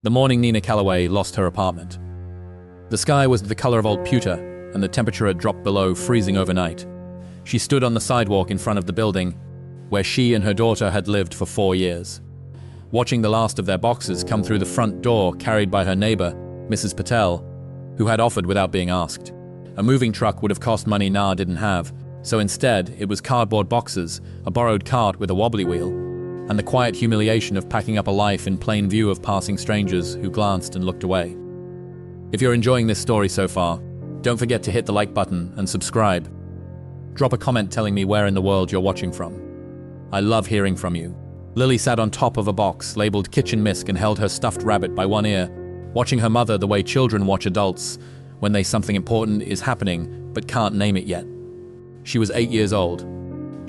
The morning Nina Calloway lost her apartment. The sky was the color of old pewter, and the temperature had dropped below freezing overnight. She stood on the sidewalk in front of the building, where she and her daughter had lived for 4 years. Watching the last of their boxes come through the front door carried by her neighbor, Mrs. Patel, who had offered without being asked. A moving truck would have cost money Na didn't have, so instead it was cardboard boxes, a borrowed cart with a wobbly wheel, and the quiet humiliation of packing up a life in plain view of passing strangers who glanced and looked away. If you're enjoying this story so far, don't forget to hit the like button and subscribe. Drop a comment telling me where in the world you're watching from. I love hearing from you. Lily sat on top of a box labeled Kitchen Misk and held her stuffed rabbit by one ear, watching her mother the way children watch adults when something important is happening but can't name it yet. She was 8 years old.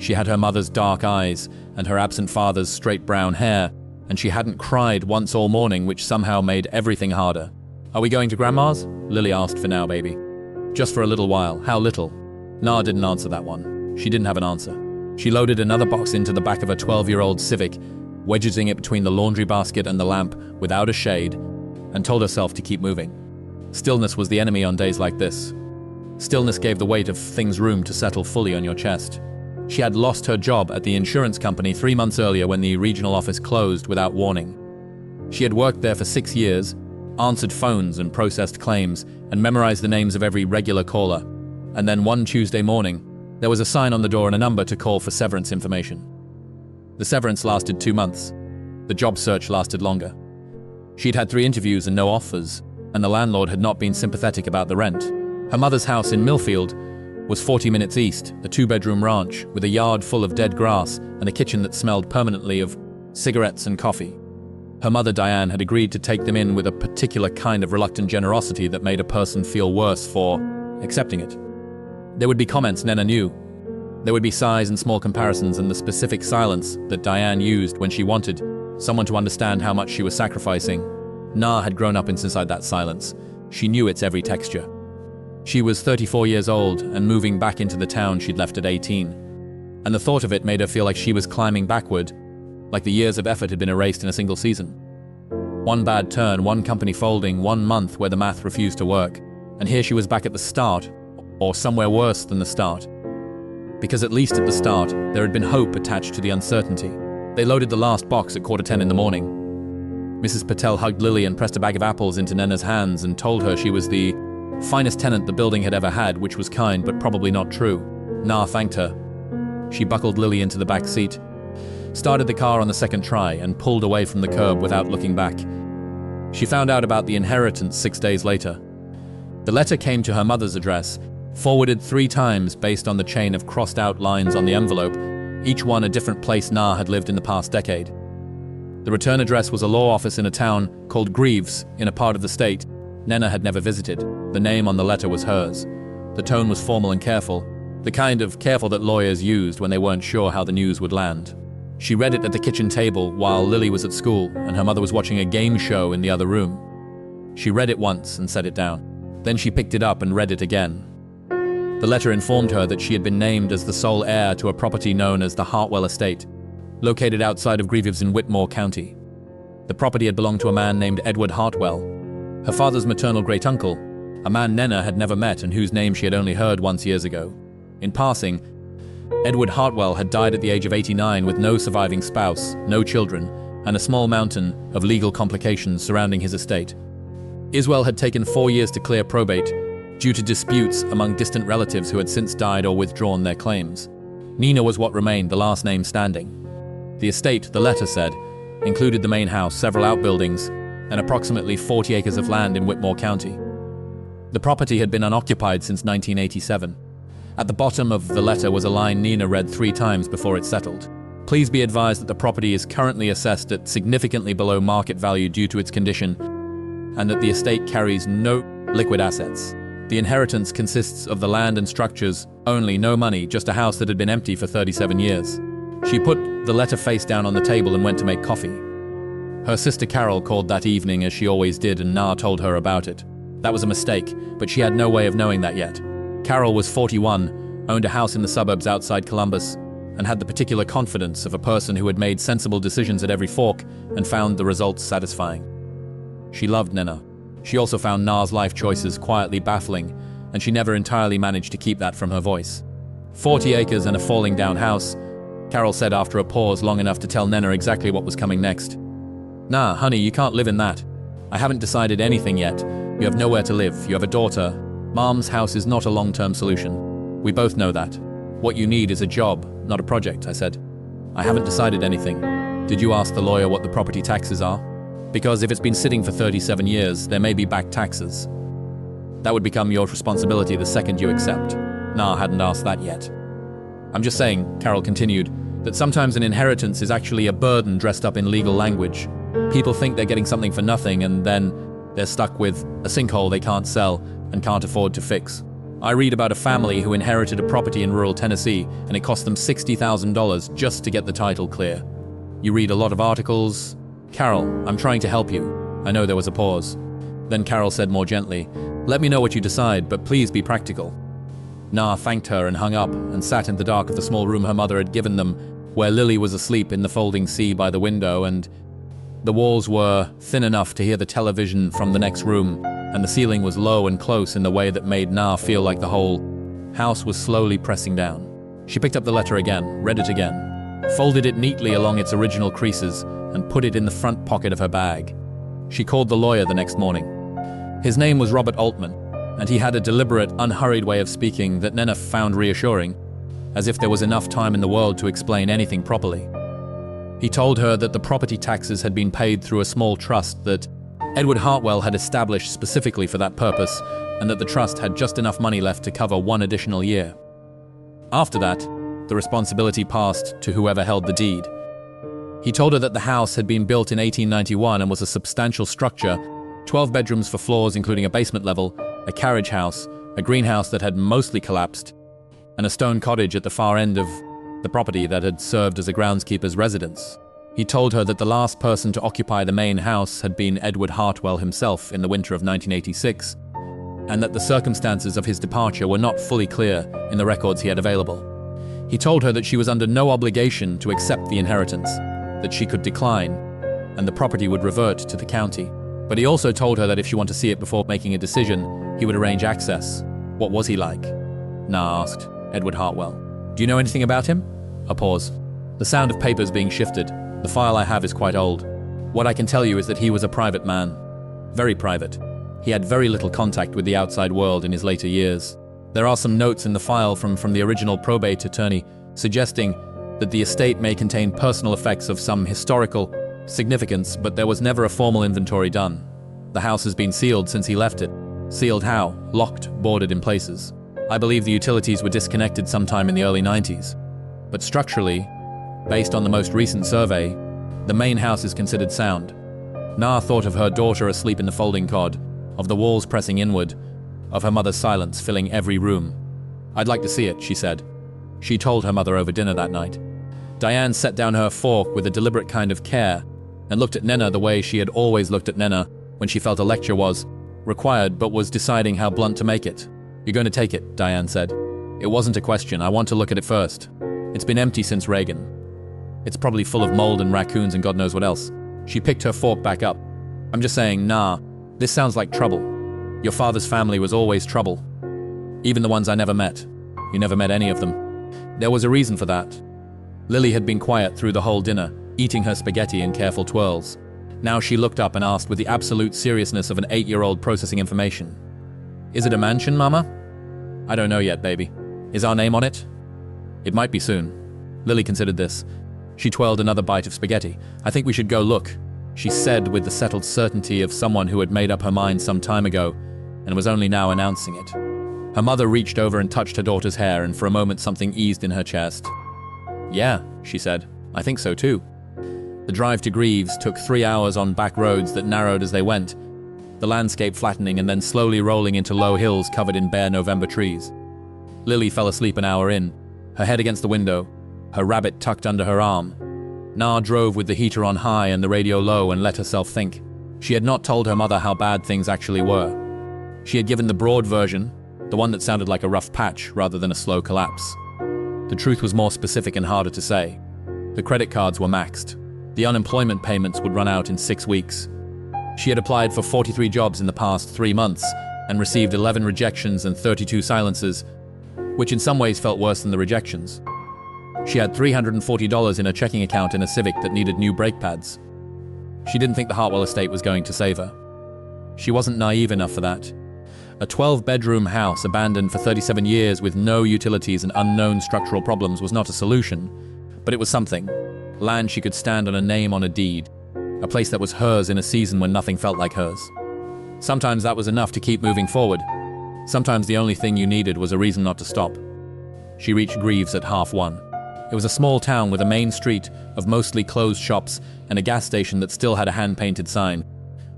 She had her mother's dark eyes and her absent father's straight brown hair, and she hadn't cried once all morning, which somehow made everything harder. "Are we going to Grandma's?" Lily asked. "For now, baby." "Just for a little while." "How little?" Na didn't answer that one. She didn't have an answer. She loaded another box into the back of a 12-year-old Civic, wedging it between the laundry basket and the lamp without a shade, and told herself to keep moving. Stillness was the enemy on days like this. Stillness gave the weight of things room to settle fully on your chest. She had lost her job at the insurance company 3 months earlier when the regional office closed without warning. She had worked there for 6 years, answered phones and processed claims, and memorized the names of every regular caller. And then one Tuesday morning, there was a sign on the door and a number to call for severance information. The severance lasted 2 months. The job search lasted longer. She'd had 3 interviews and no offers, and the landlord had not been sympathetic about the rent. Her mother's house in Millfield was 40 minutes east, a 2-bedroom ranch with a yard full of dead grass and a kitchen that smelled permanently of cigarettes and coffee. Her mother, Diane, had agreed to take them in with a particular kind of reluctant generosity that made a person feel worse for accepting it. There would be comments Nena knew. There would be sighs and small comparisons and the specific silence that Diane used when she wanted someone to understand how much she was sacrificing. Na had grown up inside that silence. She knew its every texture. She was 34 years old and moving back into the town she'd left at 18. And the thought of it made her feel like she was climbing backward, like the years of effort had been erased in a single season. One bad turn, one company folding, 1 month where the math refused to work. And here she was back at the start, or somewhere worse than the start. Because at least at the start, there had been hope attached to the uncertainty. They loaded the last box at 9:45 in the morning. Mrs. Patel hugged Lily and pressed a bag of apples into Nena's hands and told her she was the finest tenant the building had ever had, which was kind but probably not true. Na thanked her. She buckled Lily into the back seat, started the car on the second try, and pulled away from the curb without looking back. She found out about the inheritance 6 days later. The letter came to her mother's address, forwarded 3 times based on the chain of crossed-out lines on the envelope, each one a different place Na had lived in the past decade. The return address was a law office in a town called Greaves, in a part of the state Nena had never visited. The name on the letter was hers. The tone was formal and careful, the kind of careful that lawyers used when they weren't sure how the news would land. She read it at the kitchen table while Lily was at school and her mother was watching a game show in the other room. She read it once and set it down. Then she picked it up and read it again. The letter informed her that she had been named as the sole heir to a property known as the Hartwell Estate, located outside of Greaves in Whitmore County. The property had belonged to a man named Edward Hartwell, her father's maternal great-uncle, a man Nena had never met and whose name she had only heard once years ago. In passing, Edward Hartwell had died at the age of 89 with no surviving spouse, no children, and a small mountain of legal complications surrounding his estate. Iswell had taken 4 years to clear probate, due to disputes among distant relatives who had since died or withdrawn their claims. Nina was what remained, the last name standing. The estate, the letter said, included the main house, several outbuildings, and approximately 40 acres of land in Whitmore County. The property had been unoccupied since 1987. At the bottom of the letter was a line Nina read 3 times before it settled. Please be advised that the property is currently assessed at significantly below market value due to its condition, and that the estate carries no liquid assets. The inheritance consists of the land and structures only, no money, just a house that had been empty for 37 years. She put the letter face down on the table and went to make coffee. Her sister Carol called that evening as she always did, and Na told her about it. That was a mistake, but she had no way of knowing that yet. Carol was 41, owned a house in the suburbs outside Columbus, and had the particular confidence of a person who had made sensible decisions at every fork and found the results satisfying. She loved Nena. She also found Na's life choices quietly baffling, and she never entirely managed to keep that from her voice. 40 acres and a falling down house, Carol said after a pause long enough to tell Nena exactly what was coming next. Nah, honey, you can't live in that. I haven't decided anything yet. You have nowhere to live. You have a daughter. Mom's house is not a long-term solution. We both know that. What you need is a job, not a project, I said. I haven't decided anything. Did you ask the lawyer what the property taxes are? Because if it's been sitting for 37 years, there may be back taxes. That would become your responsibility the second you accept. Nah, I hadn't asked that yet. I'm just saying, Carol continued, that sometimes an inheritance is actually a burden dressed up in legal language. People think they're getting something for nothing, and then they're stuck with a sinkhole they can't sell and can't afford to fix. I read about a family who inherited a property in rural Tennessee, and it cost them $60,000 just to get the title clear. You read a lot of articles. Carol, I'm trying to help you. I know there was a pause. Then Carol said more gently, let me know what you decide, but please be practical. Na thanked her and hung up and sat in the dark of the small room her mother had given them, where Lily was asleep in the folding sea by the window, and the walls were thin enough to hear the television from the next room, and the ceiling was low and close in the way that made Na feel like the whole house was slowly pressing down. She picked up the letter again, read it again, folded it neatly along its original creases, and put it in the front pocket of her bag. She called the lawyer the next morning. His name was Robert Altman, and he had a deliberate, unhurried way of speaking that Nena found reassuring, as if there was enough time in the world to explain anything properly. He told her that the property taxes had been paid through a small trust that Edward Hartwell had established specifically for that purpose, and that the trust had just enough money left to cover one additional year. After that, the responsibility passed to whoever held the deed. He told her that the house had been built in 1891 and was a substantial structure, 12 bedrooms for floors including a basement level, a carriage house, a greenhouse that had mostly collapsed, and a stone cottage at the far end of the property that had served as a groundskeeper's residence. He told her that the last person to occupy the main house had been Edward Hartwell himself in the winter of 1986, and that the circumstances of his departure were not fully clear in the records he had available. He told her that she was under no obligation to accept the inheritance, that she could decline, and the property would revert to the county. But he also told her that if she wanted to see it before making a decision, he would arrange access. What was he like? Na asked. Edward Hartwell. Do you know anything about him? A pause. The sound of papers being shifted. The file I have is quite old. What I can tell you is that he was a private man. Very private. He had very little contact with the outside world in his later years. There are some notes in the file from the original probate attorney suggesting that the estate may contain personal effects of some historical significance, but there was never a formal inventory done. The house has been sealed since he left it. Sealed how? Locked, boarded in places. I believe the utilities were disconnected sometime in the early 90s. But structurally, based on the most recent survey, the main house is considered sound. Na thought of her daughter asleep in the folding cot, of the walls pressing inward, of her mother's silence filling every room. I'd like to see it, she said. She told her mother over dinner that night. Diane set down her fork with a deliberate kind of care and looked at Nena the way she had always looked at Nena when she felt a lecture was required but was deciding how blunt to make it. You're going to take it, Diane said. It wasn't a question. I want to look at it first. It's been empty since Reagan. It's probably full of mold and raccoons and God knows what else. She picked her fork back up. I'm just saying, nah, this sounds like trouble. Your father's family was always trouble. Even the ones I never met. You never met any of them. There was a reason for that. Lily had been quiet through the whole dinner, eating her spaghetti in careful twirls. Now she looked up and asked with the absolute seriousness of an 8-year-old processing information. Is it a mansion, Mama? I don't know yet, baby. Is our name on it? It might be soon. Lily considered this. She twirled another bite of spaghetti. I think we should go look, she said with the settled certainty of someone who had made up her mind some time ago and was only now announcing it. Her mother reached over and touched her daughter's hair, and for a moment something eased in her chest. Yeah, she said. I think so too. The drive to Greaves took 3 hours on back roads that narrowed as they went, the landscape flattening and then slowly rolling into low hills covered in bare November trees. Lily fell asleep an hour in, her head against the window, her rabbit tucked under her arm. Na drove with the heater on high and the radio low and let herself think. She had not told her mother how bad things actually were. She had given the broad version, the one that sounded like a rough patch rather than a slow collapse. The truth was more specific and harder to say. The credit cards were maxed. The unemployment payments would run out in 6 weeks. She had applied for 43 jobs in the past 3 months and received 11 rejections and 32 silences, which in some ways felt worse than the rejections. She had $340 in her checking account in a Civic that needed new brake pads. She didn't think the Hartwell estate was going to save her. She wasn't naive enough for that. A 12-bedroom house abandoned for 37 years with no utilities and unknown structural problems was not a solution, but it was something. Land she could stand on, a name on a deed. A place that was hers in a season when nothing felt like hers. Sometimes that was enough to keep moving forward. Sometimes the only thing you needed was a reason not to stop. She reached Greaves at 1:30. It was a small town with a main street of mostly closed shops and a gas station that still had a hand-painted sign.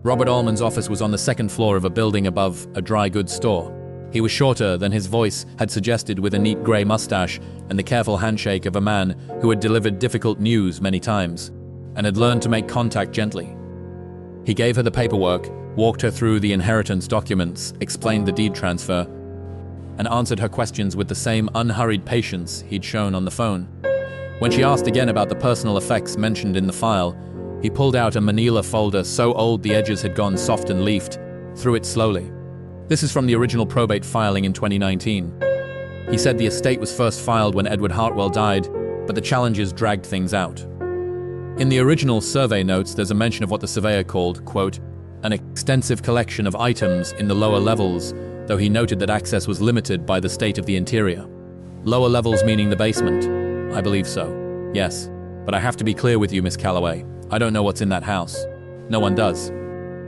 Robert Allman's office was on the second floor of a building above a dry goods store. He was shorter than his voice had suggested, with a neat grey mustache and the careful handshake of a man who had delivered difficult news many times and had learned to make contact gently. He gave her the paperwork, walked her through the inheritance documents, explained the deed transfer, and answered her questions with the same unhurried patience he'd shown on the phone. When she asked again about the personal effects mentioned in the file, he pulled out a manila folder so old the edges had gone soft and leafed, through it slowly. This is from the original probate filing in 2019. He said the estate was first filed when Edward Hartwell died, but the challenges dragged things out. In the original survey notes, there's a mention of what the surveyor called, quote, an extensive collection of items in the lower levels, though he noted that access was limited by the state of the interior. Lower levels meaning the basement? I believe so. Yes. But I have to be clear with you, Miss Calloway. I don't know what's in that house. No one does.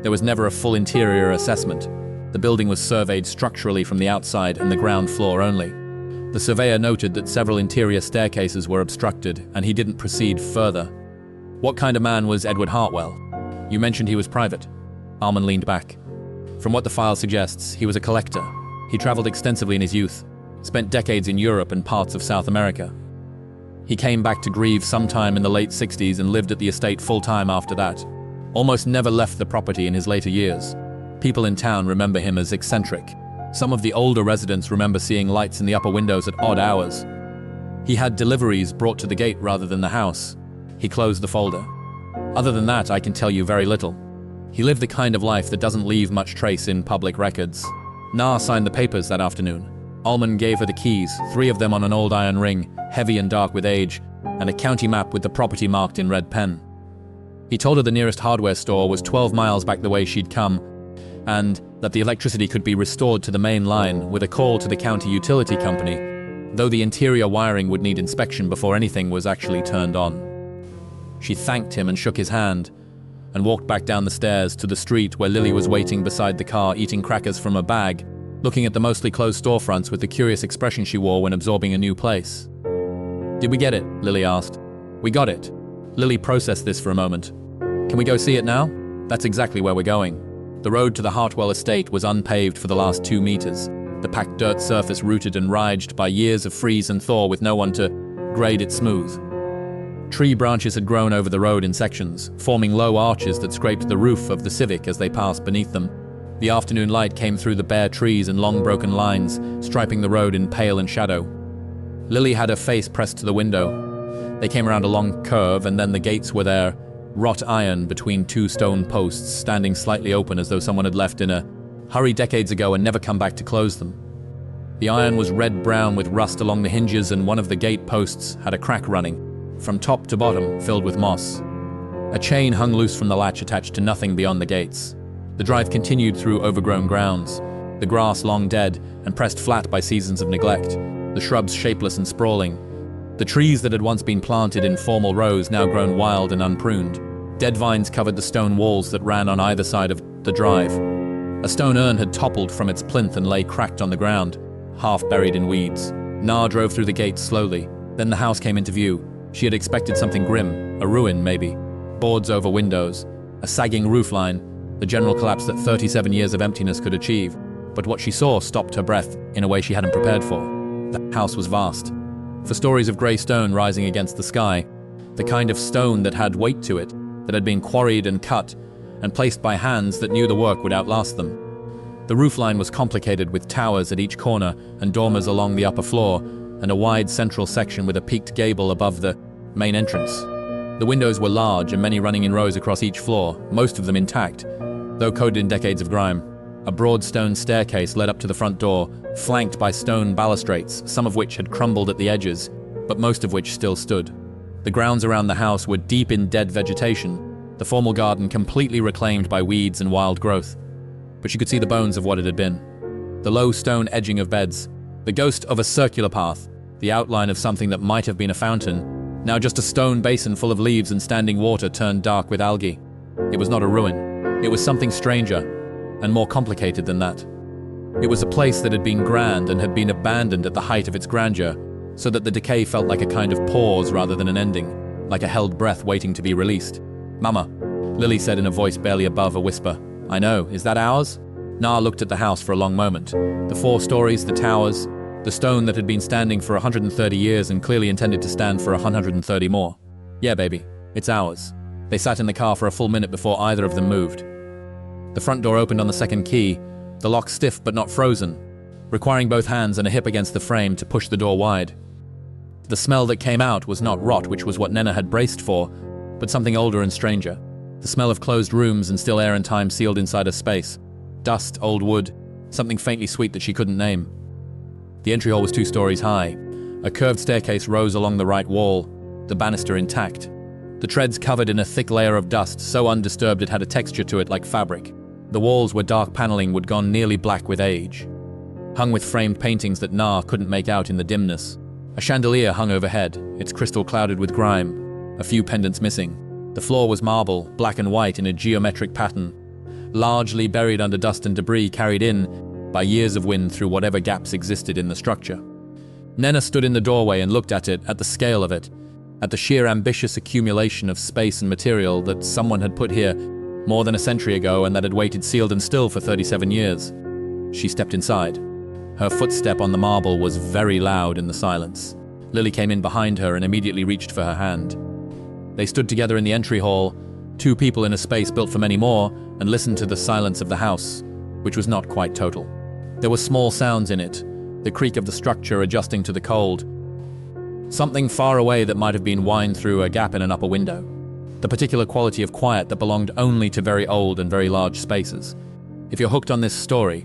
There was never a full interior assessment. The building was surveyed structurally from the outside and the ground floor only. The surveyor noted that several interior staircases were obstructed, and he didn't proceed further. What kind of man was Edward Hartwell? You mentioned he was private. Allman leaned back. From what the file suggests, he was a collector. He traveled extensively in his youth, spent decades in Europe and parts of South America. He came back to Greaves sometime in the late 60s and lived at the estate full-time after that. Almost never left the property in his later years. People in town remember him as eccentric. Some of the older residents remember seeing lights in the upper windows at odd hours. He had deliveries brought to the gate rather than the house. He closed the folder. Other than that, I can tell you very little. He lived the kind of life that doesn't leave much trace in public records. Na signed the papers that afternoon. Allman gave her the keys, 3 of them on an old iron ring, heavy and dark with age, and a county map with the property marked in red pen. He told her the nearest hardware store was 12 miles back the way she'd come, and that the electricity could be restored to the main line with a call to the county utility company, though the interior wiring would need inspection before anything was actually turned on. She thanked him and shook his hand, and walked back down the stairs to the street where Lily was waiting beside the car, eating crackers from a bag, looking at the mostly closed storefronts with the curious expression she wore when absorbing a new place. Did we get it? Lily asked. We got it. Lily processed this for a moment. Can we go see it now? That's exactly where we're going. The road to the Hartwell estate was unpaved for the last 2 meters, the packed dirt surface rooted and ridged by years of freeze and thaw with no one to grade it smooth. Tree branches had grown over the road in sections, forming low arches that scraped the roof of the Civic as they passed beneath them. The afternoon light came through the bare trees in long broken lines, striping the road in pale and shadow. Lily had her face pressed to the window. They came around a long curve, and then the gates were there, wrought iron between 2 stone posts, standing slightly open as though someone had left in a hurry decades ago and never come back to close them. The iron was red-brown with rust along the hinges, and one of the gate posts had a crack running, from top to bottom, filled with moss. A chain hung loose from the latch attached to nothing beyond the gates. The drive continued through overgrown grounds, the grass long dead and pressed flat by seasons of neglect, the shrubs shapeless and sprawling, the trees that had once been planted in formal rows now grown wild and unpruned. Dead vines covered the stone walls that ran on either side of the drive. A stone urn had toppled from its plinth and lay cracked on the ground, half buried in weeds. Na drove through the gates slowly. Then the house came into view. She had expected something grim, a ruin maybe. Boards over windows, a sagging roofline, the general collapse that 37 years of emptiness could achieve. But what she saw stopped her breath in a way she hadn't prepared for. The house was vast. For stories of grey stone rising against the sky, the kind of stone that had weight to it, that had been quarried and cut, and placed by hands that knew the work would outlast them. The roofline was complicated with towers at each corner and dormers along the upper floor, and a wide central section with a peaked gable above the main entrance. The windows were large and many running in rows across each floor, most of them intact, though coated in decades of grime. A broad stone staircase led up to the front door, flanked by stone balustrades, some of which had crumbled at the edges, but most of which still stood. The grounds around the house were deep in dead vegetation, the formal garden completely reclaimed by weeds and wild growth. But she could see the bones of what it had been. The low stone edging of beds, the ghost of a circular path, the outline of something that might have been a fountain, now just a stone basin full of leaves and standing water turned dark with algae. It was not a ruin. It was something stranger and more complicated than that. It was a place that had been grand and had been abandoned at the height of its grandeur, so that the decay felt like a kind of pause rather than an ending, like a held breath waiting to be released. "Mama," Lily said in a voice barely above a whisper. "I know. Is that ours?" Na looked at the house for a long moment. The 4 stories, the towers, the stone that had been standing for 130 years and clearly intended to stand for 130 more. "Yeah, baby, it's ours." They sat in the car for a full minute before either of them moved. The front door opened on the second key, the lock stiff but not frozen, requiring both hands and a hip against the frame to push the door wide. The smell that came out was not rot, which was what Nena had braced for, but something older and stranger. The smell of closed rooms and still air and time sealed inside a space. Dust, old wood, something faintly sweet that she couldn't name. The entry hall was 2 stories high. A curved staircase rose along the right wall, the banister intact. The treads covered in a thick layer of dust, so undisturbed it had a texture to it like fabric. The walls were dark paneling would gone nearly black with age, hung with framed paintings that Na couldn't make out in the dimness. A chandelier hung overhead, its crystal clouded with grime, a few pendants missing. The floor was marble, black and white in a geometric pattern, largely buried under dust and debris carried in by years of wind through whatever gaps existed in the structure. Nena stood in the doorway and looked at it, at the scale of it, at the sheer ambitious accumulation of space and material that someone had put here more than a century ago and that had waited sealed and still for 37 years. She stepped inside. Her footstep on the marble was very loud in the silence. Lily came in behind her and immediately reached for her hand. They stood together in the entry hall, 2 people in a space built for many more, and listened to the silence of the house, which was not quite total. There were small sounds in it, the creak of the structure adjusting to the cold, something far away that might have been whined through a gap in an upper window. The particular quality of quiet that belonged only to very old and very large spaces. If you're hooked on this story,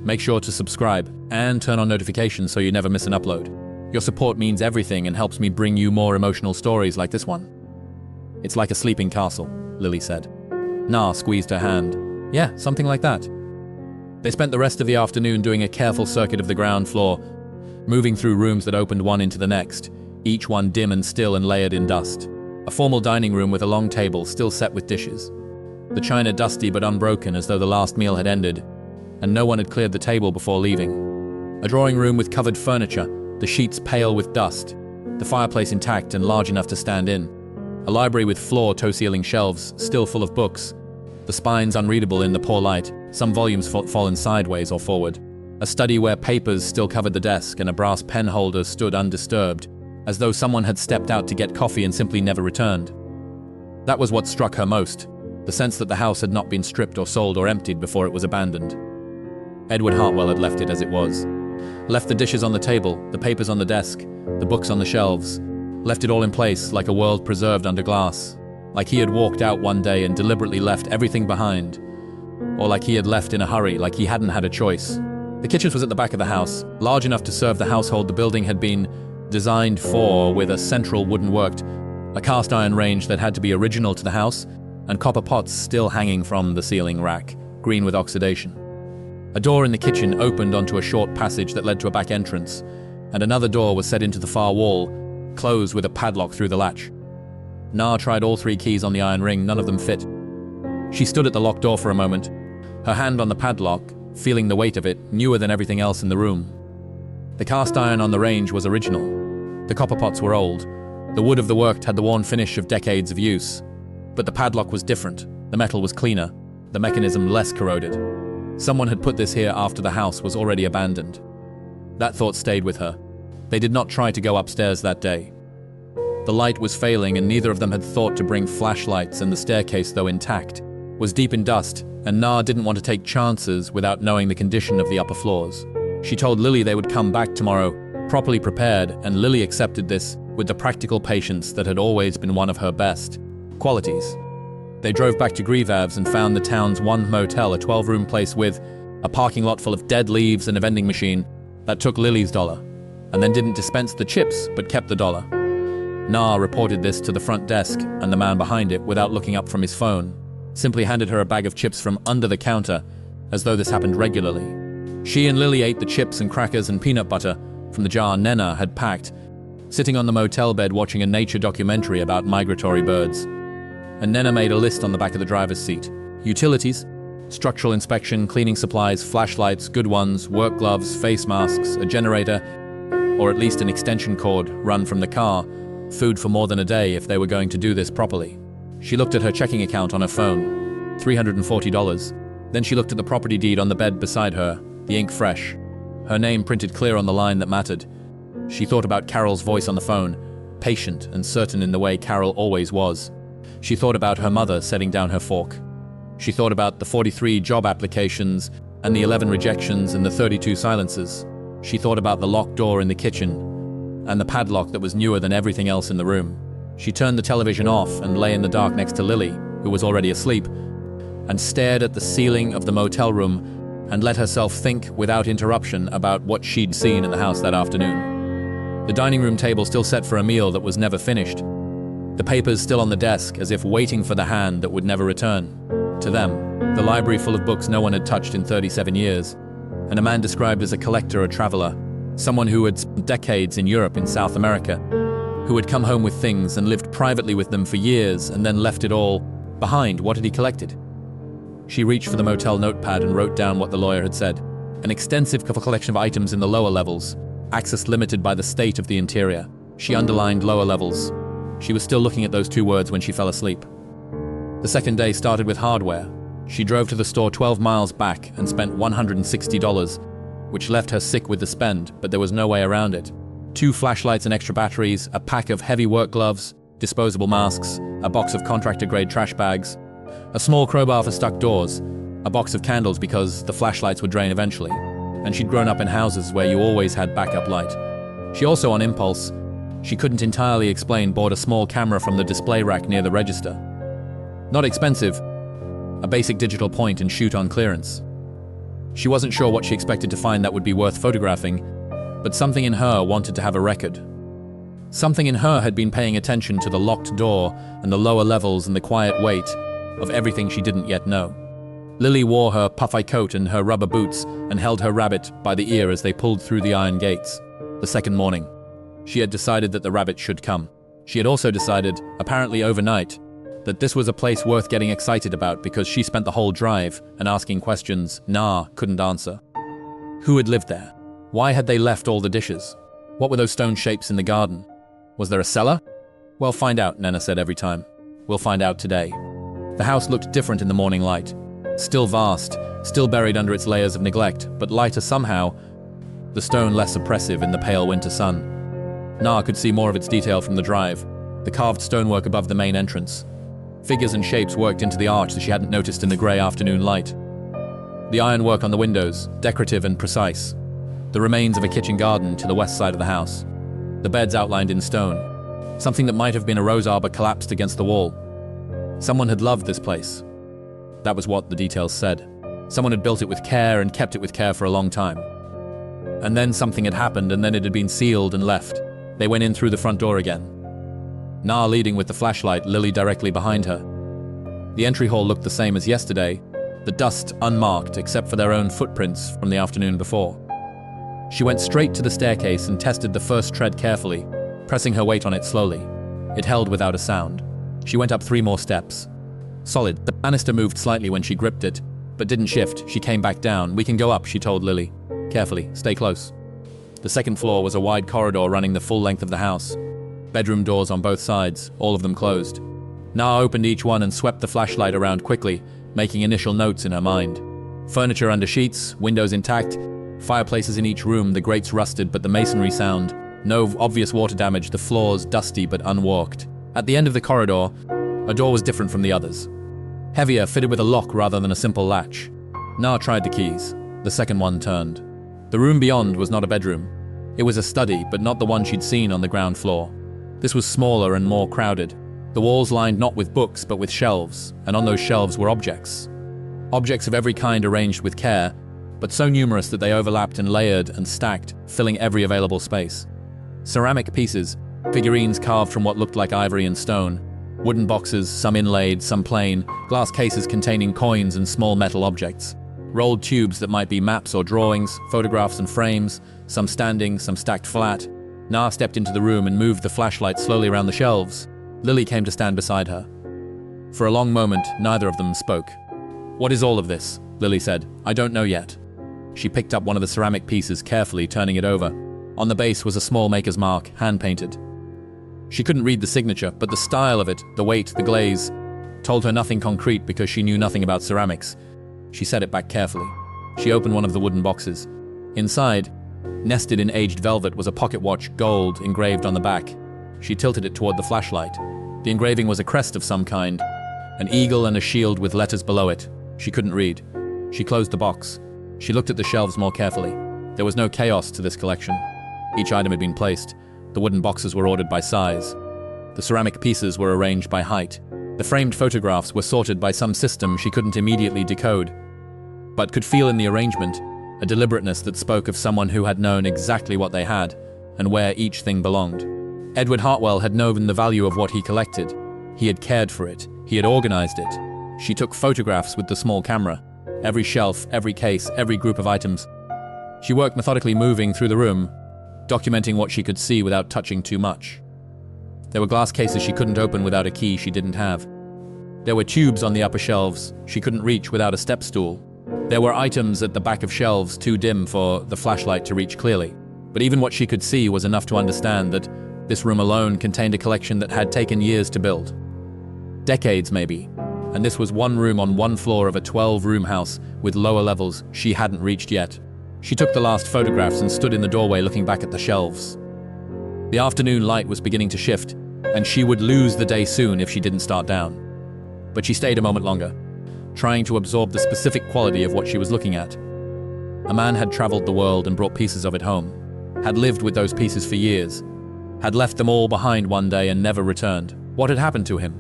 make sure to subscribe and turn on notifications so you never miss an upload. Your support means everything and helps me bring you more emotional stories like this one. "It's like a sleeping castle," Lily said. Na squeezed her hand. "Yeah, something like that." They spent the rest of the afternoon doing a careful circuit of the ground floor, moving through rooms that opened one into the next, each one dim and still and layered in dust. A formal dining room with a long table still set with dishes. The china dusty but unbroken as though the last meal had ended, and no one had cleared the table before leaving. A drawing room with covered furniture, the sheets pale with dust, the fireplace intact and large enough to stand in. A library with floor-to-ceiling shelves, still full of books, the spines unreadable in the poor light, some volumes fallen sideways or forward. A study where papers still covered the desk and a brass pen holder stood undisturbed, as though someone had stepped out to get coffee and simply never returned. That was what struck her most, the sense that the house had not been stripped or sold or emptied before it was abandoned. Edward Hartwell had left it as it was. Left the dishes on the table, the papers on the desk, the books on the shelves. Left it all in place like a world preserved under glass. Like he had walked out one day and deliberately left everything behind. Or like he had left in a hurry, like he hadn't had a choice. The kitchen was at the back of the house, large enough to serve the household the building had been designed for, with a central wooden worked, a cast iron range that had to be original to the house, and copper pots still hanging from the ceiling rack, green with oxidation. A door in the kitchen opened onto a short passage that led to a back entrance, and another door was set into the far wall, closed with a padlock through the latch. Na tried all 3 keys on the iron ring, none of them fit. She stood at the locked door for a moment, her hand on the padlock, feeling the weight of it, newer than everything else in the room. The cast iron on the range was original. The copper pots were old. The wood of the worked had the worn finish of decades of use. But the padlock was different. The metal was cleaner, the mechanism less corroded. Someone had put this here after the house was already abandoned. That thought stayed with her. They did not try to go upstairs that day. The light was failing and neither of them had thought to bring flashlights, and the staircase, though intact, was deep in dust, and Na didn't want to take chances without knowing the condition of the upper floors. She told Lily they would come back tomorrow, properly prepared, and Lily accepted this with the practical patience that had always been one of her best qualities. They drove back to Grevavs and found the town's one motel, a 12-room place with a parking lot full of dead leaves and a vending machine that took Lily's dollar, and then didn't dispense the chips but kept the dollar. Na reported this to the front desk, and the man behind it, without looking up from his phone, simply handed her a bag of chips from under the counter, as though this happened regularly. She and Lily ate the chips and crackers and peanut butter from the jar Nena had packed, sitting on the motel bed watching a nature documentary about migratory birds. And Nena made a list on the back of the driver's seat. Utilities, structural inspection, cleaning supplies, flashlights, good ones, work gloves, face masks, a generator, or at least an extension cord run from the car, food for more than a day if they were going to do this properly. She looked at her checking account on her phone, $340. Then she looked at the property deed on the bed beside her, the ink fresh. Her name printed clear on the line that mattered. She thought about Carol's voice on the phone, patient and certain in the way Carol always was. She thought about her mother setting down her fork. She thought about the 43 job applications and the 11 rejections and the 32 silences. She thought about the locked door in the kitchen and the padlock that was newer than everything else in the room. She turned the television off and lay in the dark next to Lily, who was already asleep, and stared at the ceiling of the motel room and let herself think without interruption about what she'd seen in the house that afternoon. The dining room table still set for a meal that was never finished. The papers still on the desk, as if waiting for the hand that would never return. To them, the library full of books no one had touched in 37 years, and a man described as a collector or traveler, someone who had spent decades in Europe and South America, who had come home with things and lived privately with them for years and then left it all behind. What had he collected? She reached for the motel notepad and wrote down what the lawyer had said. An extensive collection of items in the lower levels, access limited by the state of the interior. She underlined lower levels. She was still looking at those two words when she fell asleep. The second day started with hardware. She drove to the store 12 miles back and spent $160, which left her sick with the spend, but there was no way around it. 2 flashlights and extra batteries, a pack of heavy work gloves, disposable masks, a box of contractor-grade trash bags, a small crowbar for stuck doors, a box of candles because the flashlights would drain eventually, and she'd grown up in houses where you always had backup light. She also, on impulse, she couldn't entirely explain, bought a small camera from the display rack near the register. Not expensive, a basic digital point and shoot on clearance. She wasn't sure what she expected to find that would be worth photographing, but something in her wanted to have a record. Something in her had been paying attention to the locked door and the lower levels and the quiet weight of everything she didn't yet know. Lily wore her puffy coat and her rubber boots and held her rabbit by the ear as they pulled through the iron gates. The second morning, she had decided that the rabbit should come. She had also decided, apparently overnight, that this was a place worth getting excited about because she spent the whole drive and asking questions Na couldn't answer. Who had lived there? Why had they left all the dishes? What were those stone shapes in the garden? Was there a cellar? Well, find out, Nena said every time. We'll find out today. The house looked different in the morning light. Still vast, still buried under its layers of neglect, but lighter somehow, the stone less oppressive in the pale winter sun. Na could see more of its detail from the drive, the carved stonework above the main entrance. Figures and shapes worked into the arch that she hadn't noticed in the grey afternoon light. The ironwork on the windows, decorative and precise. The remains of a kitchen garden to the west side of the house. The beds outlined in stone. Something that might have been a rose arbor collapsed against the wall. Someone had loved this place. That was what the details said. Someone had built it with care and kept it with care for a long time. And then something had happened, and then it had been sealed and left. They went in through the front door again. Na leading with the flashlight, Lily directly behind her. The entry hall looked the same as yesterday, the dust unmarked except for their own footprints from the afternoon before. She went straight to the staircase and tested the first tread carefully, pressing her weight on it slowly. It held without a sound. She went up 3 more steps. Solid. The banister moved slightly when she gripped it, but didn't shift. She came back down. We can go up, she told Lily. Carefully, stay close. The second floor was a wide corridor running the full length of the house. Bedroom doors on both sides, all of them closed. Na opened each one and swept the flashlight around quickly, making initial notes in her mind. Furniture under sheets, windows intact, fireplaces in each room, the grates rusted but the masonry sound. No obvious water damage, the floors dusty but unwalked. At the end of the corridor, a door was different from the others. Heavier, fitted with a lock rather than a simple latch. Na tried the keys. The second one turned. The room beyond was not a bedroom. It was a study, but not the one she'd seen on the ground floor. This was smaller and more crowded. The walls lined not with books but with shelves, and on those shelves were objects. Objects of every kind arranged with care, but so numerous that they overlapped and layered and stacked, filling every available space. Ceramic pieces, figurines carved from what looked like ivory and stone, wooden boxes, some inlaid, some plain, glass cases containing coins and small metal objects, rolled tubes that might be maps or drawings, photographs and frames, some standing, some stacked flat. Na stepped into the room and moved the flashlight slowly around the shelves. Lily came to stand beside her. For a long moment, neither of them spoke. "What is all of this?" Lily said. "I don't know yet." She picked up one of the ceramic pieces, carefully turning it over. On the base was a small maker's mark, hand-painted. She couldn't read the signature, but the style of it, the weight, the glaze, told her nothing concrete because she knew nothing about ceramics. She set it back carefully. She opened one of the wooden boxes. Inside, nested in aged velvet, was a pocket watch, gold, engraved on the back. She tilted it toward the flashlight. The engraving was a crest of some kind, an eagle and a shield with letters below it. She couldn't read. She closed the box. She looked at the shelves more carefully. There was no chaos to this collection. Each item had been placed. The wooden boxes were ordered by size. The ceramic pieces were arranged by height. The framed photographs were sorted by some system she couldn't immediately decode, but could feel in the arrangement a deliberateness that spoke of someone who had known exactly what they had and where each thing belonged. Edward Hartwell had known the value of what he collected. He had cared for it. He had organized it. She took photographs with the small camera. Every shelf, every case, every group of items. She worked methodically, moving through the room, documenting what she could see without touching too much. There were glass cases she couldn't open without a key she didn't have. There were tubes on the upper shelves she couldn't reach without a step stool. There were items at the back of shelves too dim for the flashlight to reach clearly. But even what she could see was enough to understand that this room alone contained a collection that had taken years to build. Decades, maybe. And this was one room on one floor of a 12-room house with lower levels she hadn't reached yet. She took the last photographs and stood in the doorway looking back at the shelves. The afternoon light was beginning to shift, and she would lose the day soon if she didn't start down. But she stayed a moment longer, trying to absorb the specific quality of what she was looking at. A man had traveled the world and brought pieces of it home, had lived with those pieces for years, had left them all behind one day and never returned. What had happened to him?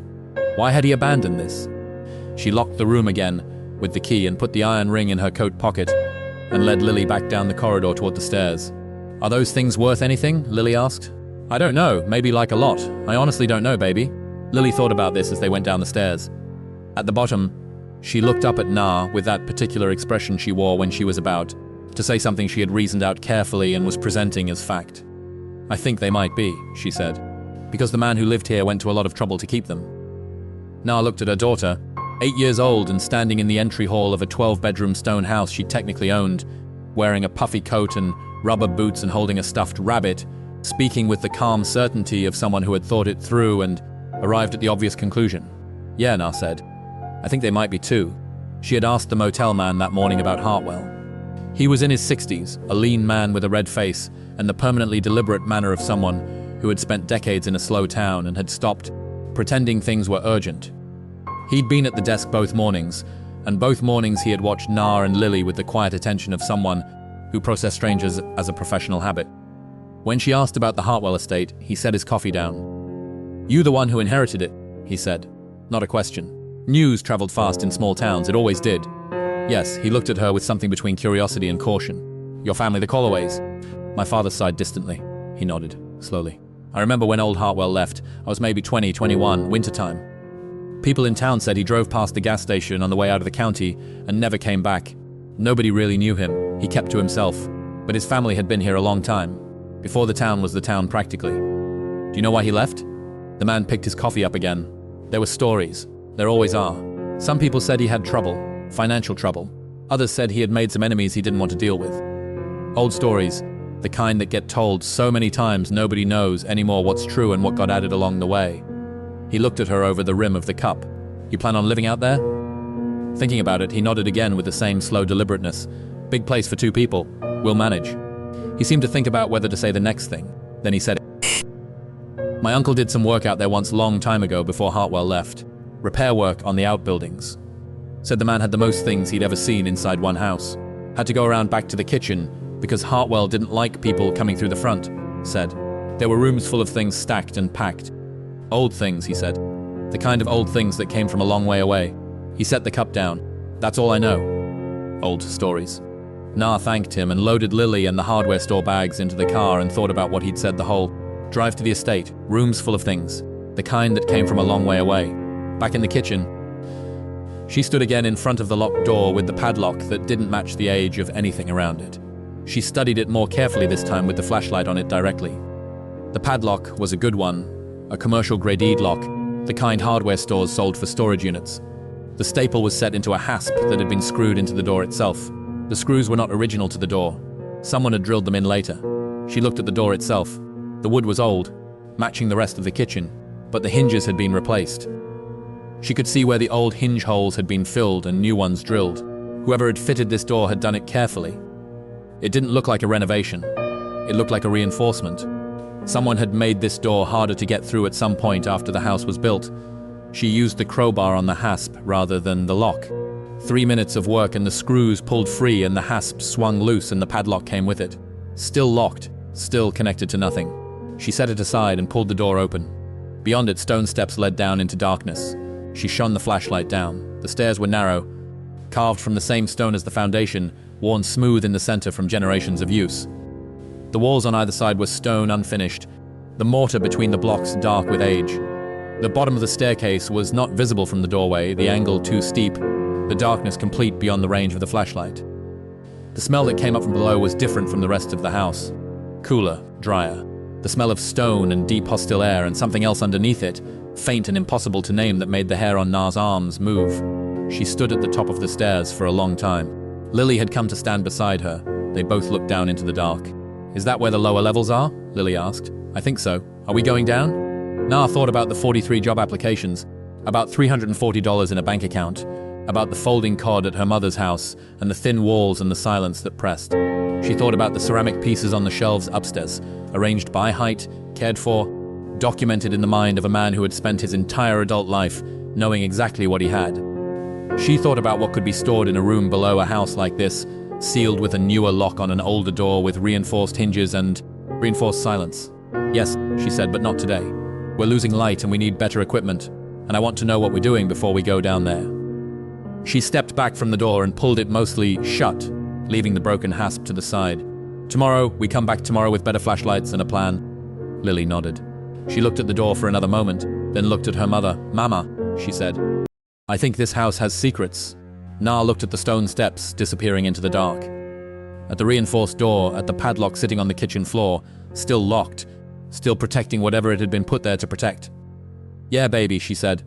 Why had he abandoned this? She locked the room again with the key and put the iron ring in her coat pocket and led Lily back down the corridor toward the stairs. "Are those things worth anything?" Lily asked. "I don't know, maybe like a lot. I honestly don't know, baby." Lily thought about this as they went down the stairs. At the bottom, she looked up at Na with that particular expression she wore when she was about to say something she had reasoned out carefully and was presenting as fact. "I think they might be," she said, "because the man who lived here went to a lot of trouble to keep them." Na looked at her daughter, 8 years old and standing in the entry hall of a 12-bedroom stone house she technically owned, wearing a puffy coat and rubber boots and holding a stuffed rabbit, speaking with the calm certainty of someone who had thought it through and arrived at the obvious conclusion. "Yeah," Na said. "I think they might be too." She had asked the motel man that morning about Hartwell. He was in his 60s, a lean man with a red face and the permanently deliberate manner of someone who had spent decades in a slow town and had stopped pretending things were urgent. He'd been at the desk both mornings, and both mornings he had watched Na and Lily with the quiet attention of someone who processed strangers as a professional habit. When she asked about the Hartwell estate, he set his coffee down. "You the one who inherited it," he said. Not a question. News traveled fast in small towns, it always did. "Yes," he looked at her with something between curiosity and caution. "Your family, the Colloways?" "My father sighed distantly." He nodded, slowly. "I remember when old Hartwell left. I was maybe 20, 21, wintertime. People in town said he drove past the gas station on the way out of the county and never came back. Nobody really knew him. He kept to himself. But his family had been here a long time. Before the town was the town, practically." "Do you know why he left?" The man picked his coffee up again. "There were stories. There always are. Some people said he had trouble, financial trouble. Others said he had made some enemies he didn't want to deal with. Old stories, the kind that get told so many times nobody knows anymore what's true and what got added along the way." He looked at her over the rim of the cup. "You plan on living out there?" Thinking about it, he nodded again with the same slow deliberateness. "Big place for 2 people. We'll manage." He seemed to think about whether to say the next thing. Then he said, "My uncle did some work out there once, long time ago, before Hartwell left. Repair work on the outbuildings. Said the man had the most things he'd ever seen inside one house. Had to go around back to the kitchen because Hartwell didn't like people coming through the front. Said there were rooms full of things stacked and packed. Old things," he said. The kind of old things that came from a long way away. He set the cup down. That's all I know. Old stories. Na thanked him and loaded Lily and the hardware store bags into the car and thought about what he'd said the whole drive to the estate, rooms full of things, the kind that came from a long way away. Back in the kitchen, she stood again in front of the locked door with the padlock that didn't match the age of anything around it. She studied it more carefully this time with the flashlight on it directly. The padlock was a good one, a commercial-grade lock, the kind hardware stores sold for storage units. The staple was set into a hasp that had been screwed into the door itself. The screws were not original to the door. Someone had drilled them in later. She looked at the door itself. The wood was old, matching the rest of the kitchen, but the hinges had been replaced. She could see where the old hinge holes had been filled and new ones drilled. Whoever had fitted this door had done it carefully. It didn't look like a renovation. It looked like a reinforcement. Someone had made this door harder to get through at some point after the house was built. She used the crowbar on the hasp rather than the lock. 3 minutes of work and the screws pulled free and the hasp swung loose and the padlock came with it. Still locked, still connected to nothing. She set it aside and pulled the door open. Beyond it, stone steps led down into darkness. She shone the flashlight down. The stairs were narrow, carved from the same stone as the foundation, worn smooth in the center from generations of use. The walls on either side were stone unfinished, the mortar between the blocks dark with age. The bottom of the staircase was not visible from the doorway, the angle too steep, the darkness complete beyond the range of the flashlight. The smell that came up from below was different from the rest of the house. Cooler, drier. The smell of stone and deep hostile air and something else underneath it, faint and impossible to name, that made the hair on Na's arms move. She stood at the top of the stairs for a long time. Lily had come to stand beside her. They both looked down into the dark. "Is that where the lower levels are?" Lily asked. "I think so. Are we going down?" Na thought about the 43 job applications, about $340 in a bank account, about the folding cod at her mother's house, and the thin walls and the silence that pressed. She thought about the ceramic pieces on the shelves upstairs, arranged by height, cared for, documented in the mind of a man who had spent his entire adult life knowing exactly what he had. She thought about what could be stored in a room below a house like this, sealed with a newer lock on an older door with reinforced hinges and reinforced silence. "Yes," she said, "but not today. We're losing light and we need better equipment, and I want to know what we're doing before we go down there." She stepped back from the door and pulled it mostly shut, leaving the broken hasp to the side. "Tomorrow, we come back tomorrow with better flashlights and a plan." Lily nodded. She looked at the door for another moment, then looked at her mother. "Mama," she said, "I think this house has secrets." Na looked at the stone steps disappearing into the dark. At the reinforced door, at the padlock sitting on the kitchen floor, still locked, still protecting whatever it had been put there to protect. "Yeah, baby," she said.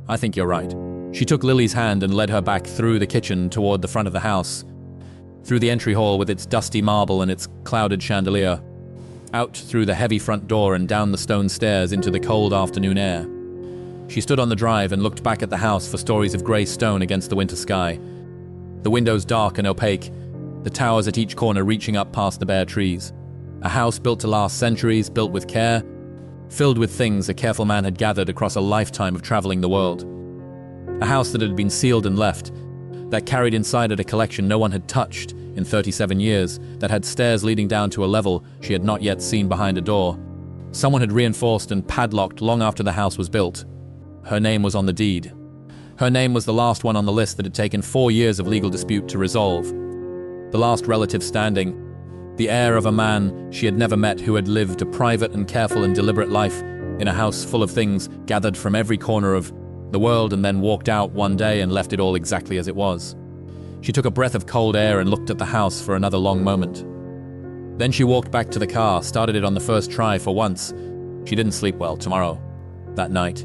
"I think you're right." She took Lily's hand and led her back through the kitchen toward the front of the house, through the entry hall with its dusty marble and its clouded chandelier, out through the heavy front door and down the stone stairs into the cold afternoon air. She stood on the drive and looked back at the house for stories of grey stone against the winter sky. The windows dark and opaque, the towers at each corner reaching up past the bare trees. A house built to last centuries, built with care, filled with things a careful man had gathered across a lifetime of traveling the world. A house that had been sealed and left, that carried inside it a collection no one had touched in 37 years, that had stairs leading down to a level she had not yet seen behind a door. Someone had reinforced and padlocked long after the house was built. Her name was on the deed. Her name was the last one on the list that had taken 4 years of legal dispute to resolve. The last relative standing, the heir of a man she had never met who had lived a private and careful and deliberate life in a house full of things gathered from every corner of the world and then walked out one day and left it all exactly as it was. She took a breath of cold air and looked at the house for another long moment. Then she walked back to the car, started it on the first try for once. She didn't sleep well that night.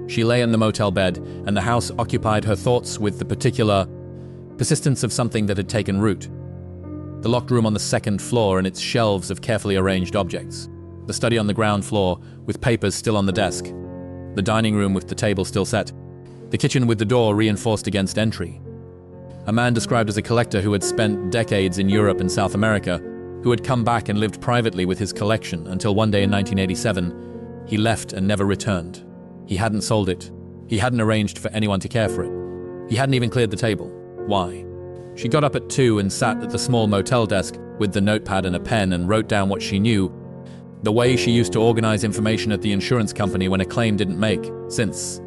She lay in the motel bed, and the house occupied her thoughts with the particular persistence of something that had taken root. The locked room on the second floor and its shelves of carefully arranged objects. The study on the ground floor, with papers still on the desk. The dining room with the table still set. The kitchen with the door reinforced against entry. A man described as a collector who had spent decades in Europe and South America, who had come back and lived privately with his collection until one day in 1987, he left and never returned. He hadn't sold it. He hadn't arranged for anyone to care for it. He hadn't even cleared the table. Why? She got up at 2 and sat at the small motel desk with the notepad and a pen and wrote down what she knew, the way she used to organize information at the insurance company when a claim didn't make sense.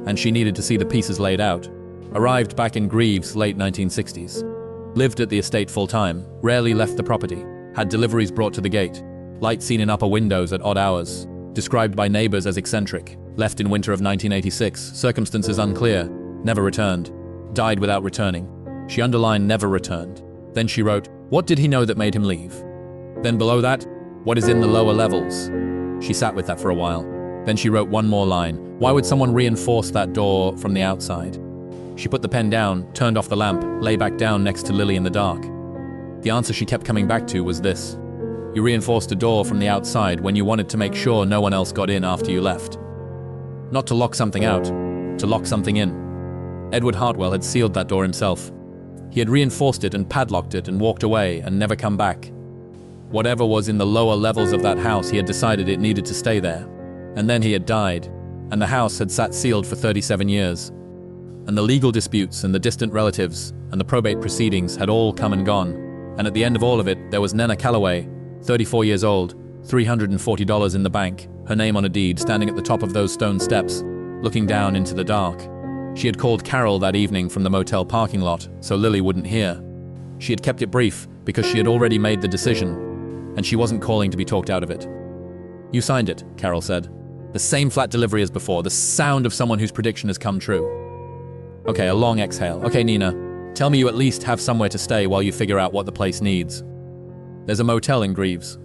and she needed to see the pieces laid out. Arrived back in Greaves late 1960s. Lived at the estate full-time, rarely left the property, had deliveries brought to the gate, lights seen in upper windows at odd hours, described by neighbors as eccentric, left in winter of 1986, circumstances unclear, never returned, died without returning. She underlined never returned. Then she wrote, what did he know that made him leave? Then below that, what is in the lower levels? She sat with that for a while. Then she wrote one more line. Why would someone reinforce that door from the outside? She put the pen down, turned off the lamp, lay back down next to Lily in the dark. The answer she kept coming back to was this. You reinforced a door from the outside when you wanted to make sure no one else got in after you left. Not to lock something out, to lock something in. Edward Hartwell had sealed that door himself. He had reinforced it and padlocked it and walked away and never come back. Whatever was in the lower levels of that house, he had decided it needed to stay there. And then he had died, and the house had sat sealed for 37 years. And the legal disputes and the distant relatives and the probate proceedings had all come and gone. And at the end of all of it, there was Nena Calloway, 34 years old, $340 in the bank, her name on a deed, standing at the top of those stone steps, looking down into the dark. She had called Carol that evening from the motel parking lot, so Lily wouldn't hear. She had kept it brief because she had already made the decision, and she wasn't calling to be talked out of it. You signed it, Carol said. The same flat delivery as before, the sound of someone whose prediction has come true. Okay, a long exhale. Okay, Nina, tell me you at least have somewhere to stay while you figure out what the place needs. There's a motel in Greaves.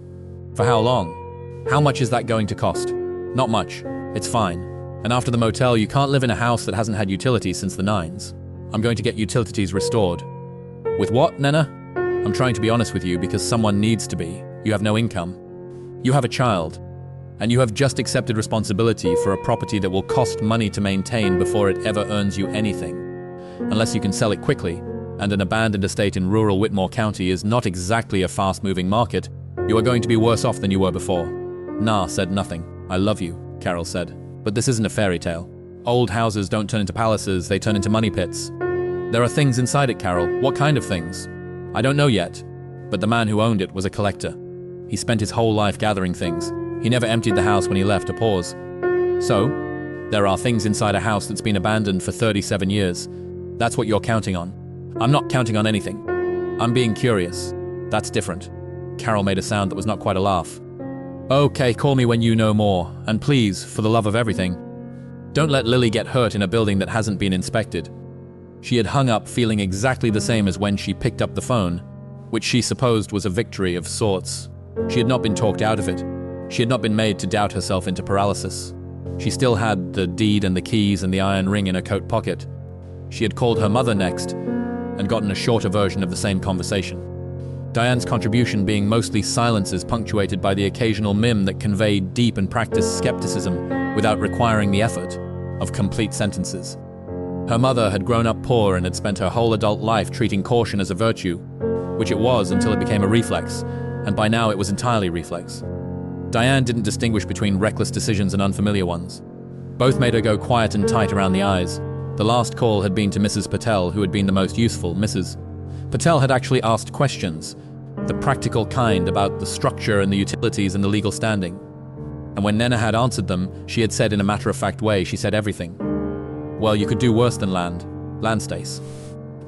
For how long? How much is that going to cost? Not much. It's fine. And after the motel, you can't live in a house that hasn't had utilities since the 90s. I'm going to get utilities restored. With what, Nena? I'm trying to be honest with you because someone needs to be. You have no income. You have a child. And you have just accepted responsibility for a property that will cost money to maintain before it ever earns you anything. Unless you can sell it quickly, and an abandoned estate in rural Whitmore County is not exactly a fast-moving market, you are going to be worse off than you were before. Nah said nothing. I love you, Carol said. But this isn't a fairy tale. Old houses don't turn into palaces, they turn into money pits. There are things inside it, Carol. What kind of things? I don't know yet, but the man who owned it was a collector. He spent his whole life gathering things. He never emptied the house when he left a pause. So, there are things inside a house that's been abandoned for 37 years. That's what you're counting on. I'm not counting on anything. I'm being curious. That's different. Carol made a sound that was not quite a laugh. Okay, call me when you know more, and please, for the love of everything, don't let Lily get hurt in a building that hasn't been inspected. She had hung up feeling exactly the same as when she picked up the phone, which she supposed was a victory of sorts. She had not been talked out of it. She had not been made to doubt herself into paralysis. She still had the deed and the keys and the iron ring in her coat pocket. She had called her mother next and gotten a shorter version of the same conversation. Diane's contribution being mostly silences punctuated by the occasional mim that conveyed deep and practiced skepticism without requiring the effort of complete sentences. Her mother had grown up poor and had spent her whole adult life treating caution as a virtue, which it was until it became a reflex, and by now it was entirely reflex. Diane didn't distinguish between reckless decisions and unfamiliar ones. Both made her go quiet and tight around the eyes. The last call had been to Mrs. Patel, who had been the most useful. Mrs. Patel had actually asked questions, the practical kind about the structure and the utilities and the legal standing. And when Nena had answered them, she had said in a matter-of-fact way, she said everything. Well, you could do worse than land. Land stace.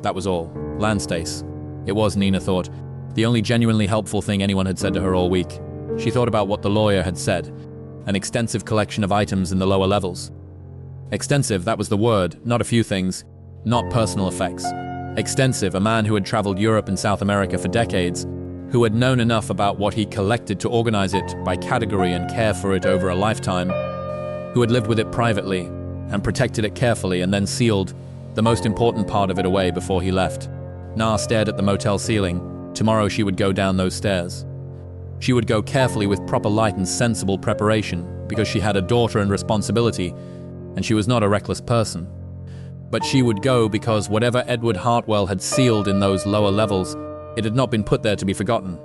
That was all. Land stace. It was, Nina thought, the only genuinely helpful thing anyone had said to her all week. She thought about what the lawyer had said, an extensive collection of items in the lower levels. Extensive, that was the word, not a few things, not personal effects. Extensive, a man who had traveled Europe and South America for decades, who had known enough about what he collected to organize it by category and care for it over a lifetime, who had lived with it privately and protected it carefully and then sealed the most important part of it away before he left. Na stared at the motel ceiling. Tomorrow she would go down those stairs. She would go carefully with proper light and sensible preparation because she had a daughter and responsibility, and she was not a reckless person. But she would go because whatever Edward Hartwell had sealed in those lower levels, it had not been put there to be forgotten.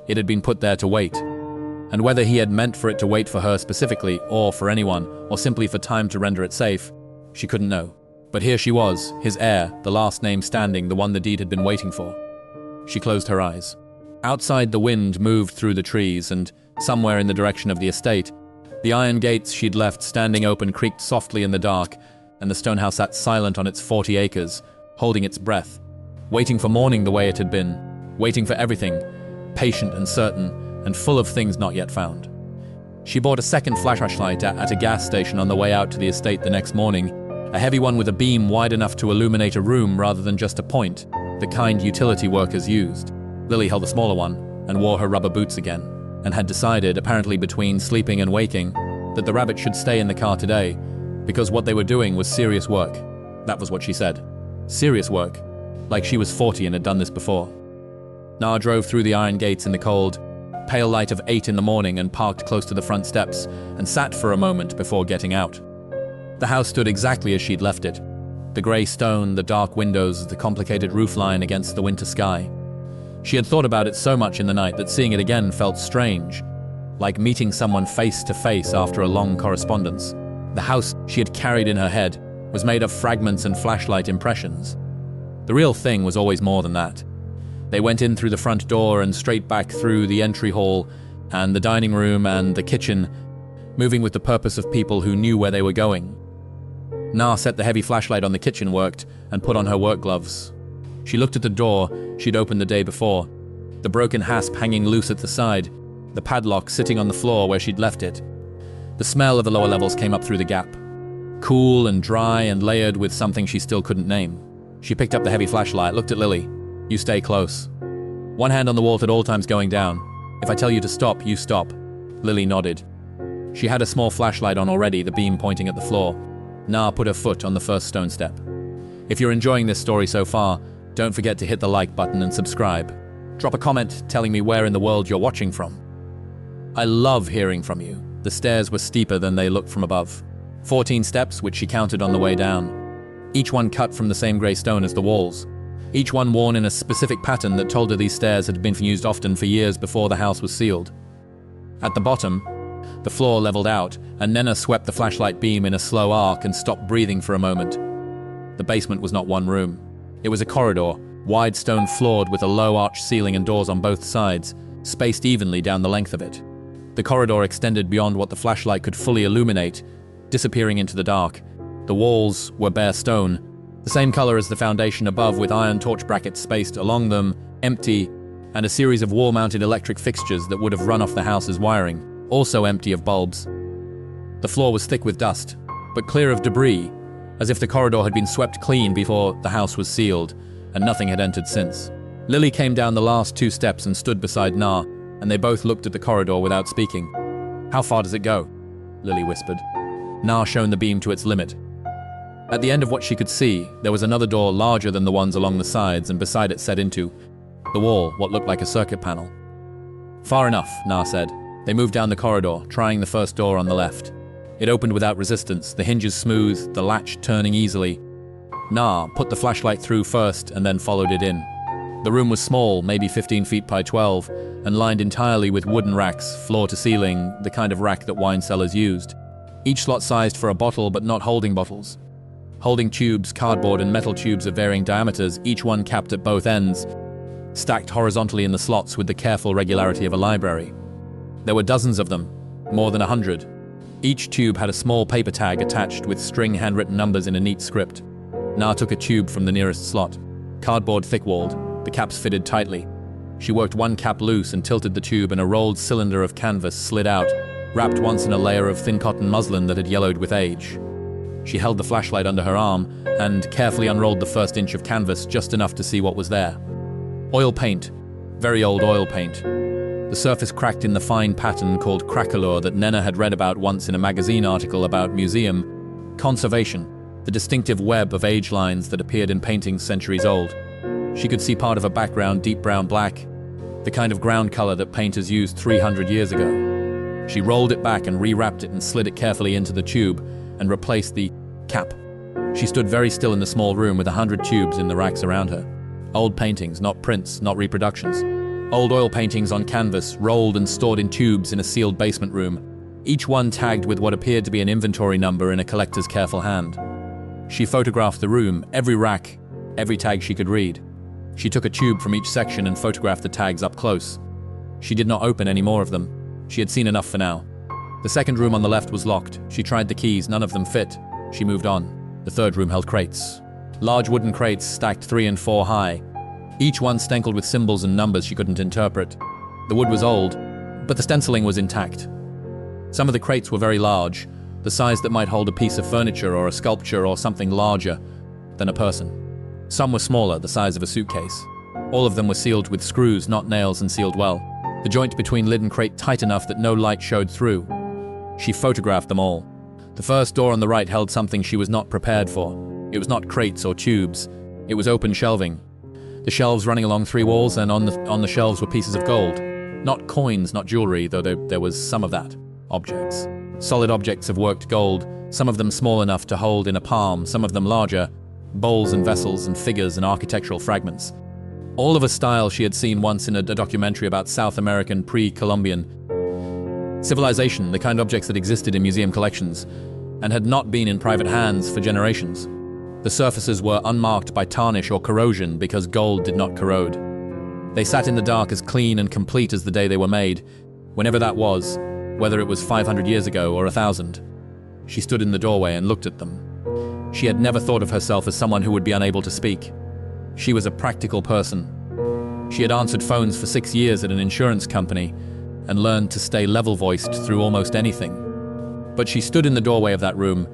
It had been put there to wait. And whether he had meant for it to wait for her specifically, or for anyone, or simply for time to render it safe, she couldn't know. But here she was, his heir, the last name standing, the one the deed had been waiting for. She closed her eyes. Outside, the wind moved through the trees, and somewhere in the direction of the estate, the iron gates she'd left standing open creaked softly in the dark, and the stone house sat silent on its 40 acres, holding its breath, waiting for morning the way it had been, waiting for everything, patient and certain, and full of things not yet found. She bought a second flashlight at a gas station on the way out to the estate the next morning, a heavy one with a beam wide enough to illuminate a room rather than just a point, the kind utility workers used. Lily held the smaller one and wore her rubber boots again, and had decided, apparently between sleeping and waking, that the rabbit should stay in the car today, because what they were doing was serious work. That was what she said. Serious work. Like she was 40 and had done this before. Nar drove through the iron gates in the cold, pale light of 8 in the morning and parked close to the front steps and sat for a moment before getting out. The house stood exactly as she'd left it. The grey stone, the dark windows, the complicated roofline against the winter sky. She had thought about it so much in the night that seeing it again felt strange, like meeting someone face to face after a long correspondence. The house she had carried in her head was made of fragments and flashlight impressions. The real thing was always more than that. They went in through the front door and straight back through the entry hall and the dining room and the kitchen, moving with the purpose of people who knew where they were going. Nar set the heavy flashlight on the kitchen worked and put on her work gloves. She looked at the door she'd opened the day before, the broken hasp hanging loose at the side, the padlock sitting on the floor where she'd left it. The smell of the lower levels came up through the gap, cool and dry and layered with something she still couldn't name. She picked up the heavy flashlight, looked at Lily. You stay close. One hand on the wall at all times going down. If I tell you to stop, you stop. Lily nodded. She had a small flashlight on already, the beam pointing at the floor. Nar put her foot on the first stone step. If you're enjoying this story so far, don't forget to hit the like button and subscribe. Drop a comment telling me where in the world you're watching from. I love hearing from you. The stairs were steeper than they looked from above. 14 steps, which she counted on the way down. Each one cut from the same grey stone as the walls. Each one worn in a specific pattern that told her these stairs had been used often for years before the house was sealed. At the bottom, the floor leveled out, and Nenna swept the flashlight beam in a slow arc and stopped breathing for a moment. The basement was not one room. It was a corridor, wide stone floored with a low arched ceiling and doors on both sides, spaced evenly down the length of it. The corridor extended beyond what the flashlight could fully illuminate, disappearing into the dark. The walls were bare stone, the same color as the foundation above, with iron torch brackets spaced along them, empty, and a series of wall-mounted electric fixtures that would have run off the house's wiring, also empty of bulbs. The floor was thick with dust, but clear of debris, as if the corridor had been swept clean before the house was sealed, and nothing had entered since. Lily came down the last 2 steps and stood beside Nar, and they both looked at the corridor without speaking. How far does it go? Lily whispered. Nar shone the beam to its limit. At the end of what she could see, there was another door larger than the ones along the sides, and beside it set into the wall what looked like a circuit panel. Far enough, Nar said. They moved down the corridor, trying the first door on the left. It opened without resistance, the hinges smooth, the latch turning easily. Nar put the flashlight through first and then followed it in. The room was small, maybe 15 feet by 12, and lined entirely with wooden racks, floor to ceiling, the kind of rack that wine cellars used. Each slot sized for a bottle, but not holding bottles. Holding tubes, cardboard and metal tubes of varying diameters, each one capped at both ends, stacked horizontally in the slots with the careful regularity of a library. There were dozens of them, more than 100. Each tube had a small paper tag attached with string handwritten numbers in a neat script. Nar took a tube from the nearest slot. Cardboard thick-walled, the caps fitted tightly. She worked one cap loose and tilted the tube, and a rolled cylinder of canvas slid out, wrapped once in a layer of thin cotton muslin that had yellowed with age. She held the flashlight under her arm and carefully unrolled the first inch of canvas, just enough to see what was there. Oil paint. Very old oil paint. The surface cracked in the fine pattern called craquelure that Nenna had read about once in a magazine article about museum conservation, the distinctive web of age lines that appeared in paintings centuries old. She could see part of a background deep brown black, the kind of ground color that painters used 300 years ago. She rolled it back and rewrapped it and slid it carefully into the tube and replaced the cap. She stood very still in the small room with 100 tubes in the racks around her. Old paintings, not prints, not reproductions. Old oil paintings on canvas, rolled and stored in tubes in a sealed basement room, each one tagged with what appeared to be an inventory number in a collector's careful hand. She photographed the room, every rack, every tag she could read. She took a tube from each section and photographed the tags up close. She did not open any more of them. She had seen enough for now. The second room on the left was locked. She tried the keys, none of them fit. She moved on. The third room held crates. Large wooden crates stacked 3 and 4 high, each one stenceled with symbols and numbers she couldn't interpret. The wood was old, but the stenciling was intact. Some of the crates were very large, the size that might hold a piece of furniture or a sculpture or something larger than a person. Some were smaller, the size of a suitcase. All of them were sealed with screws, not nails, and sealed well. The joint between lid and crate tight enough that no light showed through. She photographed them all. The first door on the right held something she was not prepared for. It was not crates or tubes. It was open shelving. The shelves running along 3 walls, and on the shelves were pieces of gold. Not coins, not jewelry, though there was some of that. Objects. Solid objects of worked gold, some of them small enough to hold in a palm, some of them larger. Bowls and vessels and figures and architectural fragments. All of a style she had seen once in a documentary about South American pre-Columbian civilization, the kind of objects that existed in museum collections, and had not been in private hands for generations. The surfaces were unmarked by tarnish or corrosion because gold did not corrode. They sat in the dark as clean and complete as the day they were made, whenever that was, whether it was 500 years ago or 1,000. She stood in the doorway and looked at them. She had never thought of herself as someone who would be unable to speak. She was a practical person. She had answered phones for 6 years at an insurance company and learned to stay level-voiced through almost anything. But she stood in the doorway of that room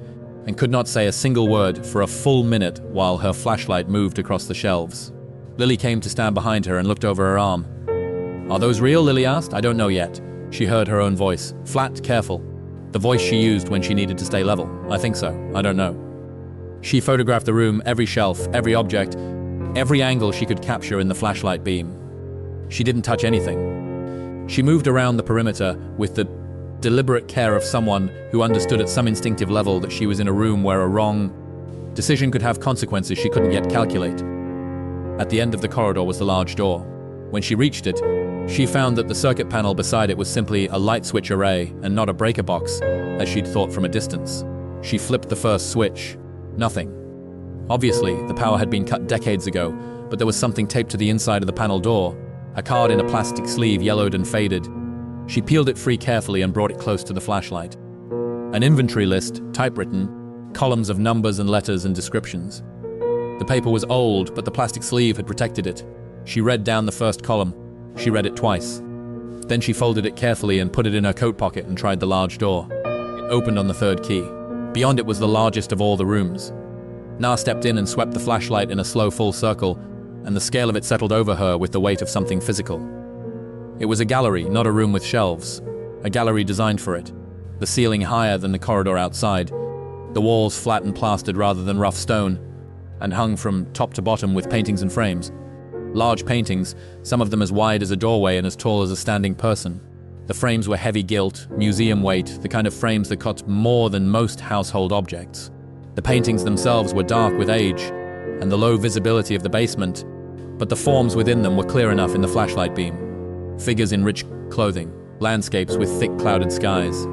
and could not say a single word for a full minute while her flashlight moved across the shelves. Lily came to stand behind her and looked over her arm. "Are those real?" Lily asked. "I don't know yet." She heard her own voice, flat, careful. The voice she used when she needed to stay level. "I think so. I don't know." She photographed the room, every shelf, every object, every angle she could capture in the flashlight beam. She didn't touch anything. She moved around the perimeter with the deliberate care of someone who understood at some instinctive level that she was in a room where a wrong decision could have consequences she couldn't yet calculate. At the end of the corridor was the large door. When she reached it, she found that the circuit panel beside it was simply a light switch array and not a breaker box, as she'd thought from a distance. She flipped the first switch. Nothing. Obviously, the power had been cut decades ago, but there was something taped to the inside of the panel door, a card in a plastic sleeve, yellowed and faded. She peeled it free carefully and brought it close to the flashlight. An inventory list, typewritten, columns of numbers and letters and descriptions. The paper was old, but the plastic sleeve had protected it. She read down the first column. She read it twice. Then she folded it carefully and put it in her coat pocket and tried the large door. It opened on the third key. Beyond it was the largest of all the rooms. Na stepped in and swept the flashlight in a slow full circle, and the scale of it settled over her with the weight of something physical. It was a gallery, not a room with shelves. A gallery designed for it. The ceiling higher than the corridor outside. The walls flat and plastered rather than rough stone, and hung from top to bottom with paintings and frames. Large paintings, some of them as wide as a doorway and as tall as a standing person. The frames were heavy gilt, museum weight, the kind of frames that cost more than most household objects. The paintings themselves were dark with age, and the low visibility of the basement, but the forms within them were clear enough in the flashlight beam. Figures in rich clothing, landscapes with thick clouded skies.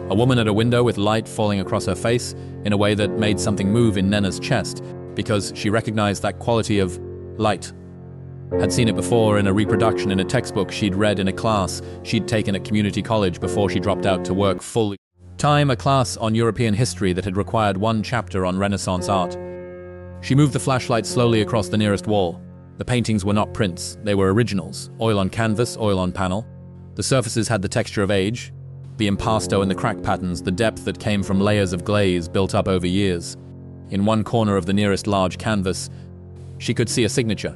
A woman at a window with light falling across her face in a way that made something move in Nena's chest, because she recognized that quality of light. Had seen it before in a reproduction in a textbook she'd read in a class she'd taken at community college before she dropped out to work full-time, a class on European history that had required 1 chapter on Renaissance art. She moved the flashlight slowly across the nearest wall. The paintings were not prints, they were originals, oil on canvas, oil on panel. The surfaces had the texture of age, the impasto and the crack patterns, the depth that came from layers of glaze built up over years. In one corner of the nearest large canvas, she could see a signature.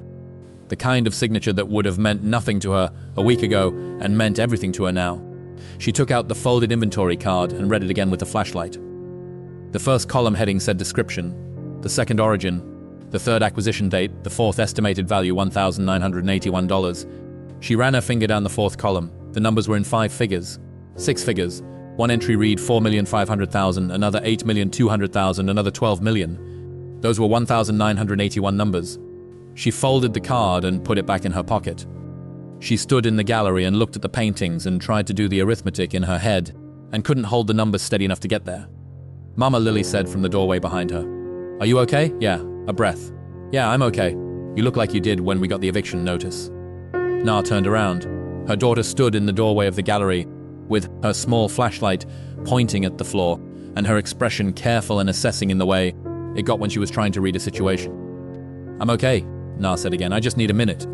The kind of signature that would have meant nothing to her a week ago and meant everything to her now. She took out the folded inventory card and read it again with the flashlight. The first column heading said description, the second origin, the third acquisition date, the fourth estimated value $1,981. She ran her finger down the fourth column. The numbers were in 5 figures, 6 figures. One entry read 4,500,000, another 8,200,000, another 12 million. Those were 1,981 numbers. She folded the card and put it back in her pocket. She stood in the gallery and looked at the paintings and tried to do the arithmetic in her head, and couldn't hold the numbers steady enough to get there. "Mama," Lily said from the doorway behind her. "Are you okay?" "Yeah." A breath. "Yeah, I'm okay. You look like you did when we got the eviction notice." Na turned around. Her daughter stood in the doorway of the gallery, with her small flashlight pointing at the floor, and her expression careful and assessing in the way it got when she was trying to read a situation. "I'm okay," Na said again. "I just need a minute."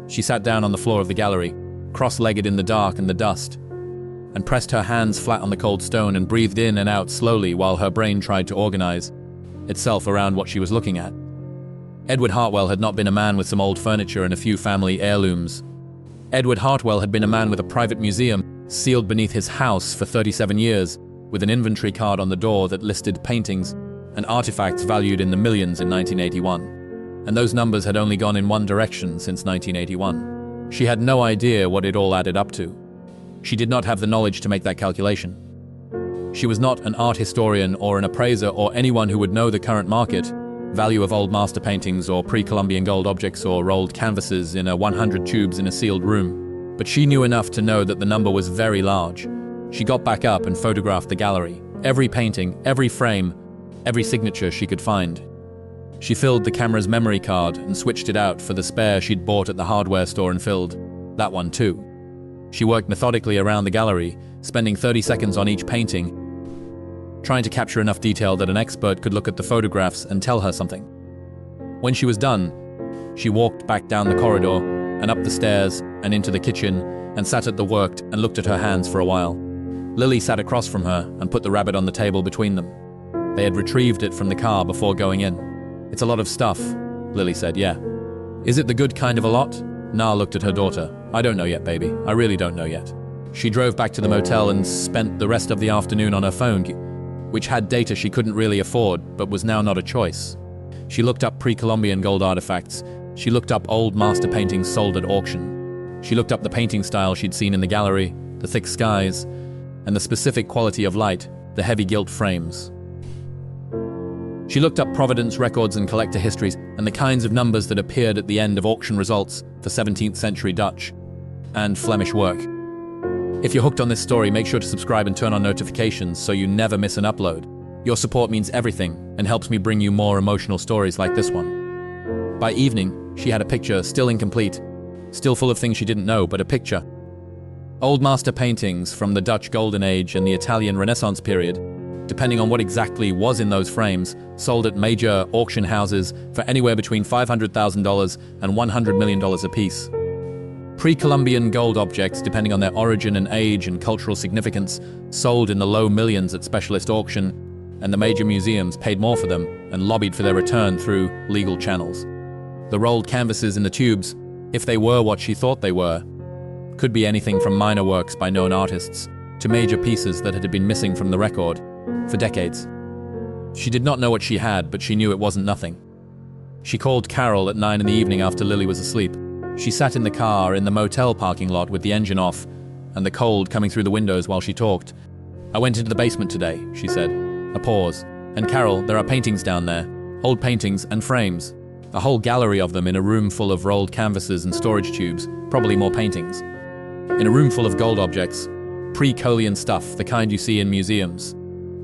She sat down on the floor of the gallery, cross-legged in the dark and the dust, and pressed her hands flat on the cold stone and breathed in and out slowly while her brain tried to organize itself around what she was looking at. Edward Hartwell had not been a man with some old furniture and a few family heirlooms. Edward Hartwell had been a man with a private museum sealed beneath his house for 37 years, with an inventory card on the door that listed paintings and artifacts valued in the millions in 1981. And those numbers had only gone in one direction since 1981. She had no idea what it all added up to. She did not have the knowledge to make that calculation. She was not an art historian or an appraiser or anyone who would know the current market value of old master paintings or pre-Columbian gold objects or rolled canvases in a 100 tubes in a sealed room. But she knew enough to know that the number was very large. She got back up and photographed the gallery. Every painting, every frame, every signature she could find. She filled the camera's memory card and switched it out for the spare she'd bought at the hardware store and filled that one too. She worked methodically around the gallery, spending 30 seconds on each painting, trying to capture enough detail that an expert could look at the photographs and tell her something. When she was done, she walked back down the corridor and up the stairs and into the kitchen and sat at the work and looked at her hands for a while. Lily sat across from her and put the rabbit on the table between them. They had retrieved it from the car before going in. "It's a lot of stuff," Lily said. "Yeah." "Is it the good kind of a lot?" Na looked at her daughter. "I don't know yet, baby. I really don't know yet." She drove back to the motel and spent the rest of the afternoon on her phone, which had data she couldn't really afford, but was now not a choice. She looked up pre-Columbian gold artifacts. She looked up old master paintings sold at auction. She looked up the painting style she'd seen in the gallery, the thick skies, and the specific quality of light, the heavy gilt frames. She looked up provenance records and collector histories and the kinds of numbers that appeared at the end of auction results for 17th century Dutch and Flemish work. If you're hooked on this story, make sure to subscribe and turn on notifications so you never miss an upload. Your support means everything and helps me bring you more emotional stories like this one. By evening, she had a picture, still incomplete, still full of things she didn't know, but a picture. Old master paintings from the Dutch Golden Age and the Italian Renaissance period, depending on what exactly was in those frames, sold at major auction houses for anywhere between $500,000 and $100 million apiece. Pre-Columbian gold objects, depending on their origin and age and cultural significance, sold in the low millions at specialist auction, and the major museums paid more for them and lobbied for their return through legal channels. The rolled canvases in the tubes, if they were what she thought they were, could be anything from minor works by known artists to major pieces that had been missing from the record for decades. She did not know what she had, but she knew it wasn't nothing. She called Carol at 9 in the evening after Lily was asleep. She sat in the car in the motel parking lot with the engine off and the cold coming through the windows while she talked. "I went into the basement today," she said. A pause. "And Carol, there are paintings down there. Old paintings and frames. A whole gallery of them in a room full of rolled canvases and storage tubes, probably more paintings. In a room full of gold objects, pre-Columbian stuff, the kind you see in museums."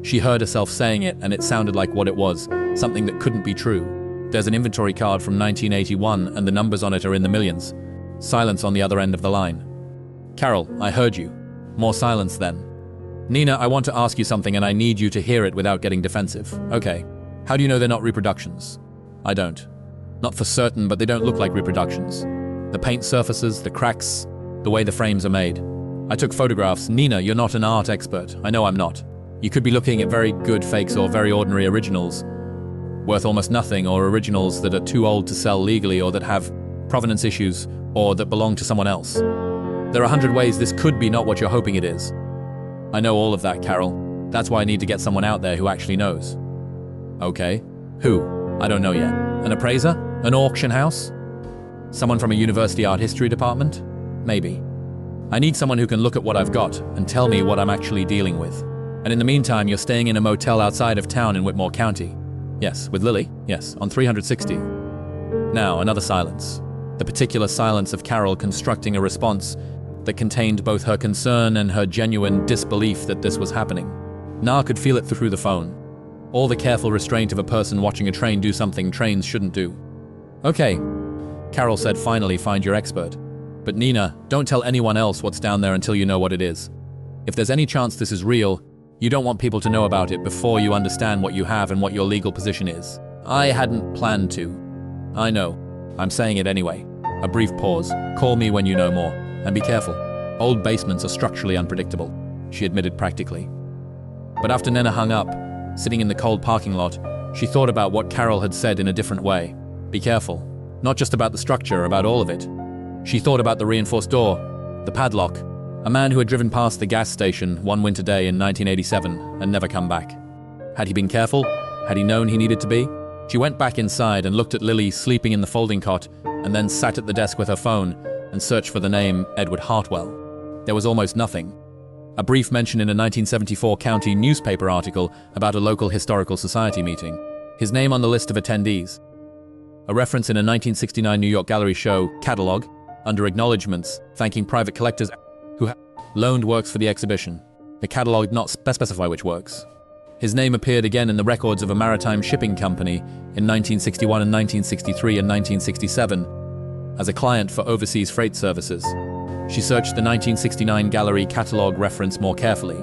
She heard herself saying it, and it sounded like what it was, something that couldn't be true. There's an inventory card from 1981, and the numbers on it are in the millions. Silence on the other end of the line. "Carol, I heard you." More silence then. "Nina, I want to ask you something, and I need you to hear it without getting defensive." "Okay. How do you know they're not reproductions?" "I don't. Not for certain, but they don't look like reproductions. The paint surfaces, the cracks, the way the frames are made. I took photographs." "Nina, you're not an art expert." "I know I'm not. You could be looking at very good fakes or very ordinary originals, worth almost nothing, or originals that are too old to sell legally or that have provenance issues or that belong to someone else. There are 100 ways this could be not what you're hoping it is." "I know all of that, Carol. That's why I need to get someone out there who actually knows." "Okay. Who?" "I don't know yet." "An appraiser? An auction house? Someone from a university art history department? Maybe. I need someone who can look at what I've got and tell me what I'm actually dealing with. And in the meantime, you're staying in a motel outside of town in Whitmore County." "Yes." "With Lily?" "Yes, on 360. Now, another silence. The particular silence of Carol constructing a response that contained both her concern and her genuine disbelief that this was happening. Na could feel it through the phone. All the careful restraint of a person watching a train do something trains shouldn't do. "Okay," Carol said, "finally find your expert. But Nina, don't tell anyone else what's down there until you know what it is. If there's any chance this is real, You don't want people to know about it before you understand what you have and what your legal position is. I hadn't planned to. I know. I'm saying it anyway. A brief pause. Call me when you know more. And be careful. Old basements are structurally unpredictable, she admitted practically. But after Nena hung up, sitting in the cold parking lot, she thought about what Carol had said in a different way. Be careful. Not just about the structure, about all of it. She thought about the reinforced door, the padlock, a man who had driven past the gas station one winter day in 1987 and never come back. Had he been careful? Had he known he needed to be? She went back inside and looked at Lily sleeping in the folding cot, and then sat at the desk with her phone and searched for the name Edward Hartwell. There was almost nothing. A brief mention in a 1974 county newspaper article about a local historical society meeting. His name on the list of attendees. A reference in a 1969 New York gallery show catalog under acknowledgements thanking private collectors who loaned works for the exhibition. The catalog did not specify which works. His name appeared again in the records of a maritime shipping company in 1961 and 1963 and 1967 as a client for overseas freight services. She searched the 1969 gallery catalog reference more carefully.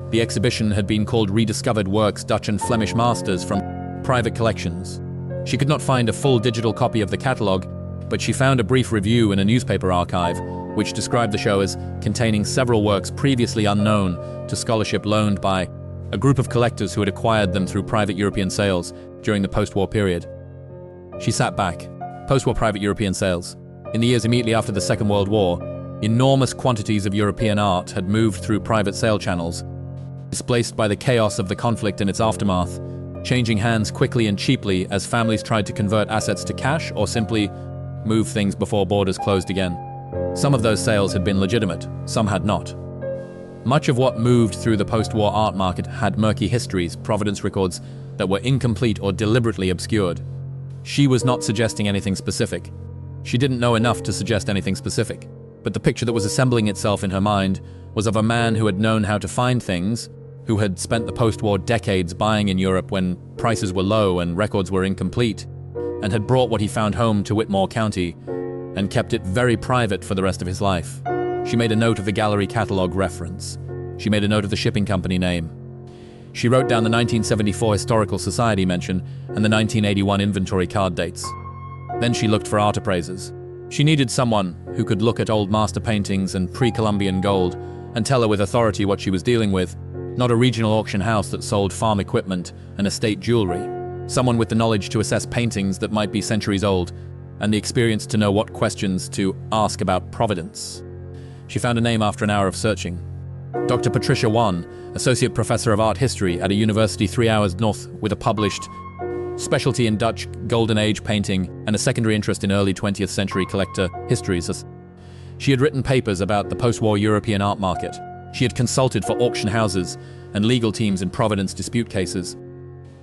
The exhibition had been called Rediscovered Works Dutch and Flemish Masters from Private Collections. She could not find a full digital copy of the catalog, but she found a brief review in a newspaper archive which described the show as containing several works previously unknown to scholarship loaned by a group of collectors who had acquired them through private European sales during the post-war period. She sat back. Post-war private European sales. In the years immediately after the Second World War, enormous quantities of European art had moved through private sale channels, displaced by the chaos of the conflict and its aftermath, changing hands quickly and cheaply as families tried to convert assets to cash or simply move things before borders closed again. Some of those sales had been legitimate, some had not. Much of what moved through the post-war art market had murky histories, provenance records that were incomplete or deliberately obscured. She was not suggesting anything specific. She didn't know enough to suggest anything specific. But the picture that was assembling itself in her mind was of a man who had known how to find things, who had spent the post-war decades buying in Europe when prices were low and records were incomplete, and had brought what he found home to Whitmore County and kept it very private for the rest of his life. She made a note of the gallery catalog reference. She made a note of the shipping company name. She wrote down the 1974 Historical Society mention and the 1981 inventory card dates. Then she looked for art appraisers. She needed someone who could look at old master paintings and pre-Columbian gold and tell her with authority what she was dealing with, not a regional auction house that sold farm equipment and estate jewelry. Someone with the knowledge to assess paintings that might be centuries old and the experience to know what questions to ask about providence. She found a name after an hour of searching. Dr. Patricia Wan, Associate Professor of Art History at a university 3 hours north with a published specialty in Dutch Golden Age painting and a secondary interest in early 20th century collector histories. She had written papers about the post-war European art market. She had consulted for auction houses and legal teams in Providence dispute cases.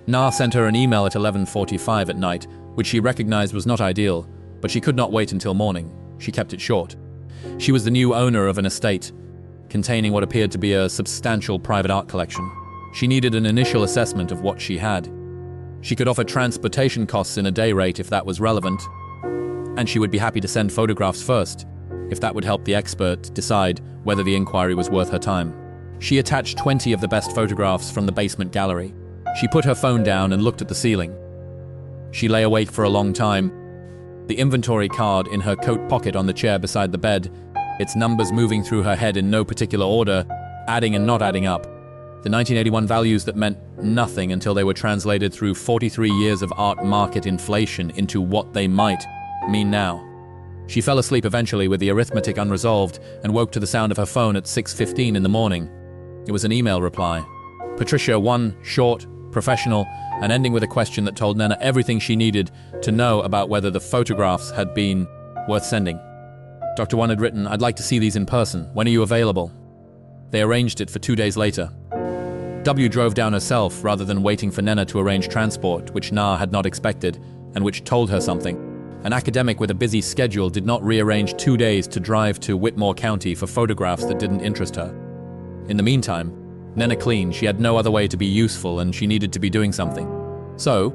Na sent her an email at 11:45 at night, which she recognized was not ideal, but she could not wait until morning. She kept it short. She was the new owner of an estate containing what appeared to be a substantial private art collection. She needed an initial assessment of what she had. She could offer transportation costs in a day rate if that was relevant, and she would be happy to send photographs first, if that would help the expert decide whether the inquiry was worth her time. She attached 20 of the best photographs from the basement gallery. She put her phone down and looked at the ceiling. She lay awake for a long time, the inventory card in her coat pocket on the chair beside the bed, its numbers moving through her head in no particular order, adding and not adding up. The 1981 values that meant nothing until they were translated through 43 years of art market inflation into what they might mean now. She fell asleep eventually with the arithmetic unresolved and woke to the sound of her phone at 6:15 in the morning. It was an email reply. Patricia, one short, professional, and ending with a question that told Nena everything she needed to know about whether the photographs had been worth sending. Dr. One had written, "I'd like to see these in person. When are you available?" They arranged it for 2 days later. W drove down herself rather than waiting for Nena to arrange transport, which Na had not expected, and which told her something. An academic with a busy schedule did not rearrange 2 days to drive to Whitmore County for photographs that didn't interest her. In the meantime, Nena cleaned. She had no other way to be useful, and she needed to be doing something. So,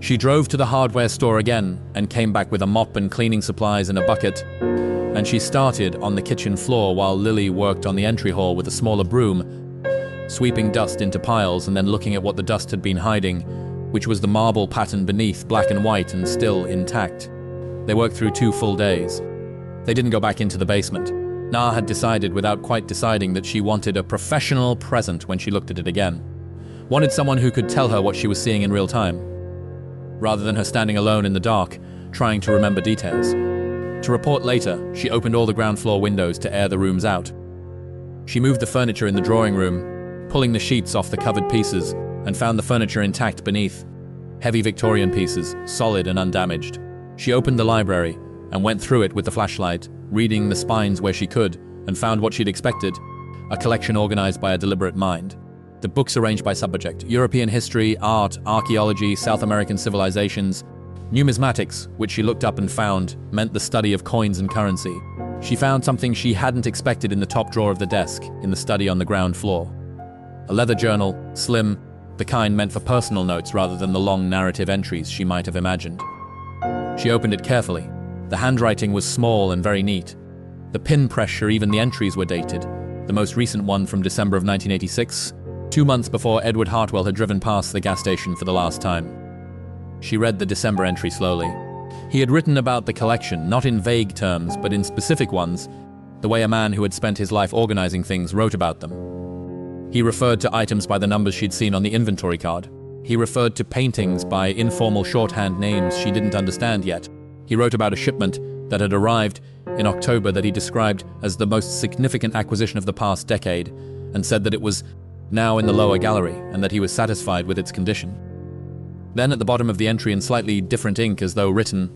she drove to the hardware store again and came back with a mop and cleaning supplies and a bucket, and she started on the kitchen floor while Lily worked on the entry hall with a smaller broom, sweeping dust into piles and then looking at what the dust had been hiding, which was the marble pattern beneath, black and white and still intact. They worked through 2 full days. They didn't go back into the basement. Na had decided, without quite deciding, that she wanted a professional present when she looked at it again. Wanted someone who could tell her what she was seeing in real time, rather than her standing alone in the dark, trying to remember details. To report later, she opened all the ground floor windows to air the rooms out. She moved the furniture in the drawing room, pulling the sheets off the covered pieces, and found the furniture intact beneath. Heavy Victorian pieces, solid and undamaged. She opened the library and went through it with the flashlight, reading the spines where she could, and found what she'd expected, a collection organized by a deliberate mind. The books arranged by subject: European history, art, archaeology, South American civilizations. Numismatics, which she looked up and found, meant the study of coins and currency. She found something she hadn't expected in the top drawer of the desk, in the study on the ground floor. A leather journal, slim, the kind meant for personal notes rather than the long narrative entries she might have imagined. She opened it carefully. The handwriting was small and very neat. The pin pressure, even the entries were dated. The most recent one from December of 1986, 2 months before Edward Hartwell had driven past the gas station for the last time. She read the December entry slowly. He had written about the collection, not in vague terms, but in specific ones, the way a man who had spent his life organizing things wrote about them. He referred to items by the numbers she'd seen on the inventory card. He referred to paintings by informal shorthand names she didn't understand yet. He wrote about a shipment that had arrived in October that he described as the most significant acquisition of the past decade, and said that it was now in the lower gallery and that he was satisfied with its condition. Then at the bottom of the entry, in slightly different ink as though written,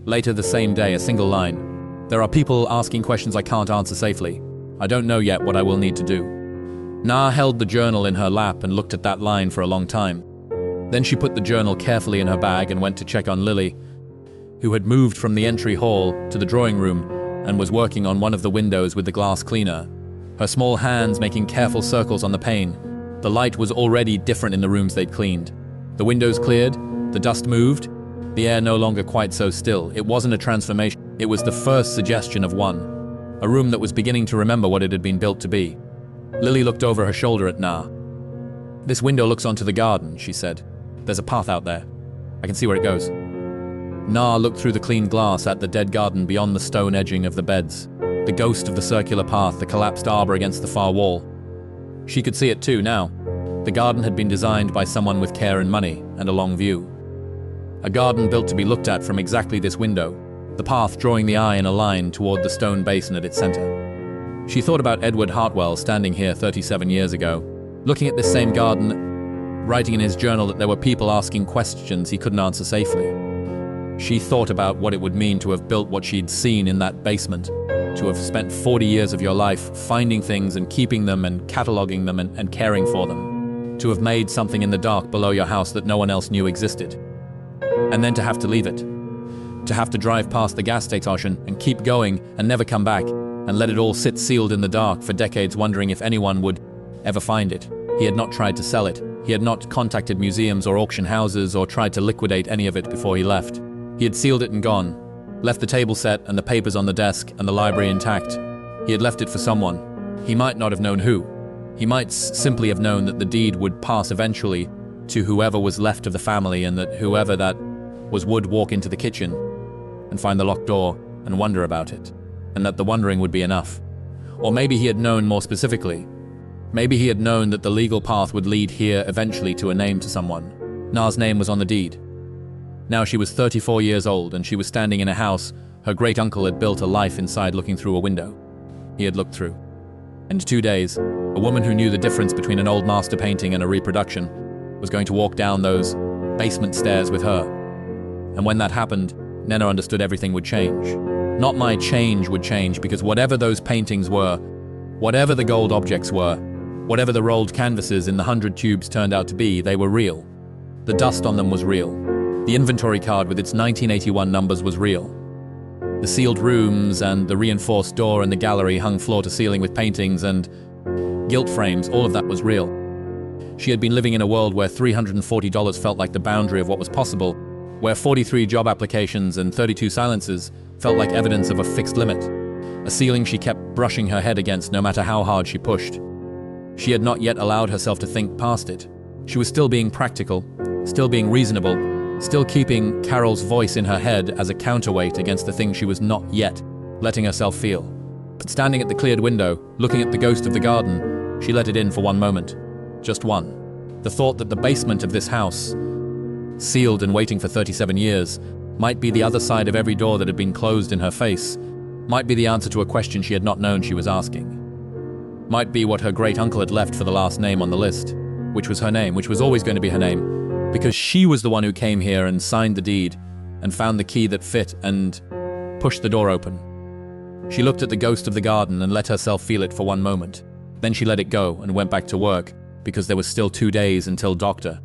later the same day, a single line: "There are people asking questions I can't answer safely. I don't know yet what I will need to do." Na held the journal in her lap and looked at that line for a long time. Then she put the journal carefully in her bag and went to check on Lily, who had moved from the entry hall to the drawing room and was working on one of the windows with the glass cleaner, her small hands making careful circles on the pane. The light was already different in the rooms they'd cleaned. The windows cleared, the dust moved, the air no longer quite so still. It wasn't a transformation, it was the first suggestion of one. A room that was beginning to remember what it had been built to be. Lily looked over her shoulder at Na. "This window looks onto the garden," she said. "There's a path out there. I can see where it goes." Na looked through the clean glass at the dead garden beyond the stone edging of the beds, the ghost of the circular path, the collapsed arbor against the far wall. She could see it too now. The garden had been designed by someone with care and money, and a long view. A garden built to be looked at from exactly this window, the path drawing the eye in a line toward the stone basin at its center. She thought about Edward Hartwell standing here 37 years ago, looking at this same garden, writing in his journal that there were people asking questions he couldn't answer safely. She thought about what it would mean to have built what she'd seen in that basement, to have spent 40 years of your life finding things and keeping them and cataloging them and caring for them, to have made something in the dark below your house that no one else knew existed, and then to have to leave it, to have to drive past the gas station and keep going and never come back, and let it all sit sealed in the dark for decades, wondering if anyone would ever find it. He had not tried to sell it. He had not contacted museums or auction houses or tried to liquidate any of it before he left. He had sealed it and gone, left the table set and the papers on the desk and the library intact. He had left it for someone. He might not have known who. He might simply have known that the deed would pass eventually to whoever was left of the family, and that whoever that was would walk into the kitchen and find the locked door and wonder about it, and that the wondering would be enough. Or maybe he had known more specifically. Maybe he had known that the legal path would lead here eventually to a name to someone. Na's name was on the deed. Now she was 34 years old, and she was standing in a house her great-uncle had built a life inside, looking through a window. He had looked through. In 2 days, a woman who knew the difference between an old master painting and a reproduction was going to walk down those basement stairs with her. And when that happened, Nena understood everything would change. Not my change would change, because whatever those paintings were, whatever the gold objects were, whatever the rolled canvases in the 100 tubes turned out to be, they were real. The dust on them was real. The inventory card with its 1981 numbers was real. The sealed rooms and the reinforced door in the gallery hung floor to ceiling with paintings and gilt frames, all of that was real. She had been living in a world where $340 felt like the boundary of what was possible, where 43 job applications and 32 silences felt like evidence of a fixed limit, a ceiling she kept brushing her head against no matter how hard she pushed. She had not yet allowed herself to think past it. She was still being practical, still being reasonable, still keeping Carol's voice in her head as a counterweight against the thing she was not yet letting herself feel. But standing at the cleared window, looking at the ghost of the garden, she let it in for one moment. Just one. The thought that the basement of this house, sealed and waiting for 37 years, might be the other side of every door that had been closed in her face, might be the answer to a question she had not known she was asking. Might be what her great-uncle had left for the last name on the list, which was her name, which was always going to be her name, because she was the one who came here and signed the deed and found the key that fit and pushed the door open. She looked at the ghost of the garden and let herself feel it for one moment. Then she let it go and went back to work, because there was still 2 days until Dr.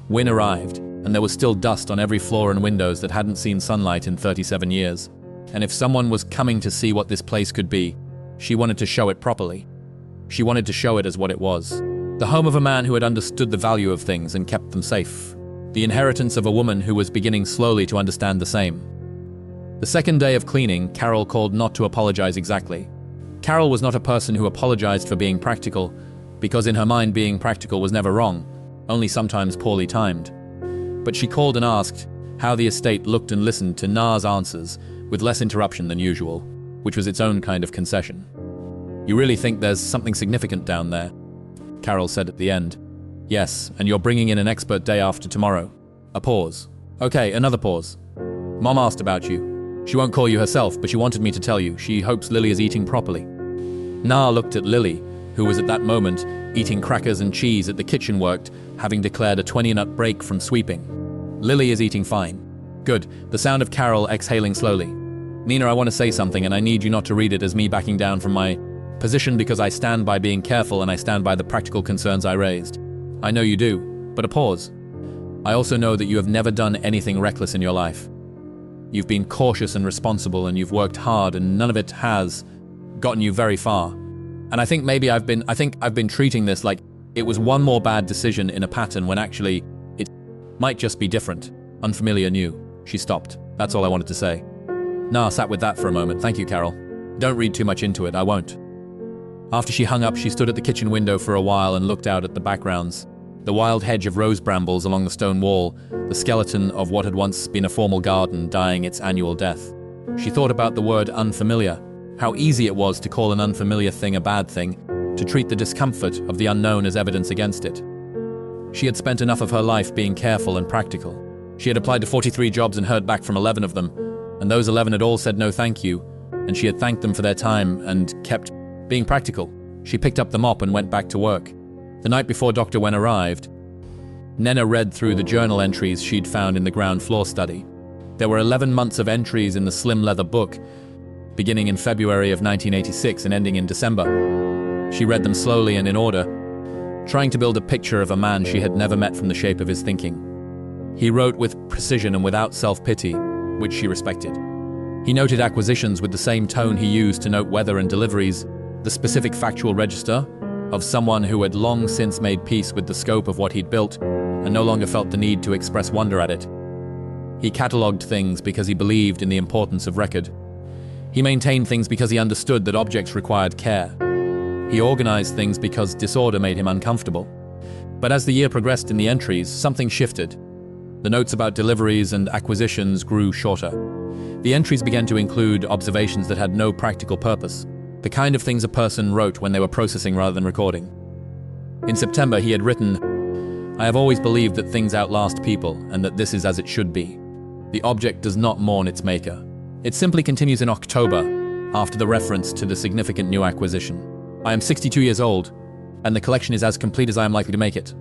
Wynne arrived, and there was still dust on every floor and windows that hadn't seen sunlight in 37 years. And if someone was coming to see what this place could be, she wanted to show it properly. She wanted to show it as what it was. The home of a man who had understood the value of things and kept them safe. The inheritance of a woman who was beginning slowly to understand the same. The second day of cleaning, Carol called not to apologize exactly. Carol was not a person who apologized for being practical, because in her mind being practical was never wrong, only sometimes poorly timed. But she called and asked how the estate looked and listened to Na's answers with less interruption than usual, which was its own kind of concession. "You really think there's something significant down there?" Carol said at the end. "Yes, and you're bringing in an expert day after tomorrow." A pause. "Okay, another pause. Mom asked about you. She won't call you herself, but she wanted me to tell you. She hopes Lily is eating properly." Na looked at Lily, who was at that moment eating crackers and cheese at the kitchen worked, having declared a 20-minute break from sweeping. "Lily is eating fine." "Good." The sound of Carol exhaling slowly. "Nina, I want to say something, and I need you not to read it as me backing down from my position, because I stand by being careful and I stand by the practical concerns I raised. I know you do, but a pause. I also know that you have never done anything reckless in your life. You've been cautious and responsible, and you've worked hard, and none of it has gotten you very far. And I think maybe I've been treating this like it was one more bad decision in a pattern when actually it might just be different, unfamiliar, new." She stopped. "That's all I wanted to say." Na sat with that for a moment. "Thank you, Carol. Don't read too much into it, I won't." After she hung up, she stood at the kitchen window for a while and looked out at the backgrounds. The wild hedge of rose brambles along the stone wall, the skeleton of what had once been a formal garden dying its annual death. She thought about the word unfamiliar, how easy it was to call an unfamiliar thing a bad thing, to treat the discomfort of the unknown as evidence against it. She had spent enough of her life being careful and practical. She had applied to 43 jobs and heard back from 11 of them, and those 11 had all said no thank you, and she had thanked them for their time and kept being practical. She picked up the mop and went back to work. The night before Dr. Wen arrived, Nena read through the journal entries she'd found in the ground floor study. There were 11 months of entries in the slim leather book, beginning in February of 1986 and ending in December. She read them slowly and in order, trying to build a picture of a man she had never met from the shape of his thinking. He wrote with precision and without self-pity, which she respected. He noted acquisitions with the same tone he used to note weather and deliveries, the specific factual register of someone who had long since made peace with the scope of what he'd built and no longer felt the need to express wonder at it. He catalogued things because he believed in the importance of record. He maintained things because he understood that objects required care. He organized things because disorder made him uncomfortable. But as the year progressed in the entries, something shifted. The notes about deliveries and acquisitions grew shorter. The entries began to include observations that had no practical purpose, the kind of things a person wrote when they were processing rather than recording. In September, he had written, "I have always believed that things outlast people and that this is as it should be. The object does not mourn its maker." It simply continues in October, after the reference to the significant new acquisition. "I am 62 years old, and the collection is as complete as I am likely to make it.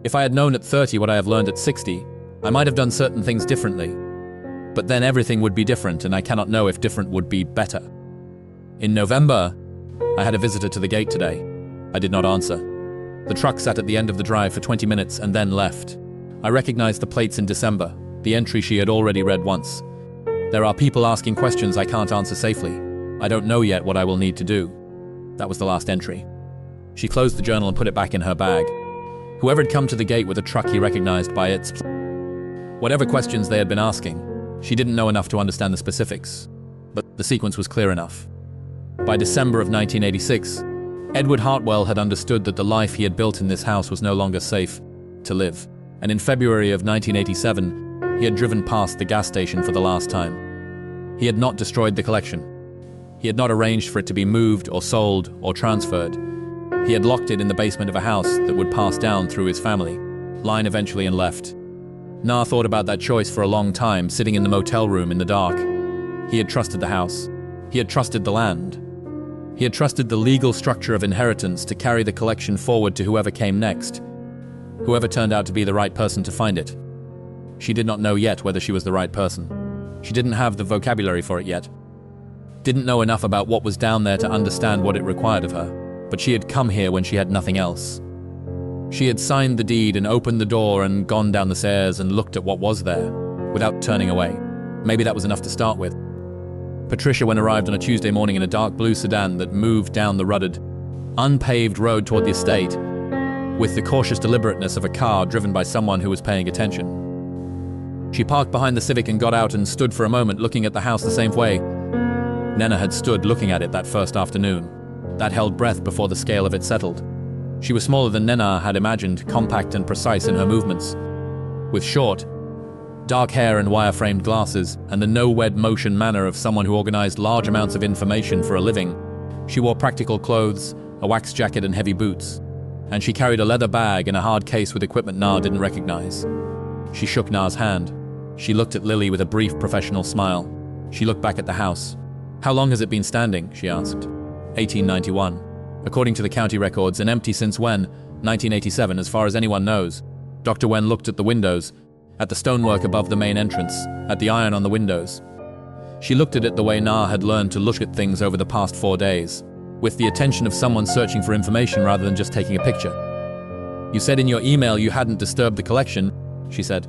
If I had known at 30 what I have learned at 60, I might have done certain things differently. But then everything would be different, and I cannot know if different would be better. In November, I had a visitor to the gate today. I did not answer. The truck sat at the end of the drive for 20 minutes and then left. I recognized the plates in December, the entry she had already read once. There are people asking questions I can't answer safely. I don't know yet what I will need to do." That was the last entry. She closed the journal and put it back in her bag. Whoever had come to the gate with a truck he recognized by its... Whatever questions they had been asking, she didn't know enough to understand the specifics, but the sequence was clear enough. By December of 1986, Edward Hartwell had understood that the life he had built in this house was no longer safe to live, and in February of 1987, he had driven past the gas station for the last time. He had not destroyed the collection. He had not arranged for it to be moved or sold or transferred. He had locked it in the basement of a house that would pass down through his family, line eventually, and left. Na thought about that choice for a long time, sitting in the motel room in the dark. He had trusted the house. He had trusted the land. He had trusted the legal structure of inheritance to carry the collection forward to whoever came next, whoever turned out to be the right person to find it. She did not know yet whether she was the right person. She didn't have the vocabulary for it yet. Didn't know enough about what was down there to understand what it required of her, but she had come here when she had nothing else. She had signed the deed and opened the door and gone down the stairs and looked at what was there, without turning away. Maybe that was enough to start with. Patricia arrived on a Tuesday morning in a dark blue sedan that moved down the rutted, unpaved road toward the estate, with the cautious deliberateness of a car driven by someone who was paying attention. She parked behind the Civic and got out and stood for a moment looking at the house the same way Nena had stood looking at it that first afternoon. That held breath before the scale of it settled. She was smaller than Nena had imagined, compact and precise in her movements, with short, dark hair and wire-framed glasses, and the no-wed motion manner of someone who organized large amounts of information for a living. She wore practical clothes, a wax jacket and heavy boots, and she carried a leather bag and a hard case with equipment Na didn't recognize. She shook Na's hand. She looked at Lily with a brief professional smile. She looked back at the house. "How long has it been standing?" she asked. 1891. According to the county records, and empty since when? 1987, as far as anyone knows. Dr. Wen looked at the windows, at the stonework above the main entrance, at the iron on the windows. She looked at it the way Na had learned to look at things over the past 4 days, with the attention of someone searching for information rather than just taking a picture. "You said in your email you hadn't disturbed the collection," she said.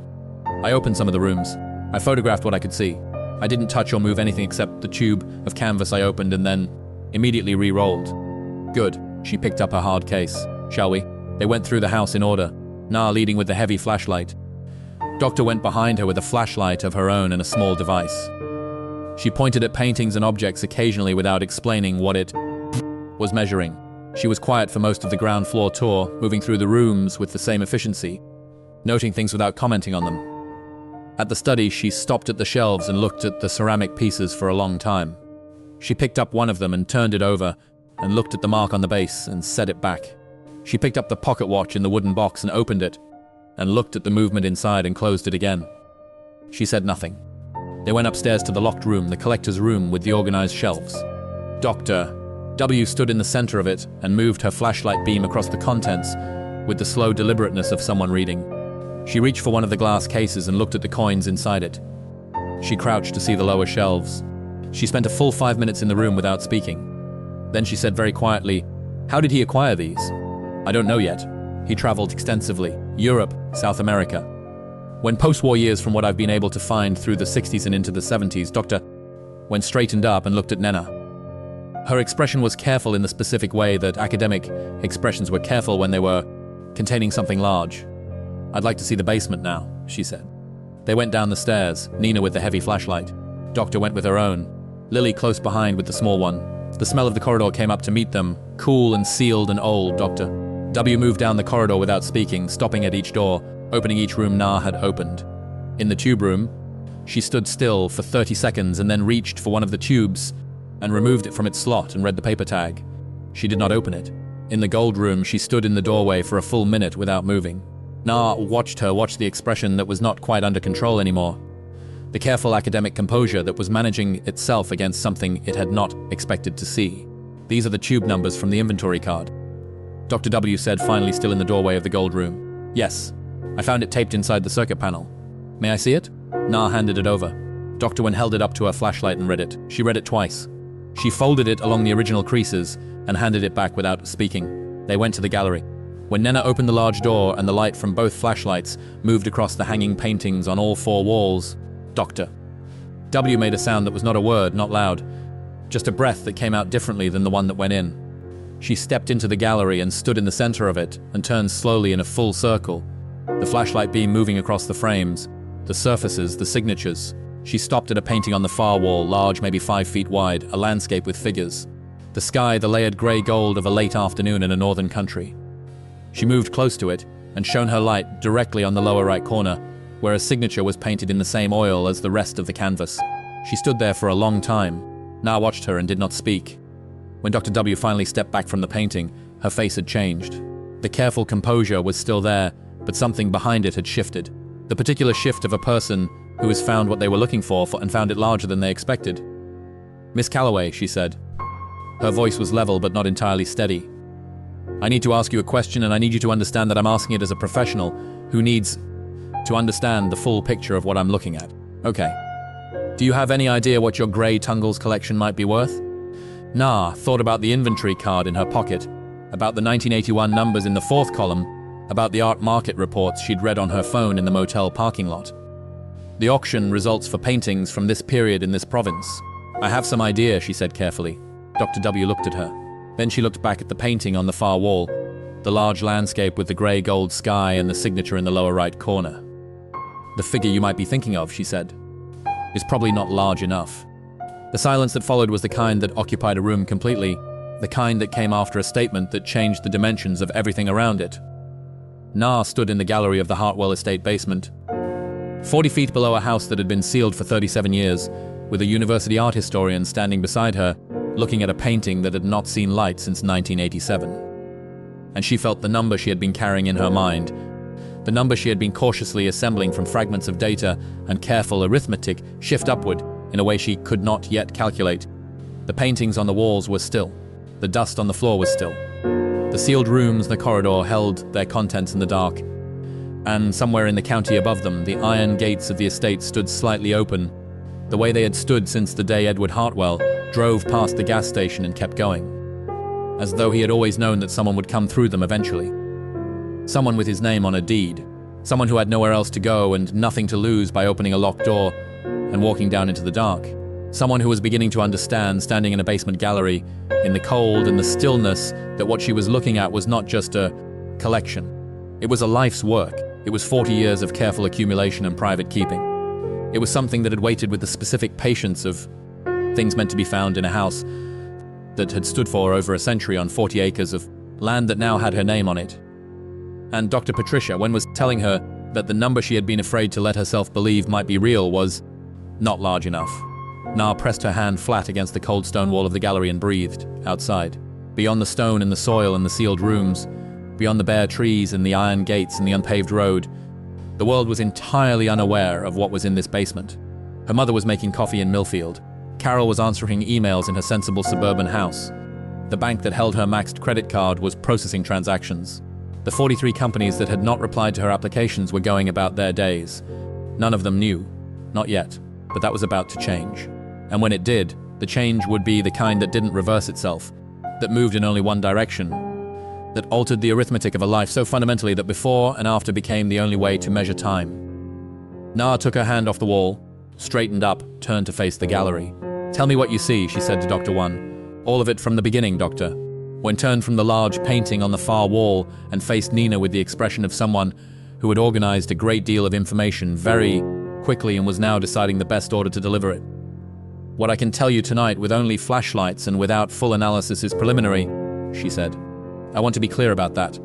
"I opened some of the rooms. I photographed what I could see. I didn't touch or move anything except the tube of canvas I opened and then immediately re-rolled." "Good." She picked up her hard case. "Shall we?" They went through the house in order, Na leading with the heavy flashlight. Doctor went behind her with a flashlight of her own and a small device. She pointed at paintings and objects occasionally without explaining what it was measuring. She was quiet for most of the ground floor tour, moving through the rooms with the same efficiency, noting things without commenting on them. At the study, she stopped at the shelves and looked at the ceramic pieces for a long time. She picked up one of them and turned it over and looked at the mark on the base and set it back. She picked up the pocket watch in the wooden box and opened it and looked at the movement inside and closed it again. She said nothing. They went upstairs to the locked room, the collector's room with the organized shelves. Dr. W stood in the center of it and moved her flashlight beam across the contents with the slow deliberateness of someone reading. She reached for one of the glass cases and looked at the coins inside it. She crouched to see the lower shelves. She spent a full 5 minutes in the room without speaking. Then she said very quietly, "How did he acquire these?" "I don't know yet. He traveled extensively. Europe, South America." When post-war years, from what I've been able to find through the 60s and into the 70s, Dr. went straightened up and looked at Nena. Her expression was careful in the specific way that academic expressions were careful when they were containing something large. "I'd like to see the basement now," she said. They went down the stairs, Nina with the heavy flashlight. Doctor went with her own, Lily close behind with the small one. The smell of the corridor came up to meet them, cool and sealed and old. Dr. W moved down the corridor without speaking, stopping at each door, opening each room Na had opened. In the tube room, she stood still for 30 seconds and then reached for one of the tubes and removed it from its slot and read the paper tag. She did not open it. In the gold room, she stood in the doorway for a full minute without moving. Na watched the expression that was not quite under control anymore. The careful academic composure that was managing itself against something it had not expected to see. "These are the tube numbers from the inventory card," Dr. W said, finally still in the doorway of the gold room. "Yes. I found it taped inside the circuit panel. May I see it?" Na handed it over. Dr. Wen held it up to her flashlight and read it. She read it twice. She folded it along the original creases and handed it back without speaking. They went to the gallery. When Nena opened the large door and the light from both flashlights moved across the hanging paintings on all 4 walls, Dr. W made a sound that was not a word, not loud, just a breath that came out differently than the one that went in. She stepped into the gallery and stood in the center of it and turned slowly in a full circle, the flashlight beam moving across the frames, the surfaces, the signatures. She stopped at a painting on the far wall, large, maybe 5 feet wide, a landscape with figures. The sky the layered grey gold of a late afternoon in a northern country. She moved close to it and shone her light directly on the lower right corner, where a signature was painted in the same oil as the rest of the canvas. She stood there for a long time. Na watched her and did not speak. When Dr. W finally stepped back from the painting, her face had changed. The careful composure was still there, but something behind it had shifted. The particular shift of a person who has found what they were looking for and found it larger than they expected. "Miss Calloway," she said. Her voice was level but not entirely steady. "I need to ask you a question, and I need you to understand that I'm asking it as a professional who needs to understand the full picture of what I'm looking at. Okay. Do you have any idea what your grey Tungles collection might be worth?" Na thought about the inventory card in her pocket, about the 1981 numbers in the fourth column, about the art market reports she'd read on her phone in the motel parking lot. "The auction results for paintings from this period in this province. I have some idea," she said carefully. Dr. W looked at her. Then she looked back at the painting on the far wall, the large landscape with the grey gold sky and the signature in the lower right corner. "The figure you might be thinking of," she said, "is probably not large enough." The silence that followed was the kind that occupied a room completely, the kind that came after a statement that changed the dimensions of everything around it. Na stood in the gallery of the Hartwell estate basement, 40 feet below a house that had been sealed for 37 years, with a university art historian standing beside her, looking at a painting that had not seen light since 1987. And she felt the number she had been carrying in her mind, the number she had been cautiously assembling from fragments of data and careful arithmetic, shift upward in a way she could not yet calculate. The paintings on the walls were still. The dust on the floor was still. The sealed rooms in the corridor held their contents in the dark. And somewhere in the county above them, the iron gates of the estate stood slightly open, the way they had stood since the day Edward Hartwell drove past the gas station and kept going, as though he had always known that someone would come through them eventually. Someone with his name on a deed, someone who had nowhere else to go and nothing to lose by opening a locked door and walking down into the dark. Someone who was beginning to understand, standing in a basement gallery, in the cold and the stillness, that what she was looking at was not just a collection. It was a life's work. It was 40 years of careful accumulation and private keeping. It was something that had waited with the specific patience of things meant to be found in a house that had stood for over a century on 40 acres of land that now had her name on it. And Dr. Patricia, when was telling her that the number she had been afraid to let herself believe might be real, was not large enough. Na pressed her hand flat against the cold stone wall of the gallery and breathed. Outside, beyond the stone and the soil and the sealed rooms, beyond the bare trees and the iron gates and the unpaved road, the world was entirely unaware of what was in this basement. Her mother was making coffee in Millfield. Carol was answering emails in her sensible suburban house. The bank that held her maxed credit card was processing transactions. The 43 companies that had not replied to her applications were going about their days. None of them knew. Not yet. But that was about to change. And when it did, the change would be the kind that didn't reverse itself, that moved in only one direction, that altered the arithmetic of a life so fundamentally that before and after became the only way to measure time. Na took her hand off the wall, straightened up, turned to face the gallery. "Tell me what you see," she said to Dr. One. "All of it from the beginning, Doctor." When turned from the large painting on the far wall and faced Nina with the expression of someone who had organized a great deal of information very quickly and was now deciding the best order to deliver it. "What I can tell you tonight with only flashlights and without full analysis is preliminary," she said. "I want to be clear about that.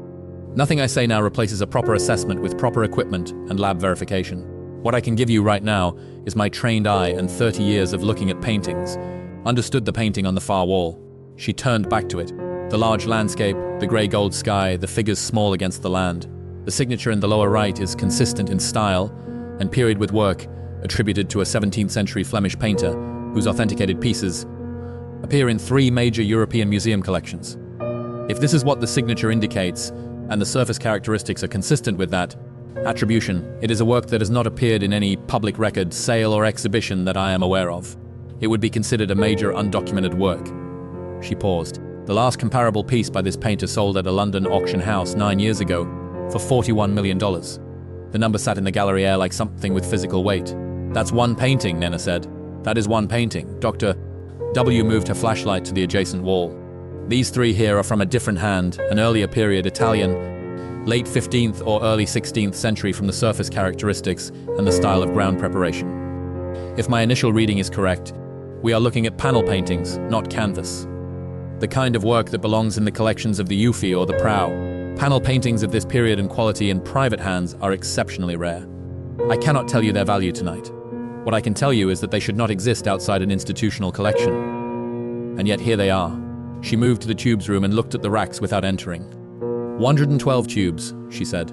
Nothing I say now replaces a proper assessment with proper equipment and lab verification. What I can give you right now is my trained eye and 30 years of looking at paintings. Understood the painting on the far wall." She turned back to it. The large landscape, the grey gold sky, the figures small against the land. The signature in the lower right is consistent in style and period with work attributed to a 17th century Flemish painter whose authenticated pieces appear in 3 major European museum collections. If this is what the signature indicates, and the surface characteristics are consistent with that attribution, it is a work that has not appeared in any public record, sale or exhibition that I am aware of. It would be considered a major undocumented work. She paused. The last comparable piece by this painter sold at a London auction house 9 years ago for $41 million. The number sat in the gallery air like something with physical weight. "That's one painting," Nena said. "That is one painting." Dr. W moved her flashlight to the adjacent wall. "These 3 here are from a different hand, an earlier period Italian, late 15th or early 16th century from the surface characteristics and the style of ground preparation. If my initial reading is correct, we are looking at panel paintings, not canvas." the kind of work that belongs in the collections of the Yufi or the Prau. Panel paintings of this period and quality in private hands are exceptionally rare. I cannot tell you their value tonight. What I can tell you is that they should not exist outside an institutional collection. And yet here they are. She moved to the tubes room and looked at the racks without entering. 112 tubes, she said.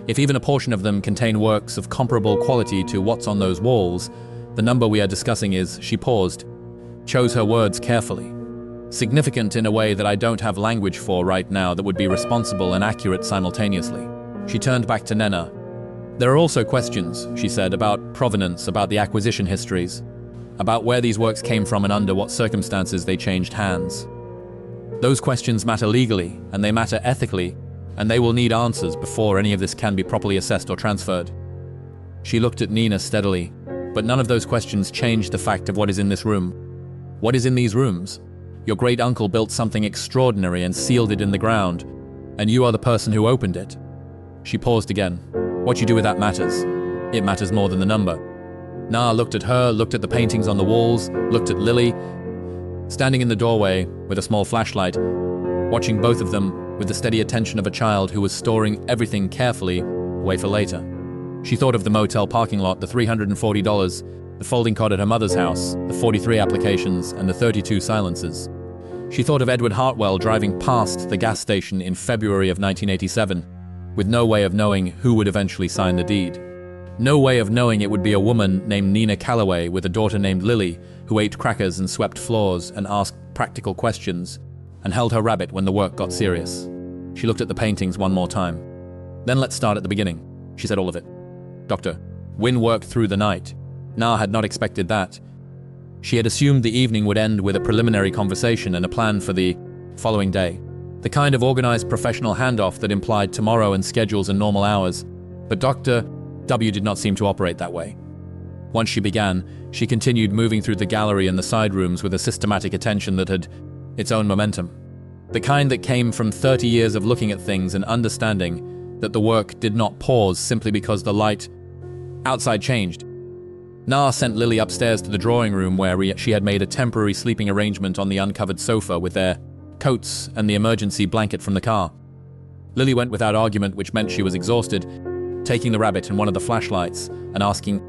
If even a portion of them contain works of comparable quality to what's on those walls, the number we are discussing is, she paused, chose her words carefully. Significant in a way that I don't have language for right now that would be responsible and accurate simultaneously. She turned back to Nena. There are also questions, she said, about provenance, about the acquisition histories, about where these works came from and under what circumstances they changed hands. Those questions matter legally, and they matter ethically, and they will need answers before any of this can be properly assessed or transferred. She looked at Nina steadily, but none of those questions changed the fact of what is in this room. What is in these rooms? Your great-uncle built something extraordinary and sealed it in the ground, and you are the person who opened it. She paused again. What you do with that matters. It matters more than the number. Na looked at her, looked at the paintings on the walls, looked at Lily, standing in the doorway with a small flashlight, watching both of them with the steady attention of a child who was storing everything carefully away for later. She thought of the motel parking lot, the $340, the folding cot at her mother's house, the 43 applications, and the 32 silences. She thought of Edward Hartwell driving past the gas station in February of 1987, with no way of knowing who would eventually sign the deed. No way of knowing it would be a woman named Nina Calloway with a daughter named Lily, who ate crackers and swept floors and asked practical questions, and held her rabbit when the work got serious. She looked at the paintings one more time. Then let's start at the beginning. She said all of it. Doctor, Wynne worked through the night. Na had not expected that. She had assumed the evening would end with a preliminary conversation and a plan for the following day. The kind of organized professional handoff that implied tomorrow and schedules and normal hours. But Dr. W did not seem to operate that way. Once she began, she continued moving through the gallery and the side rooms with a systematic attention that had its own momentum. The kind that came from 30 years of looking at things and understanding that the work did not pause simply because the light outside changed. Na sent Lily upstairs to the drawing room where she had made a temporary sleeping arrangement on the uncovered sofa with their coats and the emergency blanket from the car. Lily went without argument, which meant she was exhausted, taking the rabbit and one of the flashlights and asking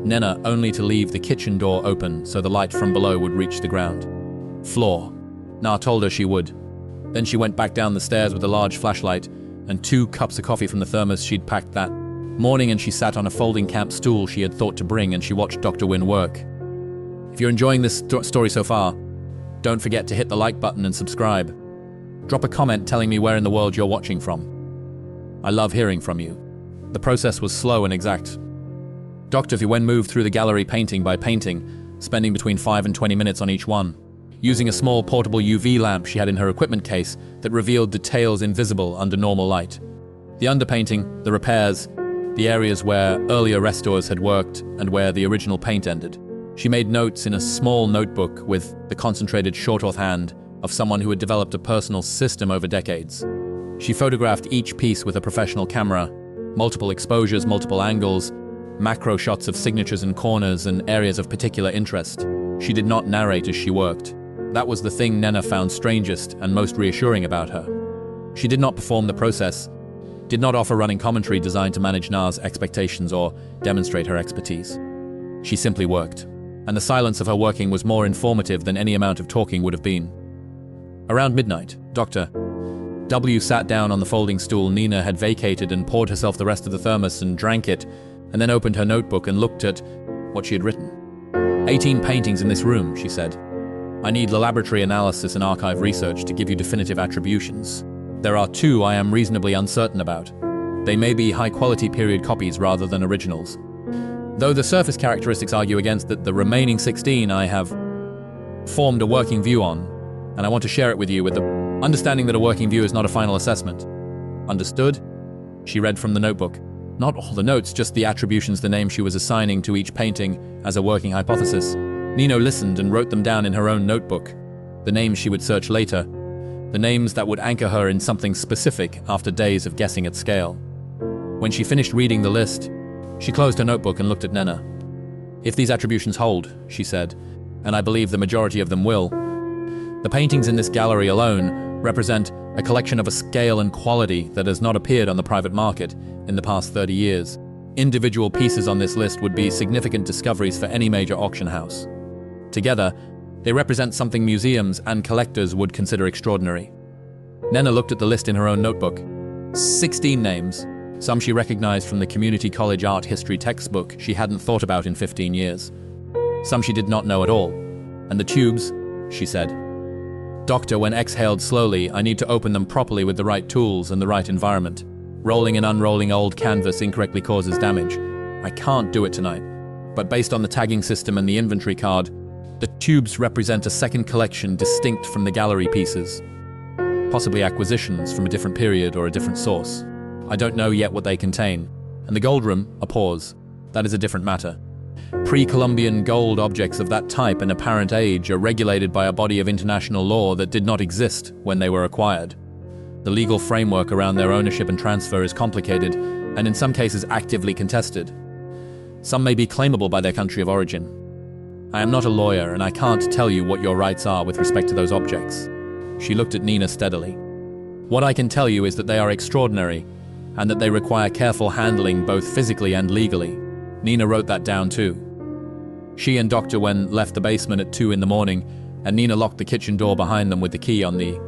Nena only to leave the kitchen door open so the light from below would reach the ground floor. Na told her she would. Then she went back down the stairs with a large flashlight and 2 cups of coffee from the thermos she'd packed that morning, and she sat on a folding camp stool she had thought to bring, and she watched Dr. Wynne work. If you're enjoying this story so far, don't forget to hit the like button and subscribe. Drop a comment telling me where in the world you're watching from. I love hearing from you. The process was slow and exact. Dr. Wynne moved through the gallery painting by painting, spending between 5 and 20 minutes on each one, using a small portable UV lamp she had in her equipment case that revealed details invisible under normal light. The underpainting, the repairs, the areas where earlier restores had worked and where the original paint ended. She made notes in a small notebook with the concentrated shorthand of someone who had developed a personal system over decades. She photographed each piece with a professional camera, multiple exposures, multiple angles, macro shots of signatures and corners and areas of particular interest. She did not narrate as she worked. That was the thing Nena found strangest and most reassuring about her. She did not perform the process, did not offer running commentary designed to manage Na's expectations or demonstrate her expertise. She simply worked, and the silence of her working was more informative than any amount of talking would have been. Around midnight, Dr. W sat down on the folding stool Nina had vacated and poured herself the rest of the thermos and drank it, and then opened her notebook and looked at what she had written. 18 paintings in this room, she said. I need laboratory analysis and archive research to give you definitive attributions. There are 2 I am reasonably uncertain about. They may be high-quality period copies rather than originals. Though the surface characteristics argue against that, the remaining 16 I have formed a working view on, and I want to share it with you with the understanding that a working view is not a final assessment. Understood? She read from the notebook. Not all the notes, just the attributions, the name she was assigning to each painting as a working hypothesis. Nino listened and wrote them down in her own notebook. The names she would search later. The names that would anchor her in something specific after days of guessing at scale. When she finished reading the list, she closed her notebook and looked at Nena. If these attributions hold, she said, and I believe the majority of them will, The paintings in this gallery alone represent a collection of a scale and quality that has not appeared on the private market in the past 30 years. Individual pieces on this list would be significant discoveries for any major auction house. Together, they represent something museums and collectors would consider extraordinary. Nena looked at the list in her own notebook. 16 names, some she recognized from the community college art history textbook she hadn't thought about in 15 years. Some she did not know at all. And the tubes, she said. Doctor, when exhaled slowly, I need to open them properly with the right tools and the right environment. Rolling and unrolling old canvas incorrectly causes damage. I can't do it tonight. But based on the tagging system and the inventory card, the tubes represent a second collection distinct from the gallery pieces. Possibly acquisitions from a different period or a different source. I don't know yet what they contain. And the gold room, a pause. That is a different matter. Pre-Columbian gold objects of that type and apparent age are regulated by a body of international law that did not exist when they were acquired. The legal framework around their ownership and transfer is complicated, and in some cases actively contested. Some may be claimable by their country of origin. I am not a lawyer, and I can't tell you what your rights are with respect to those objects. She looked at Nina steadily. What I can tell you is that they are extraordinary, and that they require careful handling both physically and legally. Nina wrote that down too. She and Dr. Wen left the basement at 2 in the morning, and Nina locked the kitchen door behind them with the key on the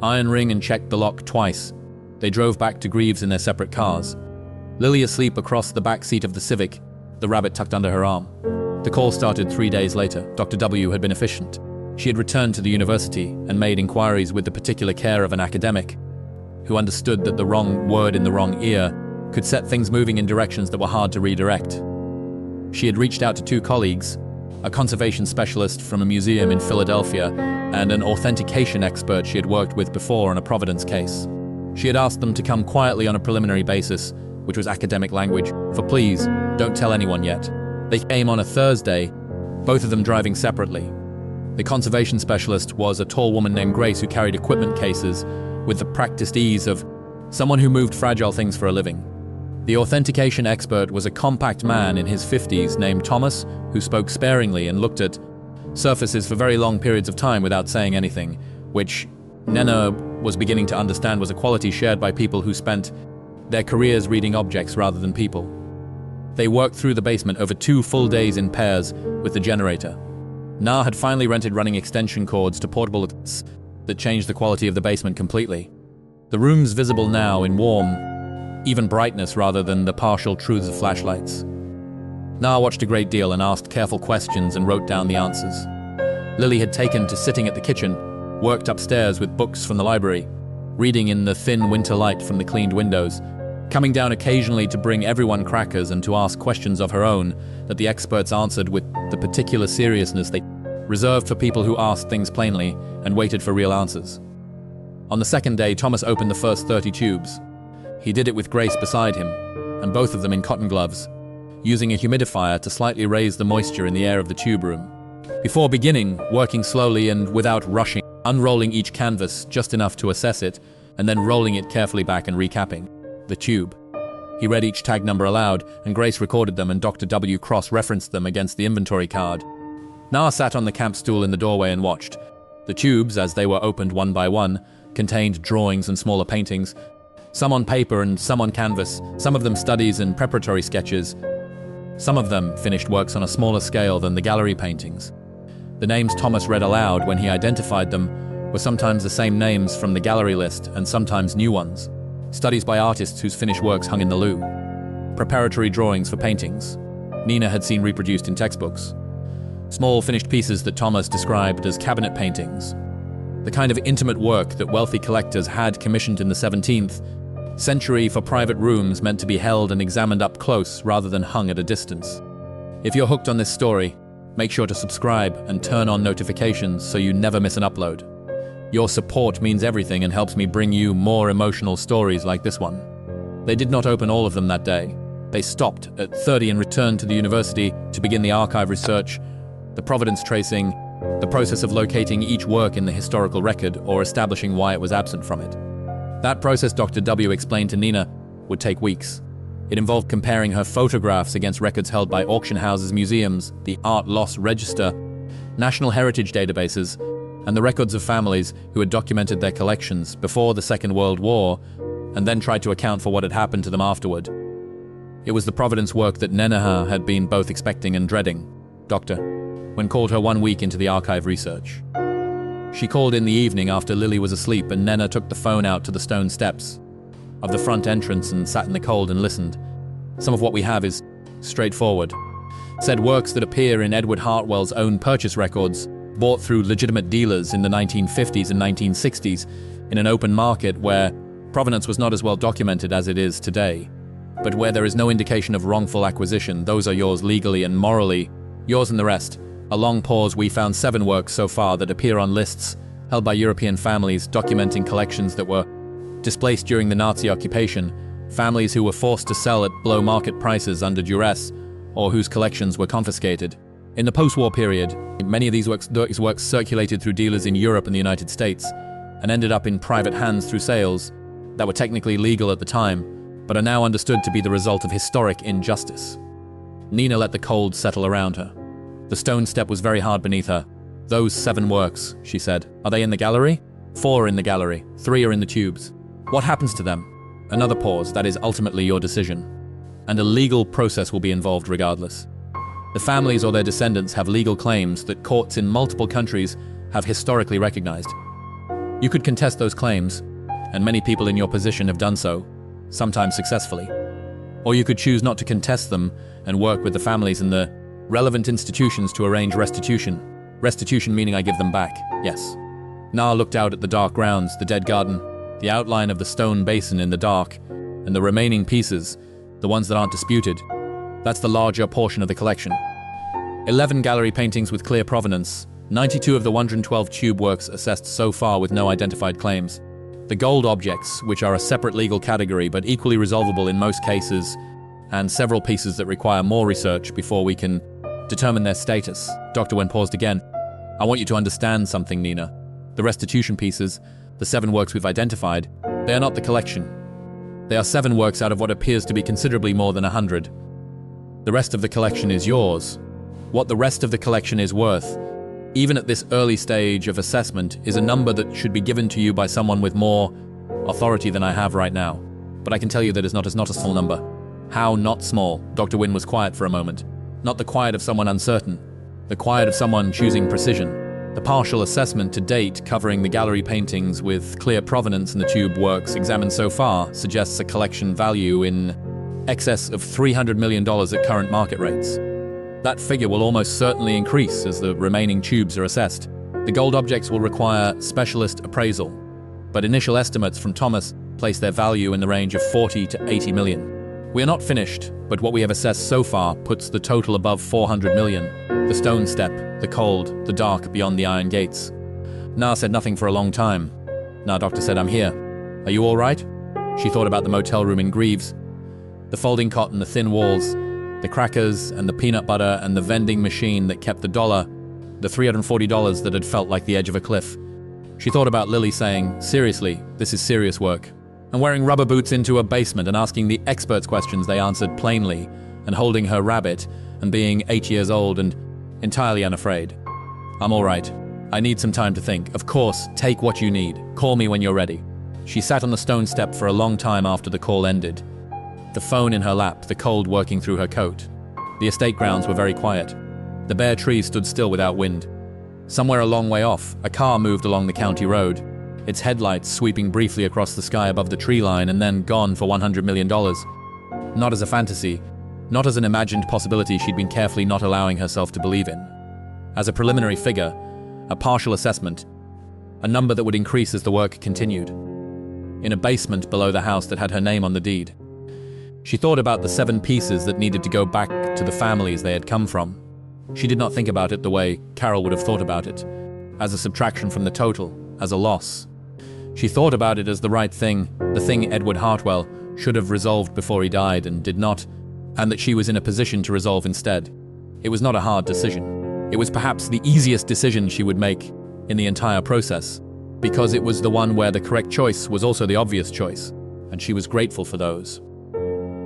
iron ring and checked the lock twice. They drove back to Greaves in their separate cars. Lily asleep across the back seat of the Civic, the rabbit tucked under her arm. The call started 3 days later. Dr. W had been efficient. She had returned to the university and made inquiries with the particular care of an academic who understood that the wrong word in the wrong ear could set things moving in directions that were hard to redirect. She had reached out to 2 colleagues, a conservation specialist from a museum in Philadelphia and an authentication expert she had worked with before on a Providence case. She had asked them to come quietly on a preliminary basis, which was academic language, for please, don't tell anyone yet. They came on a Thursday, both of them driving separately. The conservation specialist was a tall woman named Grace who carried equipment cases with the practiced ease of someone who moved fragile things for a living. The authentication expert was a compact man in his 50s named Thomas, who spoke sparingly and looked at surfaces for very long periods of time without saying anything, which Nena was beginning to understand was a quality shared by people who spent their careers reading objects rather than people. They worked through the basement over 2 full days in pairs with the generator. Na had finally rented running extension cords to portable that changed the quality of the basement completely. The room's visible now in warm, even brightness rather than the partial truths of flashlights. Na watched a great deal and asked careful questions and wrote down the answers. Lily had taken to sitting at the kitchen, worked upstairs with books from the library, reading in the thin winter light from the cleaned windows, coming down occasionally to bring everyone crackers and to ask questions of her own that the experts answered with the particular seriousness they reserved for people who asked things plainly and waited for real answers. On the second day, Thomas opened the first 30 tubes. He did it with Grace beside him, and both of them in cotton gloves, using a humidifier to slightly raise the moisture in the air of the tube room. Before beginning, working slowly and without rushing, unrolling each canvas just enough to assess it, and then rolling it carefully back and recapping the tube. He read each tag number aloud, and Grace recorded them, and Dr. W cross-referenced them against the inventory card. Na sat on the camp stool in the doorway and watched. The tubes, as they were opened one by one, contained drawings and smaller paintings, some on paper and some on canvas, some of them studies and preparatory sketches, some of them finished works on a smaller scale than the gallery paintings. The names Thomas read aloud when he identified them were sometimes the same names from the gallery list and sometimes new ones. Studies by artists whose finished works hung in the loo. Preparatory drawings for paintings Nina had seen reproduced in textbooks. Small finished pieces that Thomas described as cabinet paintings. The kind of intimate work that wealthy collectors had commissioned in the 17th century for private rooms meant to be held and examined up close rather than hung at a distance. If you're hooked on this story, make sure to subscribe and turn on notifications so you never miss an upload. Your support means everything and helps me bring you more emotional stories like this one. They did not open all of them that day. They stopped at 30 and returned to the university to begin the archive research, the provenance tracing, the process of locating each work in the historical record or establishing why it was absent from it. That process, Dr. W explained to Nina, would take weeks. It involved comparing her photographs against records held by auction houses, museums, the Art Loss Register, national heritage databases, and the records of families who had documented their collections before the Second World War and then tried to account for what had happened to them afterward. It was the Providence work that Neneha had been both expecting and dreading. Dr. Wynne called her 1 week into the archive research. She called in the evening after Lily was asleep, and Nena took the phone out to the stone steps of the front entrance and sat in the cold and listened. Some of what we have is straightforward. Said works that appear in Edward Hartwell's own purchase records, bought through legitimate dealers in the 1950s and 1960s in an open market where provenance was not as well documented as it is today, but where there is no indication of wrongful acquisition. Those are yours legally and morally, yours and the rest. A long pause. We found 7 works so far that appear on lists held by European families documenting collections that were displaced during the Nazi occupation, families who were forced to sell at below market prices under duress, or whose collections were confiscated. In the post-war period, many of these works circulated through dealers in Europe and the United States and ended up in private hands through sales that were technically legal at the time, but are now understood to be the result of historic injustice. Nina let the cold settle around her. The stone step was very hard beneath her. "Those 7 works," she said. "Are they in the gallery?" 4 are in the gallery. 3 are in the tubes. What happens to them? Another pause. "That is ultimately your decision. And a legal process will be involved regardless. The families or their descendants have legal claims that courts in multiple countries have historically recognized. You could contest those claims, and many people in your position have done so, sometimes successfully. Or you could choose not to contest them and work with the families and the relevant institutions to arrange restitution. Restitution meaning I give them back, yes." Na looked out at the dark grounds, the dead garden, the outline of the stone basin in the dark, and the remaining pieces, the ones that aren't disputed. That's the larger portion of the collection. 11 gallery paintings with clear provenance, 92 of the 112 tube works assessed so far with no identified claims. The gold objects, which are a separate legal category but equally resolvable in most cases, and several pieces that require more research before we can determine their status. Dr. Wynne paused again. "I want you to understand something, Nina. The restitution pieces, the 7 works we've identified, they are not the collection. They are 7 works out of what appears to be considerably more than 100. The rest of the collection is yours. What the rest of the collection is worth, even at this early stage of assessment, is a number that should be given to you by someone with more authority than I have right now. But I can tell you that it's not a small number." "How not small?" Dr. Wynne was quiet for a moment. Not the quiet of someone uncertain, the quiet of someone choosing precision. The partial assessment to date covering the gallery paintings with clear provenance and the tube works examined so far suggests a collection value in excess of $300 million at current market rates. That figure will almost certainly increase as the remaining tubes are assessed. The gold objects will require specialist appraisal, but initial estimates from Thomas place their value in the range of 40 to 80 million. We are not finished, but what we have assessed so far puts the total above 400 million. The stone step, the cold, the dark beyond the iron gates. Na said nothing for a long time. "Na," Doctor said, "I'm here. Are you all right?" She thought about the motel room in Greaves. The folding cot and the thin walls, the crackers and the peanut butter and the vending machine that kept the dollar, the $340 that had felt like the edge of a cliff. She thought about Lily saying, "Seriously, this is serious work." And wearing rubber boots into a basement and asking the experts questions they answered plainly, and holding her rabbit, and being 8 years old and entirely unafraid. "I'm all right. I need some time to think. Of course, take what you need. Call me when you're ready." She sat on the stone step for a long time after the call ended, the phone in her lap, the cold working through her coat. The estate grounds were very quiet. The bare trees stood still without wind. Somewhere a long way off, a car moved along the county road, its headlights sweeping briefly across the sky above the tree line and then gone for $100 million. Not as a fantasy, not as an imagined possibility she'd been carefully not allowing herself to believe in. As a preliminary figure, a partial assessment, a number that would increase as the work continued. In a basement below the house that had her name on the deed. She thought about the 7 pieces that needed to go back to the families they had come from. She did not think about it the way Carol would have thought about it, as a subtraction from the total, as a loss. She thought about it as the right thing, the thing Edward Hartwell should have resolved before he died and did not, and that she was in a position to resolve instead. It was not a hard decision. It was perhaps the easiest decision she would make in the entire process, because it was the one where the correct choice was also the obvious choice, and she was grateful for those.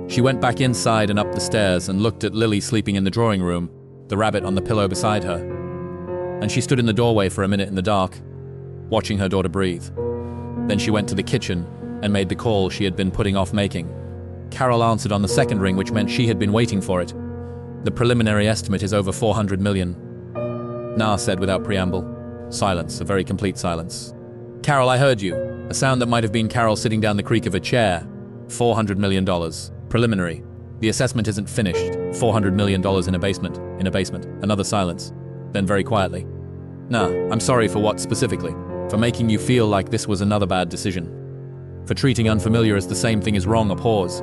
She went back inside and up the stairs and looked at Lily sleeping in the drawing room, the rabbit on the pillow beside her. And she stood in the doorway for a minute in the dark, watching her daughter breathe. Then she went to the kitchen and made the call she had been putting off making. Carol answered on the second ring, which meant she had been waiting for it. The preliminary estimate is over 400 million. Nah said without preamble. Silence, a very complete silence. Carol, I heard you. A sound that might have been Carol sitting down the creak of a chair. $400 million. Preliminary. The assessment isn't finished. $400 million in a basement. In a basement. Another silence. Then very quietly. Nah, I'm sorry for what specifically? For making you feel like this was another bad decision. For treating unfamiliar as the same thing as wrong. A pause.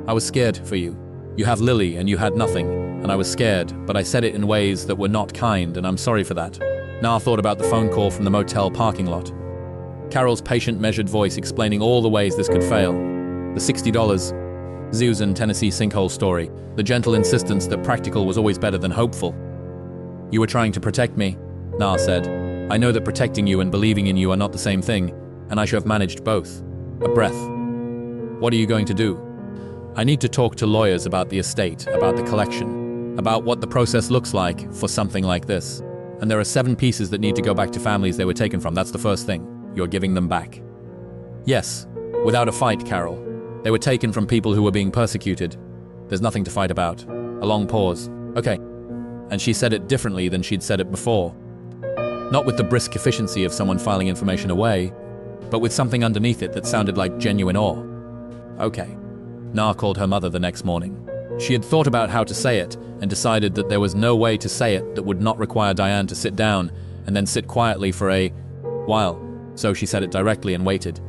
I was scared for you. You have Lily and you had nothing, and I was scared, but I said it in ways that were not kind, and I'm sorry for that. Nah thought about the phone call from the motel parking lot. Carol's patient, measured voice explaining all the ways this could fail. The $60, Susan, Tennessee sinkhole story, the gentle insistence that practical was always better than hopeful. You were trying to protect me, Nah said. I know that protecting you and believing in you are not the same thing, and I should have managed both. A breath. What are you going to do? I need to talk to lawyers about the estate, about the collection, about what the process looks like for something like this. And there are 7 pieces that need to go back to families they were taken from. That's the first thing. You're giving them back. Yes, without a fight, Carol. They were taken from people who were being persecuted. There's nothing to fight about. A long pause. Okay. And she said it differently than she'd said it before. Not with the brisk efficiency of someone filing information away, but with something underneath it that sounded like genuine awe. Okay. Nah called her mother the next morning. She had thought about how to say it and decided that there was no way to say it that would not require Diane to sit down and then sit quietly for a while. So she said it directly and waited.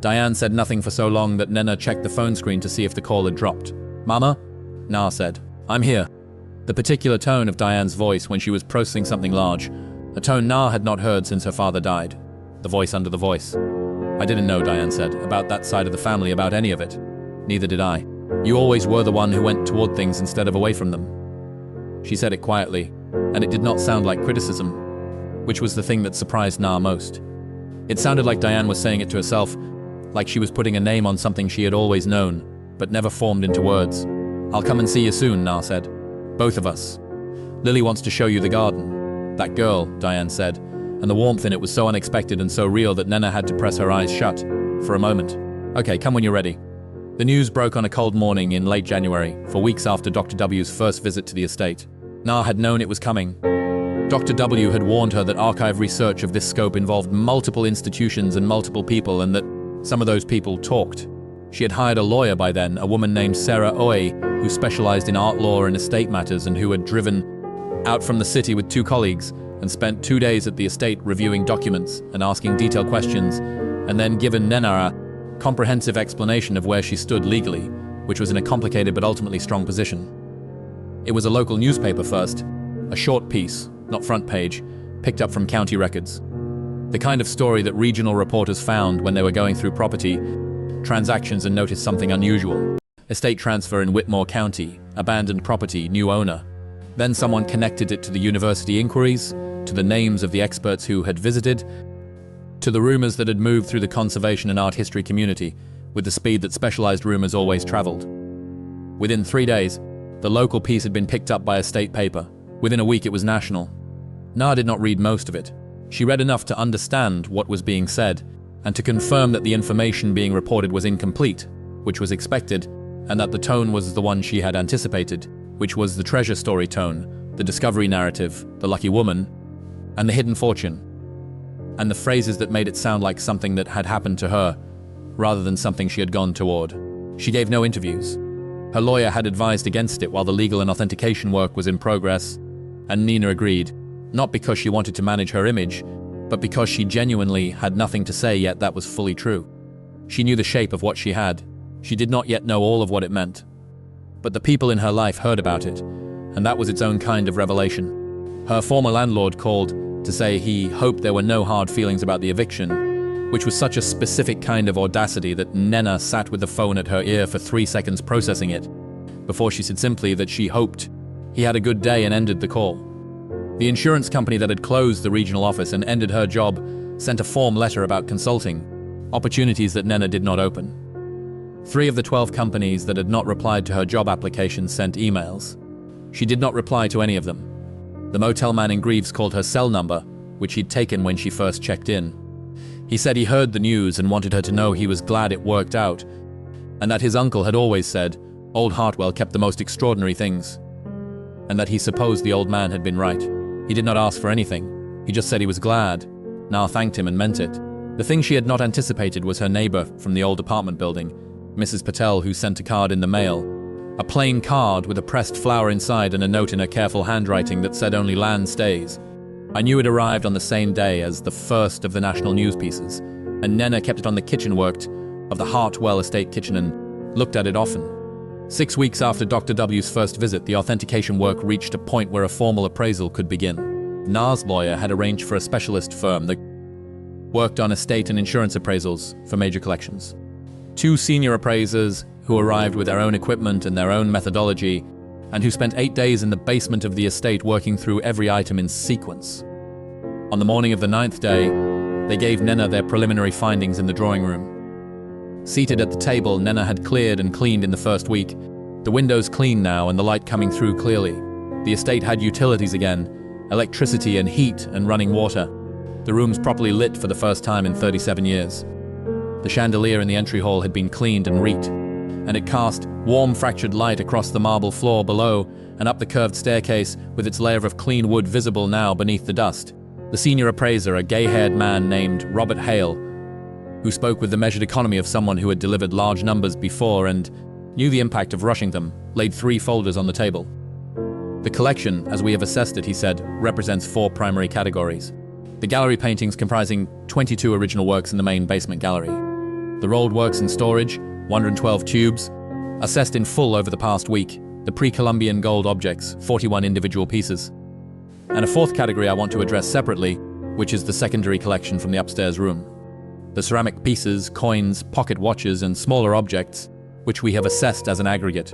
Diane said nothing for so long that Nena checked the phone screen to see if the call had dropped. Mama? Nah said. I'm here. The particular tone of Diane's voice when she was processing something large, a tone Nah had not heard since her father died. The voice under the voice. I didn't know, Diane said, about that side of the family, about any of it. Neither did I. You always were the one who went toward things instead of away from them. She said it quietly, and it did not sound like criticism, which was the thing that surprised Nah most. It sounded like Diane was saying it to herself, like she was putting a name on something she had always known, but never formed into words. I'll come and see you soon, Nah said. Both of us. Lily wants to show you the garden. That girl, Diane said, and the warmth in it was so unexpected and so real that Nena had to press her eyes shut for a moment. Okay, come when you're ready. The news broke on a cold morning in late January, for weeks after Dr. W's first visit to the estate. Nah had known it was coming. Dr. W had warned her that archive research of this scope involved multiple institutions and multiple people, and that some of those people talked. She had hired a lawyer by then, a woman named Sarah Oye, who specialized in art law and estate matters and who had driven out from the city with 2 colleagues and spent 2 days at the estate reviewing documents and asking detailed questions, and then given Nena a comprehensive explanation of where she stood legally, which was in a complicated but ultimately strong position. It was a local newspaper first, a short piece, not front page, picked up from county records. The kind of story that regional reporters found when they were going through property transactions and noticed something unusual. Estate transfer in Whitmore County, abandoned property, new owner. Then someone connected it to the university inquiries, to the names of the experts who had visited, to the rumors that had moved through the conservation and art history community with the speed that specialized rumors always traveled. Within 3 days, the local piece had been picked up by a state paper. Within a week, it was national. Nah did not read most of it. She read enough to understand what was being said and to confirm that the information being reported was incomplete, which was expected, and that the tone was the one she had anticipated, which was the treasure story tone, the discovery narrative, the lucky woman, and the hidden fortune, and the phrases that made it sound like something that had happened to her, rather than something she had gone toward. She gave no interviews. Her lawyer had advised against it while the legal and authentication work was in progress, and Nina agreed, not because she wanted to manage her image, but because she genuinely had nothing to say yet that was fully true. She knew the shape of what she had. She did not yet know all of what it meant. But the people in her life heard about it, and that was its own kind of revelation. Her former landlord called to say he hoped there were no hard feelings about the eviction, which was such a specific kind of audacity that Nena sat with the phone at her ear for 3 seconds processing it, before she said simply that she hoped he had a good day and ended the call. The insurance company that had closed the regional office and ended her job sent a form letter about consulting, opportunities that Nena did not open. 3 of the 12 companies that had not replied to her job application sent emails. She did not reply to any of them. The motel man in Greaves called her cell number, which he'd taken when she first checked in. He said he heard the news and wanted her to know he was glad it worked out, and that his uncle had always said old Hartwell kept the most extraordinary things, and that he supposed the old man had been right. He did not ask for anything. He just said he was glad. Nar thanked him and meant it. The thing she had not anticipated was her neighbor from the old apartment building, Mrs. Patel, who sent a card in the mail. A plain card with a pressed flower inside and a note in her careful handwriting that said only land stays. I knew it arrived on the same day as the first of the national news pieces, and Nena kept it on the kitchen work of the Hartwell estate kitchen and looked at it often. 6 weeks after Dr. W's first visit, the authentication work reached a point where a formal appraisal could begin. Nar's lawyer had arranged for a specialist firm that worked on estate and insurance appraisals for major collections. 2 senior appraisers who arrived with their own equipment and their own methodology, and who spent 8 days in the basement of the estate working through every item in sequence. On the morning of the 9th day, they gave Nena their preliminary findings in the drawing room. Seated at the table, Nena had cleared and cleaned in the first week. The windows clean now and the light coming through clearly. The estate had utilities again, electricity and heat and running water. The rooms properly lit for the first time in 37 years. The chandelier in the entry hall had been cleaned and reet, and it cast warm fractured light across the marble floor below and up the curved staircase with its layer of clean wood visible now beneath the dust. The senior appraiser, a gay-haired man named Robert Hale, who spoke with the measured economy of someone who had delivered large numbers before and knew the impact of rushing them, laid 3 folders on the table. The collection, as we have assessed it, he said, represents 4 primary categories. The gallery paintings comprising 22 original works in the main basement gallery. The rolled works in storage, 112 tubes, assessed in full over the past week. The pre-Columbian gold objects, 41 individual pieces. And a 4th category I want to address separately, which is the secondary collection from the upstairs room. The ceramic pieces, coins, pocket watches, and smaller objects, which we have assessed as an aggregate.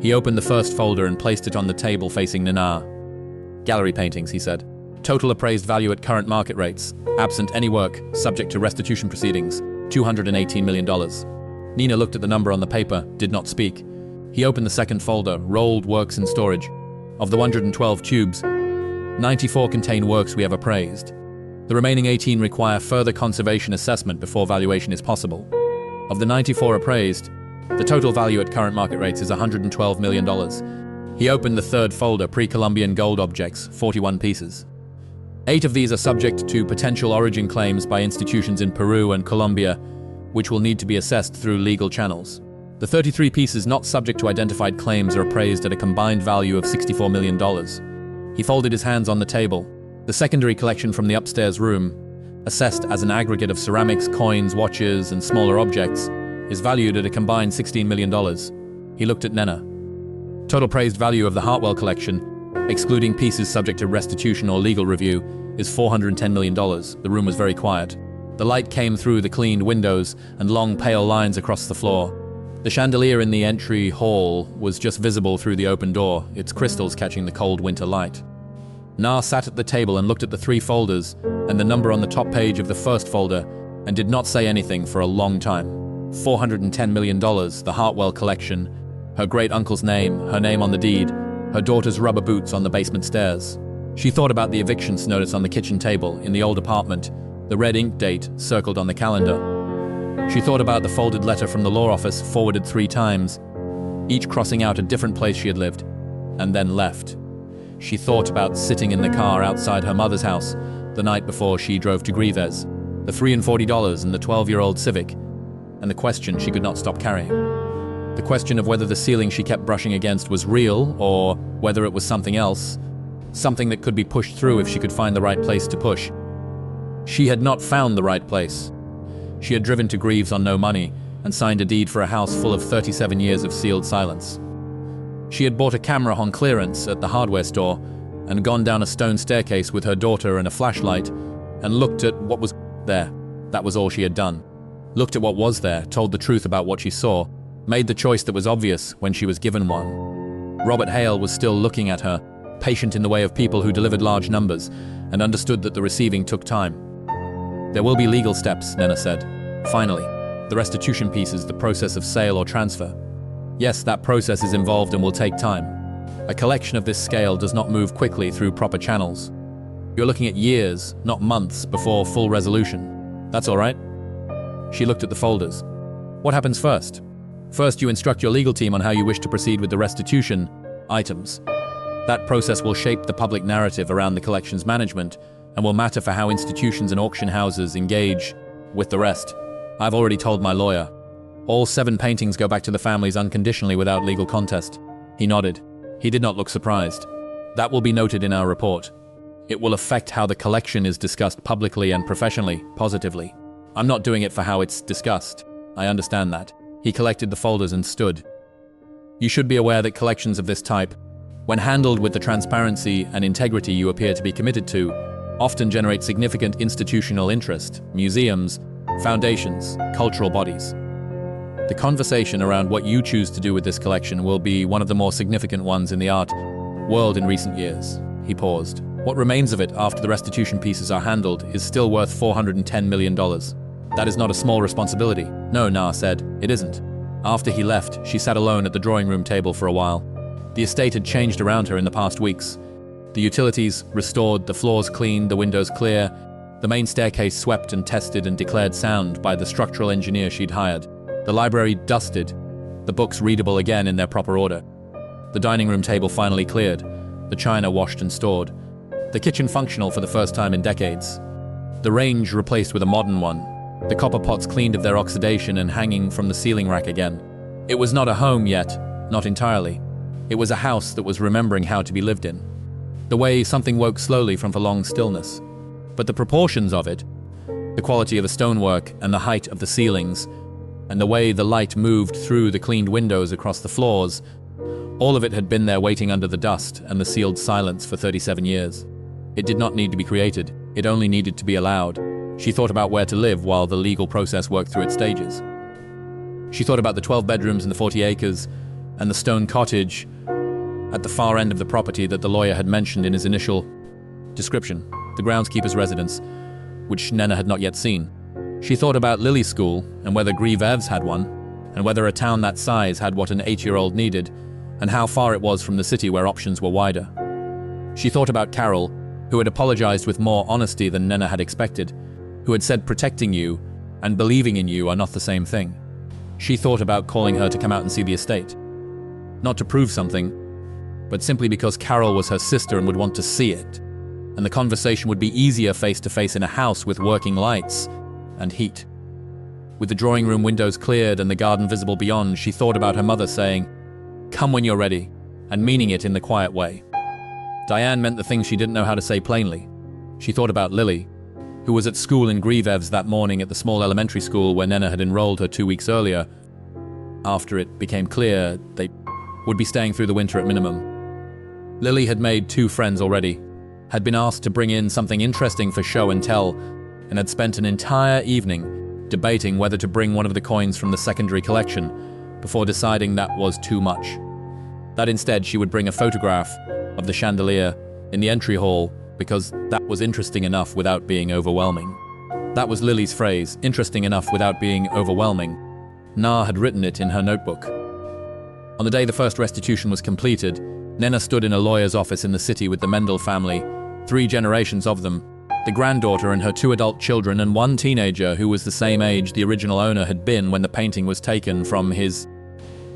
He opened the first folder and placed it on the table facing Nana. Gallery paintings, he said. Total appraised value at current market rates, absent any work, subject to restitution proceedings, $218 million. Nina looked at the number on the paper, did not speak. He opened the second folder, rolled works in storage. Of the 112 tubes, 94 contain works we have appraised. The remaining 18 require further conservation assessment before valuation is possible. Of the 94 appraised, the total value at current market rates is $112 million. He opened the third folder, pre-Columbian gold objects, 41 pieces. 8 of these are subject to potential origin claims by institutions in Peru and Colombia, which will need to be assessed through legal channels. The 33 pieces not subject to identified claims are appraised at a combined value of $64 million. He folded his hands on the table. The secondary collection from the upstairs room, assessed as an aggregate of ceramics, coins, watches, and smaller objects, is valued at a combined $16 million. He looked at Nena. Total appraised value of the Hartwell collection, excluding pieces subject to restitution or legal review, is $410 million. The room was very quiet. The light came through the cleaned windows and long pale lines across the floor. The chandelier in the entry hall was just visible through the open door, its crystals catching the cold winter light. Na sat at the table and looked at the 3 folders and the number on the top page of the first folder and did not say anything for a long time. $410 million, the Hartwell collection, her great-uncle's name, her name on the deed, her daughter's rubber boots on the basement stairs. She thought about the evictions notice on the kitchen table in the old apartment, the red ink date circled on the calendar. She thought about the folded letter from the law office forwarded 3 times, each crossing out a different place she had lived, and then left. She thought about sitting in the car outside her mother's house the night before she drove to Grieves, the $3 and $40 and the 12-year-old Civic, and the question she could not stop carrying. The question of whether the ceiling she kept brushing against was real or whether it was something else, something that could be pushed through if she could find the right place to push. She had not found the right place. She had driven to Grieves on no money and signed a deed for a house full of 37 years of sealed silence. She had bought a camera on clearance at the hardware store and gone down a stone staircase with her daughter and a flashlight and looked at what was there. That was all she had done. Looked at what was there, told the truth about what she saw, made the choice that was obvious when she was given one. Robert Hale was still looking at her, patient in the way of people who delivered large numbers, and understood that the receiving took time. There will be legal steps, Nena said. Finally, the restitution piece is the process of sale or transfer. Yes, that process is involved and will take time. A collection of this scale does not move quickly through proper channels. You're looking at years, not months, before full resolution. That's all right. She looked at the folders. What happens first? First, you instruct your legal team on how you wish to proceed with the restitution items. That process will shape the public narrative around the collections management and will matter for how institutions and auction houses engage with the rest. I've already told my lawyer. All 7 paintings go back to the families unconditionally without legal contest. He nodded. He did not look surprised. That will be noted in our report. It will affect how the collection is discussed publicly and professionally, positively. I'm not doing it for how it's discussed. I understand that. He collected the folders and stood. You should be aware that collections of this type, when handled with the transparency and integrity you appear to be committed to, often generate significant institutional interest, museums, foundations, cultural bodies. The conversation around what you choose to do with this collection will be one of the more significant ones in the art world in recent years. He paused. What remains of it after the restitution pieces are handled is still worth $410 million. That is not a small responsibility. No, Na said, it isn't. After he left, she sat alone at the drawing room table for a while. The estate had changed around her in the past weeks. The utilities restored, the floors cleaned, the windows clear, the main staircase swept and tested and declared sound by the structural engineer she'd hired. The library dusted, the books readable again in their proper order. The dining room table finally cleared, the china washed and stored. The kitchen functional for the first time in decades. The range replaced with a modern one. The copper pots cleaned of their oxidation and hanging from the ceiling rack again. It was not a home yet, not entirely. It was a house that was remembering how to be lived in. The way something woke slowly from the long stillness. But the proportions of it, the quality of the stonework and the height of the ceilings, and the way the light moved through the cleaned windows across the floors, all of it had been there waiting under the dust and the sealed silence for 37 years. It did not need to be created, it only needed to be allowed. She thought about where to live while the legal process worked through its stages. She thought about the 12 bedrooms and the 40 acres, and the stone cottage at the far end of the property that the lawyer had mentioned in his initial description, the groundskeeper's residence, which Nena had not yet seen. She thought about Lily's school, and whether Evicted had one, and whether a town that size had what an 8-year-old needed, and how far it was from the city where options were wider. She thought about Carol, who had apologized with more honesty than Nena had expected, who had said protecting you and believing in you are not the same thing. She thought about calling her to come out and see the estate. Not to prove something, but simply because Carol was her sister and would want to see it, and the conversation would be easier face-to-face in a house with working lights and heat. With the drawing room windows cleared and the garden visible beyond, she thought about her mother saying, "Come when you're ready," and meaning it in the quiet way. Diane meant the things she didn't know how to say plainly. She thought about Lily, who was at school in Evicted that morning at the small elementary school where Nena had enrolled her 2 weeks earlier. After it became clear they would be staying through the winter at minimum. Lily had made 2 friends already, had been asked to bring in something interesting for show and tell, and had spent an entire evening debating whether to bring one of the coins from the secondary collection before deciding that was too much. That instead she would bring a photograph of the chandelier in the entry hall because that was interesting enough without being overwhelming. That was Lily's phrase, interesting enough without being overwhelming. Na had written it in her notebook. On the day the first restitution was completed, Nena stood in a lawyer's office in the city with the Mendel family, 3 generations of them, the granddaughter and her 2 adult children and 1 teenager who was the same age the original owner had been when the painting was taken from his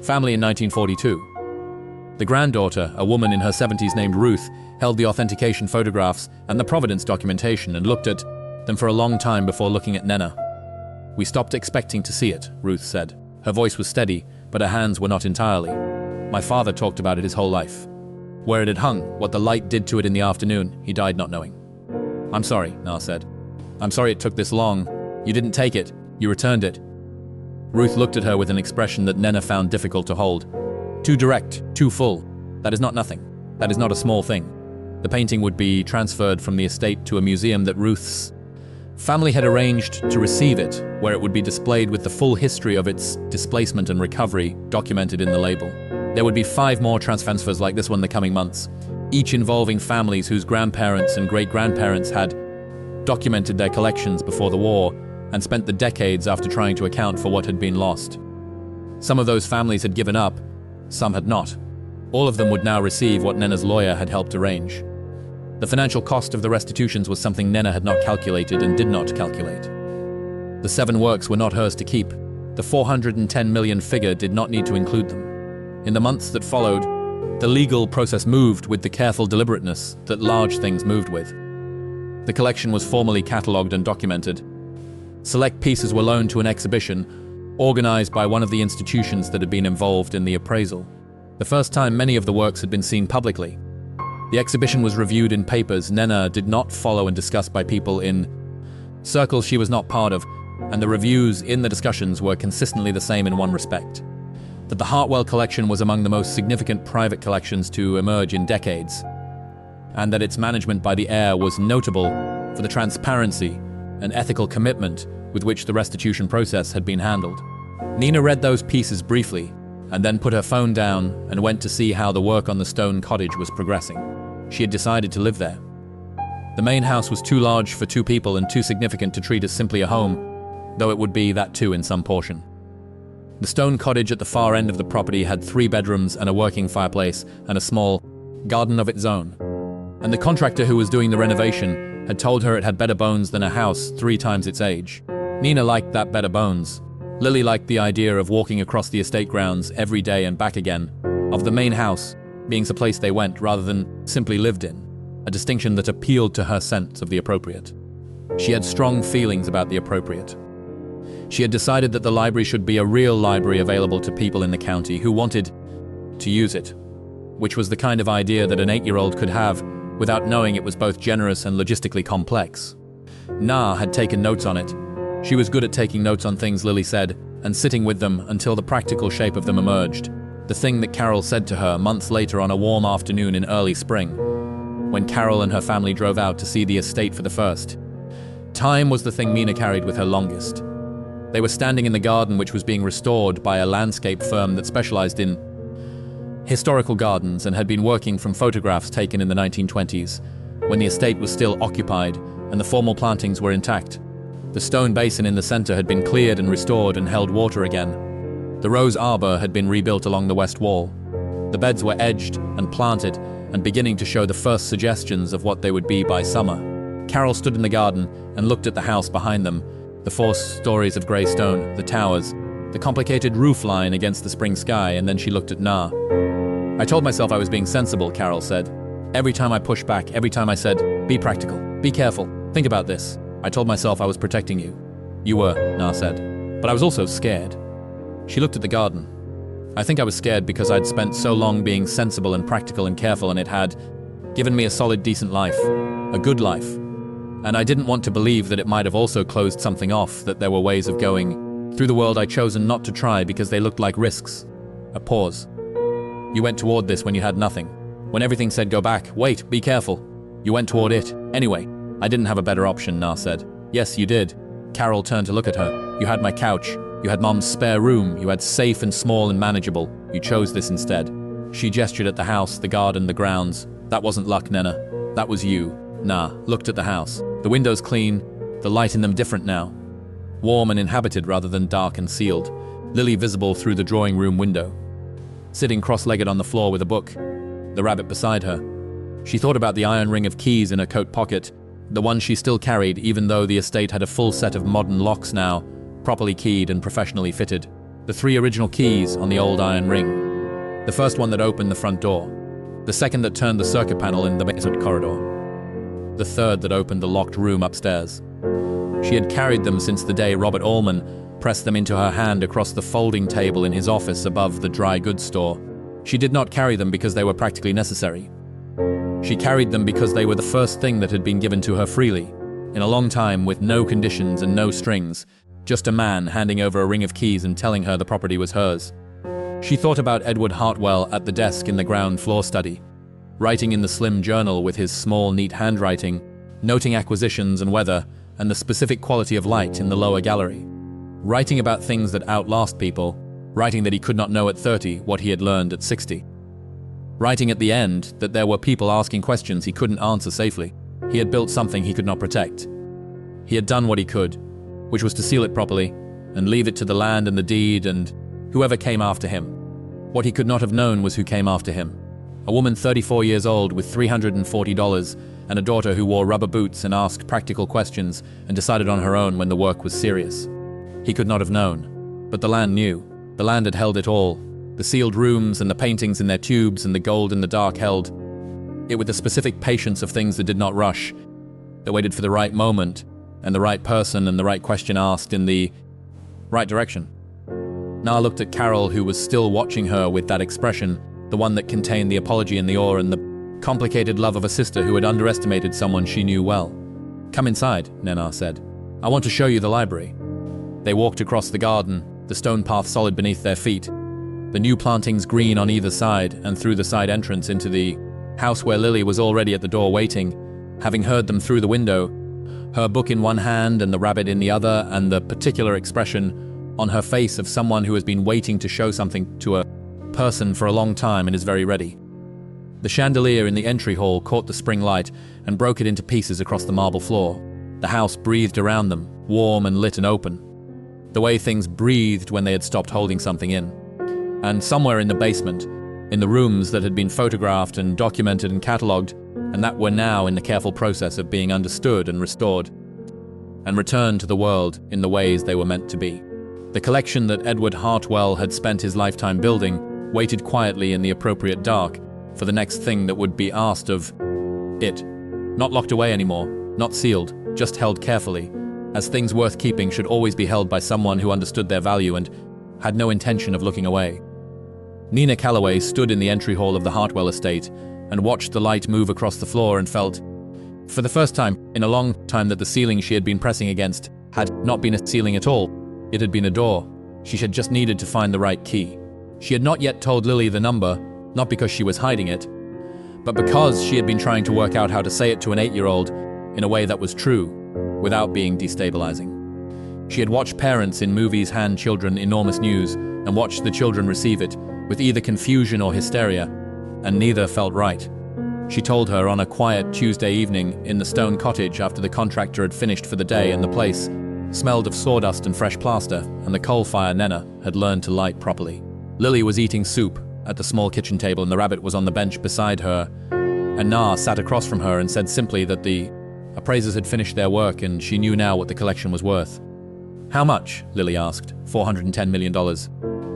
family in 1942. The granddaughter, a woman in her 70s named Ruth, held the authentication photographs and the Providence documentation and looked at them for a long time before looking at Nena. "We stopped expecting to see it," Ruth said. Her voice was steady, but her hands were not entirely. "My father talked about it his whole life. Where it had hung, what the light did to it in the afternoon, he died not knowing." "I'm sorry," Na said. "I'm sorry it took this long. You didn't take it. You returned it." Ruth looked at her with an expression that Nena found difficult to hold. "Too direct, too full. That is not nothing. That is not a small thing." The painting would be transferred from the estate to a museum that Ruth's family had arranged to receive it, where it would be displayed with the full history of its displacement and recovery documented in the label. There would be 5 more transfers like this one in the coming months, each involving families whose grandparents and great-grandparents had documented their collections before the war and spent the decades after trying to account for what had been lost. Some of those families had given up, some had not. All of them would now receive what Nena's lawyer had helped arrange. The financial cost of the restitutions was something Nena had not calculated and did not calculate. The 7 works were not hers to keep. The 410 million figure did not need to include them. In the months that followed, the legal process moved with the careful deliberateness that large things moved with. The collection was formally catalogued and documented. Select pieces were loaned to an exhibition organized by one of the institutions that had been involved in the appraisal. The first time many of the works had been seen publicly. The exhibition was reviewed in papers Nena did not follow and discussed by people in circles she was not part of, and the reviews in the discussions were consistently the same in one respect: that the Hartwell collection was among the most significant private collections to emerge in decades, and that its management by the heir was notable for the transparency and ethical commitment with which the restitution process had been handled. Nina read those pieces briefly, and then put her phone down and went to see how the work on the stone cottage was progressing. She had decided to live there. The main house was too large for 2 people and too significant to treat as simply a home, though it would be that too in some portion. The stone cottage at the far end of the property had 3 bedrooms and a working fireplace and a small garden of its own. And the contractor who was doing the renovation had told her it had better bones than a house 3 times its age. Nina liked that better bones. Lily liked the idea of walking across the estate grounds every day and back again, of the main house being the place they went rather than simply lived in, a distinction that appealed to her sense of the appropriate. She had strong feelings about the appropriate. She had decided that the library should be a real library available to people in the county who wanted to use it, which was the kind of idea that an 8-year-old could have without knowing it was both generous and logistically complex. Na had taken notes on it. She was good at taking notes on things Lily said and sitting with them until the practical shape of them emerged. The thing that Carol said to her months later on a warm afternoon in early spring, when Carol and her family drove out to see the estate for the first time, was the thing Mina carried with her longest. They were standing in the garden which was being restored by a landscape firm that specialized in historical gardens and had been working from photographs taken in the 1920s, when the estate was still occupied and the formal plantings were intact. The stone basin in the center had been cleared and restored and held water again. The rose arbor had been rebuilt along the west wall. The beds were edged and planted and beginning to show the first suggestions of what they would be by summer. Carol stood in the garden and looked at the house behind them, the 4 stories of grey stone, the towers, the complicated roof line against the spring sky, and then she looked at Na. I told myself I was being sensible, Carol said. Every time I pushed back, every time I said, be practical, be careful, think about this, I told myself I was protecting you. You were, Na said. But I was also scared. She looked at the garden. I think I was scared because I'd spent so long being sensible and practical and careful, and it had given me a solid, decent life, a good life. And I didn't want to believe that it might have also closed something off, that there were ways of going through the world I'd chosen not to try because they looked like risks. A pause. You went toward this when you had nothing. When everything said go back, wait, be careful. You went toward it. Anyway, I didn't have a better option, Na said. Yes, you did. Carol turned to look at her. You had my couch. You had Mom's spare room. You had safe and small and manageable. You chose this instead. She gestured at the house, the garden, the grounds. That wasn't luck, Nena. That was you. Na looked at the house. The windows clean, the light in them different now. Warm and inhabited rather than dark and sealed. Lily visible through the drawing room window. Sitting cross-legged on the floor with a book. The rabbit beside her. She thought about the iron ring of keys in her coat pocket, the one she still carried even though the estate had a full set of modern locks now, properly keyed and professionally fitted. The 3 original keys on the old iron ring. The first one that opened the front door. The second that turned the circuit panel in the basement corridor. The third that opened the locked room upstairs. She had carried them since the day Robert Allman pressed them into her hand across the folding table in his office above the dry goods store. She did not carry them because they were practically necessary. She carried them because they were the first thing that had been given to her freely, in a long time with no conditions and no strings, just a man handing over a ring of keys and telling her the property was hers. She thought about Edward Hartwell at the desk in the ground floor study, writing in the slim journal with his small, neat handwriting, noting acquisitions and weather, and the specific quality of light in the lower gallery. Writing about things that outlast people, writing that he could not know at 30 what he had learned at 60. Writing at the end that there were people asking questions he couldn't answer safely. He had built something he could not protect. He had done what he could, which was to seal it properly, and leave it to the land and the deed and whoever came after him. What he could not have known was who came after him. A woman 34 years old with $340 and a daughter who wore rubber boots and asked practical questions and decided on her own when the work was serious. He could not have known, but the land knew. The land had held it all. The sealed rooms and the paintings in their tubes and the gold in the dark held it with the specific patience of things that did not rush, that waited for the right moment and the right person and the right question asked in the right direction. Na looked at Carol, who was still watching her with that expression, the one that contained the apology and the awe and the complicated love of a sister who had underestimated someone she knew well. "Come inside," Nena said. "I want to show you the library." They walked across the garden, the stone path solid beneath their feet, the new plantings green on either side, and through the side entrance into the house where Lily was already at the door waiting, having heard them through the window, her book in one hand and the rabbit in the other, and the particular expression on her face of someone who has been waiting to show something to a person for a long time and is very ready. The chandelier in the entry hall caught the spring light and broke it into pieces across the marble floor. The house breathed around them, warm and lit and open, the way things breathed when they had stopped holding something in. And somewhere in the basement, in the rooms that had been photographed and documented and catalogued, and that were now in the careful process of being understood and restored, and returned to the world in the ways they were meant to be. The collection that Edward Hartwell had spent his lifetime building waited quietly in the appropriate dark for the next thing that would be asked of it. Not locked away anymore, not sealed, just held carefully, as things worth keeping should always be held by someone who understood their value and had no intention of looking away. Nina Calloway stood in the entry hall of the Hartwell estate and watched the light move across the floor and felt, for the first time in a long time, that the ceiling she had been pressing against had not been a ceiling at all. It had been a door. She had just needed to find the right key. She had not yet told Lily the number, not because she was hiding it, but because she had been trying to work out how to say it to an 8-year-old in a way that was true, without being destabilizing. She had watched parents in movies hand children enormous news and watched the children receive it with either confusion or hysteria, and neither felt right. She told her on a quiet Tuesday evening in the stone cottage after the contractor had finished for the day and the place smelled of sawdust and fresh plaster, and the coal fire Nena had learned to light properly. Lily was eating soup at the small kitchen table and the rabbit was on the bench beside her, and Na sat across from her and said simply that the appraisers had finished their work and she knew now what the collection was worth. "How much?" Lily asked. $410 million.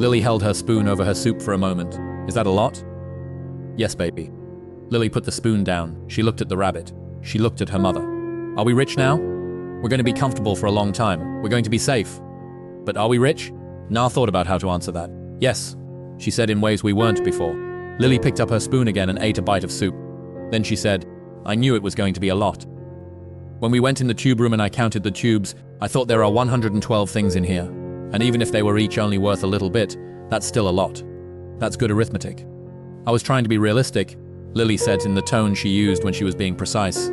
Lily held her spoon over her soup for a moment. "Is that a lot?" "Yes, baby." Lily put the spoon down. She looked at the rabbit. She looked at her mother. "Are we rich now? We're going to be comfortable for a long time. We're going to be safe. But are we rich?" Na thought about how to answer that. "Yes," she said in ways we weren't before. Lily picked up her spoon again and ate a bite of soup. Then she said, "I knew it was going to be a lot. When we went in the tube room and I counted the tubes, I thought there are 112 things in here. And even if they were each only worth a little bit, that's still a lot. That's good arithmetic." "I was trying to be realistic," Lily said in the tone she used when she was being precise.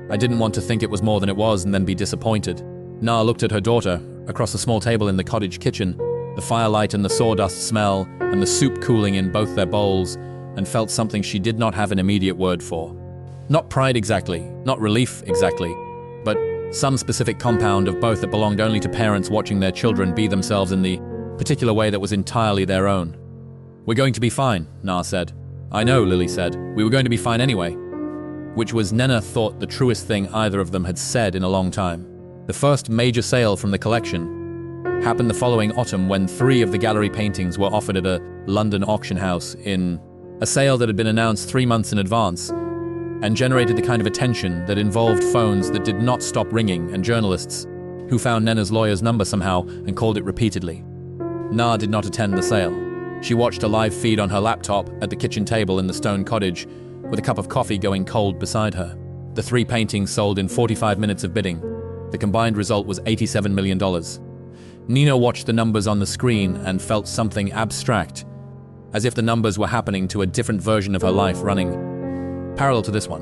"I didn't want to think it was more than it was and then be disappointed." Na looked at her daughter, across the small table in the cottage kitchen, the firelight and the sawdust smell and the soup cooling in both their bowls, and felt something she did not have an immediate word for. Not pride exactly, not relief exactly, but some specific compound of both that belonged only to parents watching their children be themselves in the particular way that was entirely their own. "We're going to be fine," Na said. "I know," Lily said. "We were going to be fine anyway." Which was, Nena thought, the truest thing either of them had said in a long time. The first major sale from the collection happened the following autumn when 3 of the gallery paintings were offered at a London auction house in a sale that had been announced 3 months in advance and generated the kind of attention that involved phones that did not stop ringing and journalists who found Nena's lawyer's number somehow and called it repeatedly. Na did not attend the sale. She watched a live feed on her laptop at the kitchen table in the stone cottage with a cup of coffee going cold beside her. The 3 paintings sold in 45 minutes of bidding. The combined result was $87 million. Nina watched the numbers on the screen and felt something abstract, as if the numbers were happening to a different version of her life running parallel to this one.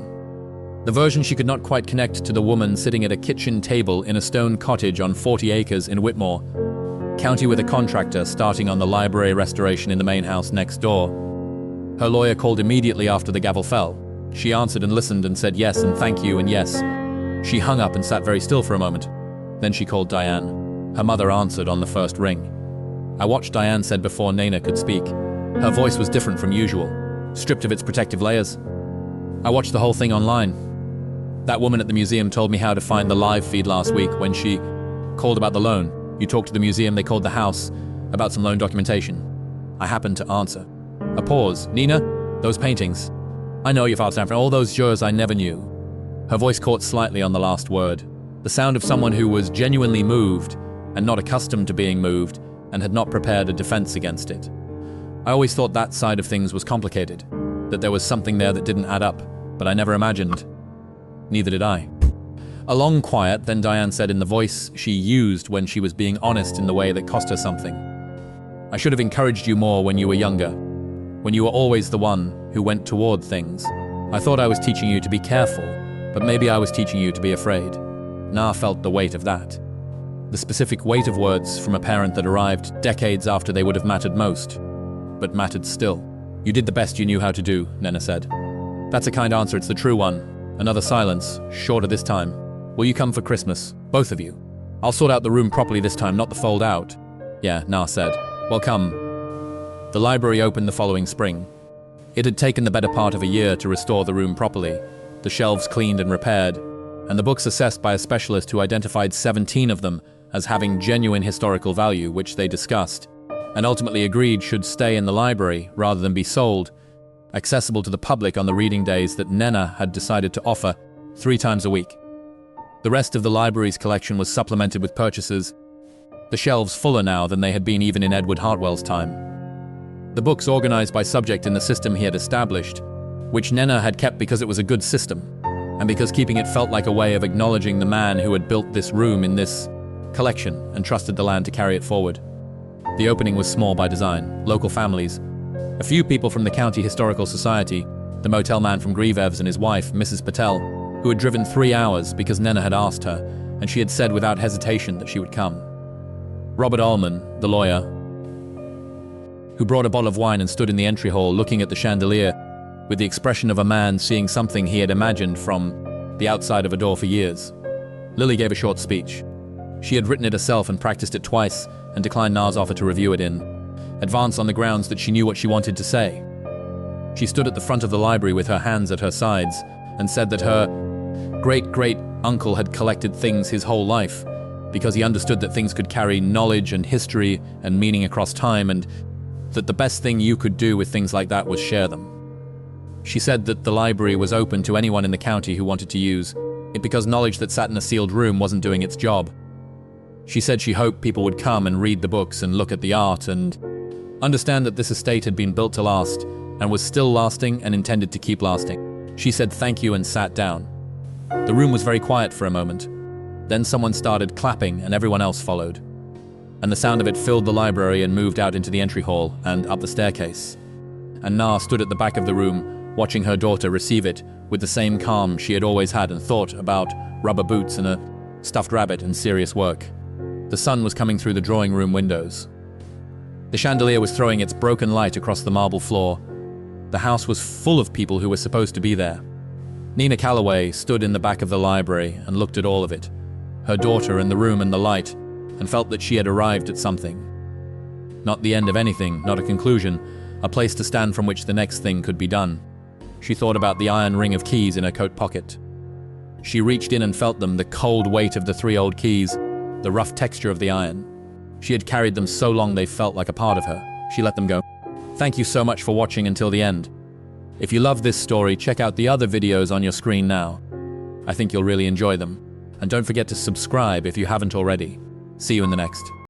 The version she could not quite connect to the woman sitting at a kitchen table in a stone cottage on 40 acres in Whitmore County with a contractor starting on the library restoration in the main house next door. Her lawyer called immediately after the gavel fell. She answered and listened and said yes and thank you and yes. She hung up and sat very still for a moment. Then she called Diane. Her mother answered on the first ring. "I watched," Diane said before Nena could speak. Her voice was different from usual, stripped of its protective layers. "I watched the whole thing online. That woman at the museum told me how to find the live feed last week when she called about the loan. You talked to the museum, they called the house about some loan documentation. I happened to answer. A pause. Nina, those paintings. I know your father's Stanford. All those jurors I never knew. Her voice caught slightly on the last word. The sound of someone who was genuinely moved and not accustomed to being moved and had not prepared a defense against it. I always thought that side of things was complicated, that there was something there that didn't add up, but I never imagined. Neither did I. A long quiet, then Diane said in the voice she used when she was being honest in the way that cost her something. I should have encouraged you more when you were younger, when you were always the one who went toward things. I thought I was teaching you to be careful, but maybe I was teaching you to be afraid. Na felt the weight of that. The specific weight of words from a parent that arrived decades after they would have mattered most, but mattered still. You did the best you knew how to do, Nena said. That's a kind answer, it's the true one. Another silence, shorter this time. Will you come for Christmas? Both of you. I'll sort out the room properly this time, not the fold out. Yeah, Na said. Well, come. The library opened the following spring. It had taken the better part of a year to restore the room properly, the shelves cleaned and repaired, and the books assessed by a specialist who identified 17 of them as having genuine historical value, which they discussed, and ultimately agreed should stay in the library rather than be sold, accessible to the public on the reading days that Nena had decided to offer 3 times a week. The rest of the library's collection was supplemented with purchases, the shelves fuller now than they had been even in Edward Hartwell's time. The books organized by subject in the system he had established, which Nena had kept because it was a good system, and because keeping it felt like a way of acknowledging the man who had built this room in this collection and trusted the land to carry it forward. The opening was small by design, local families, a few people from the County Historical Society, the motel man from Grevevs and his wife, Mrs. Patel, who had driven 3 hours because Nena had asked her, and she had said without hesitation that she would come. Robert Ullman, the lawyer, who brought a bottle of wine and stood in the entry hall looking at the chandelier with the expression of a man seeing something he had imagined from the outside of a door for years. Lily gave a short speech. She had written it herself and practiced it twice and declined Na's offer to review it in advance on the grounds that she knew what she wanted to say. She stood at the front of the library with her hands at her sides and said that her great-great-uncle had collected things his whole life because he understood that things could carry knowledge and history and meaning across time, and that the best thing you could do with things like that was share them. She said that the library was open to anyone in the county who wanted to use it because knowledge that sat in a sealed room wasn't doing its job. She said she hoped people would come and read the books and look at the art and understand that this estate had been built to last and was still lasting and intended to keep lasting. She said thank you and sat down. The room was very quiet for a moment. Then someone started clapping and everyone else followed. And the sound of it filled the library and moved out into the entry hall and up the staircase. And Na stood at the back of the room, watching her daughter receive it with the same calm she had always had, and thought about rubber boots and a stuffed rabbit and serious work. The sun was coming through the drawing room windows. The chandelier was throwing its broken light across the marble floor. The house was full of people who were supposed to be there. Nina Calloway stood in the back of the library and looked at all of it, her daughter and the room and the light, and felt that she had arrived at something. Not the end of anything, not a conclusion, a place to stand from which the next thing could be done. She thought about the iron ring of keys in her coat pocket. She reached in and felt them, the cold weight of the 3 old keys, the rough texture of the iron. She had carried them so long they felt like a part of her. She let them go. Thank you so much for watching until the end. If you love this story, check out the other videos on your screen now. I think you'll really enjoy them. And don't forget to subscribe if you haven't already. See you in the next.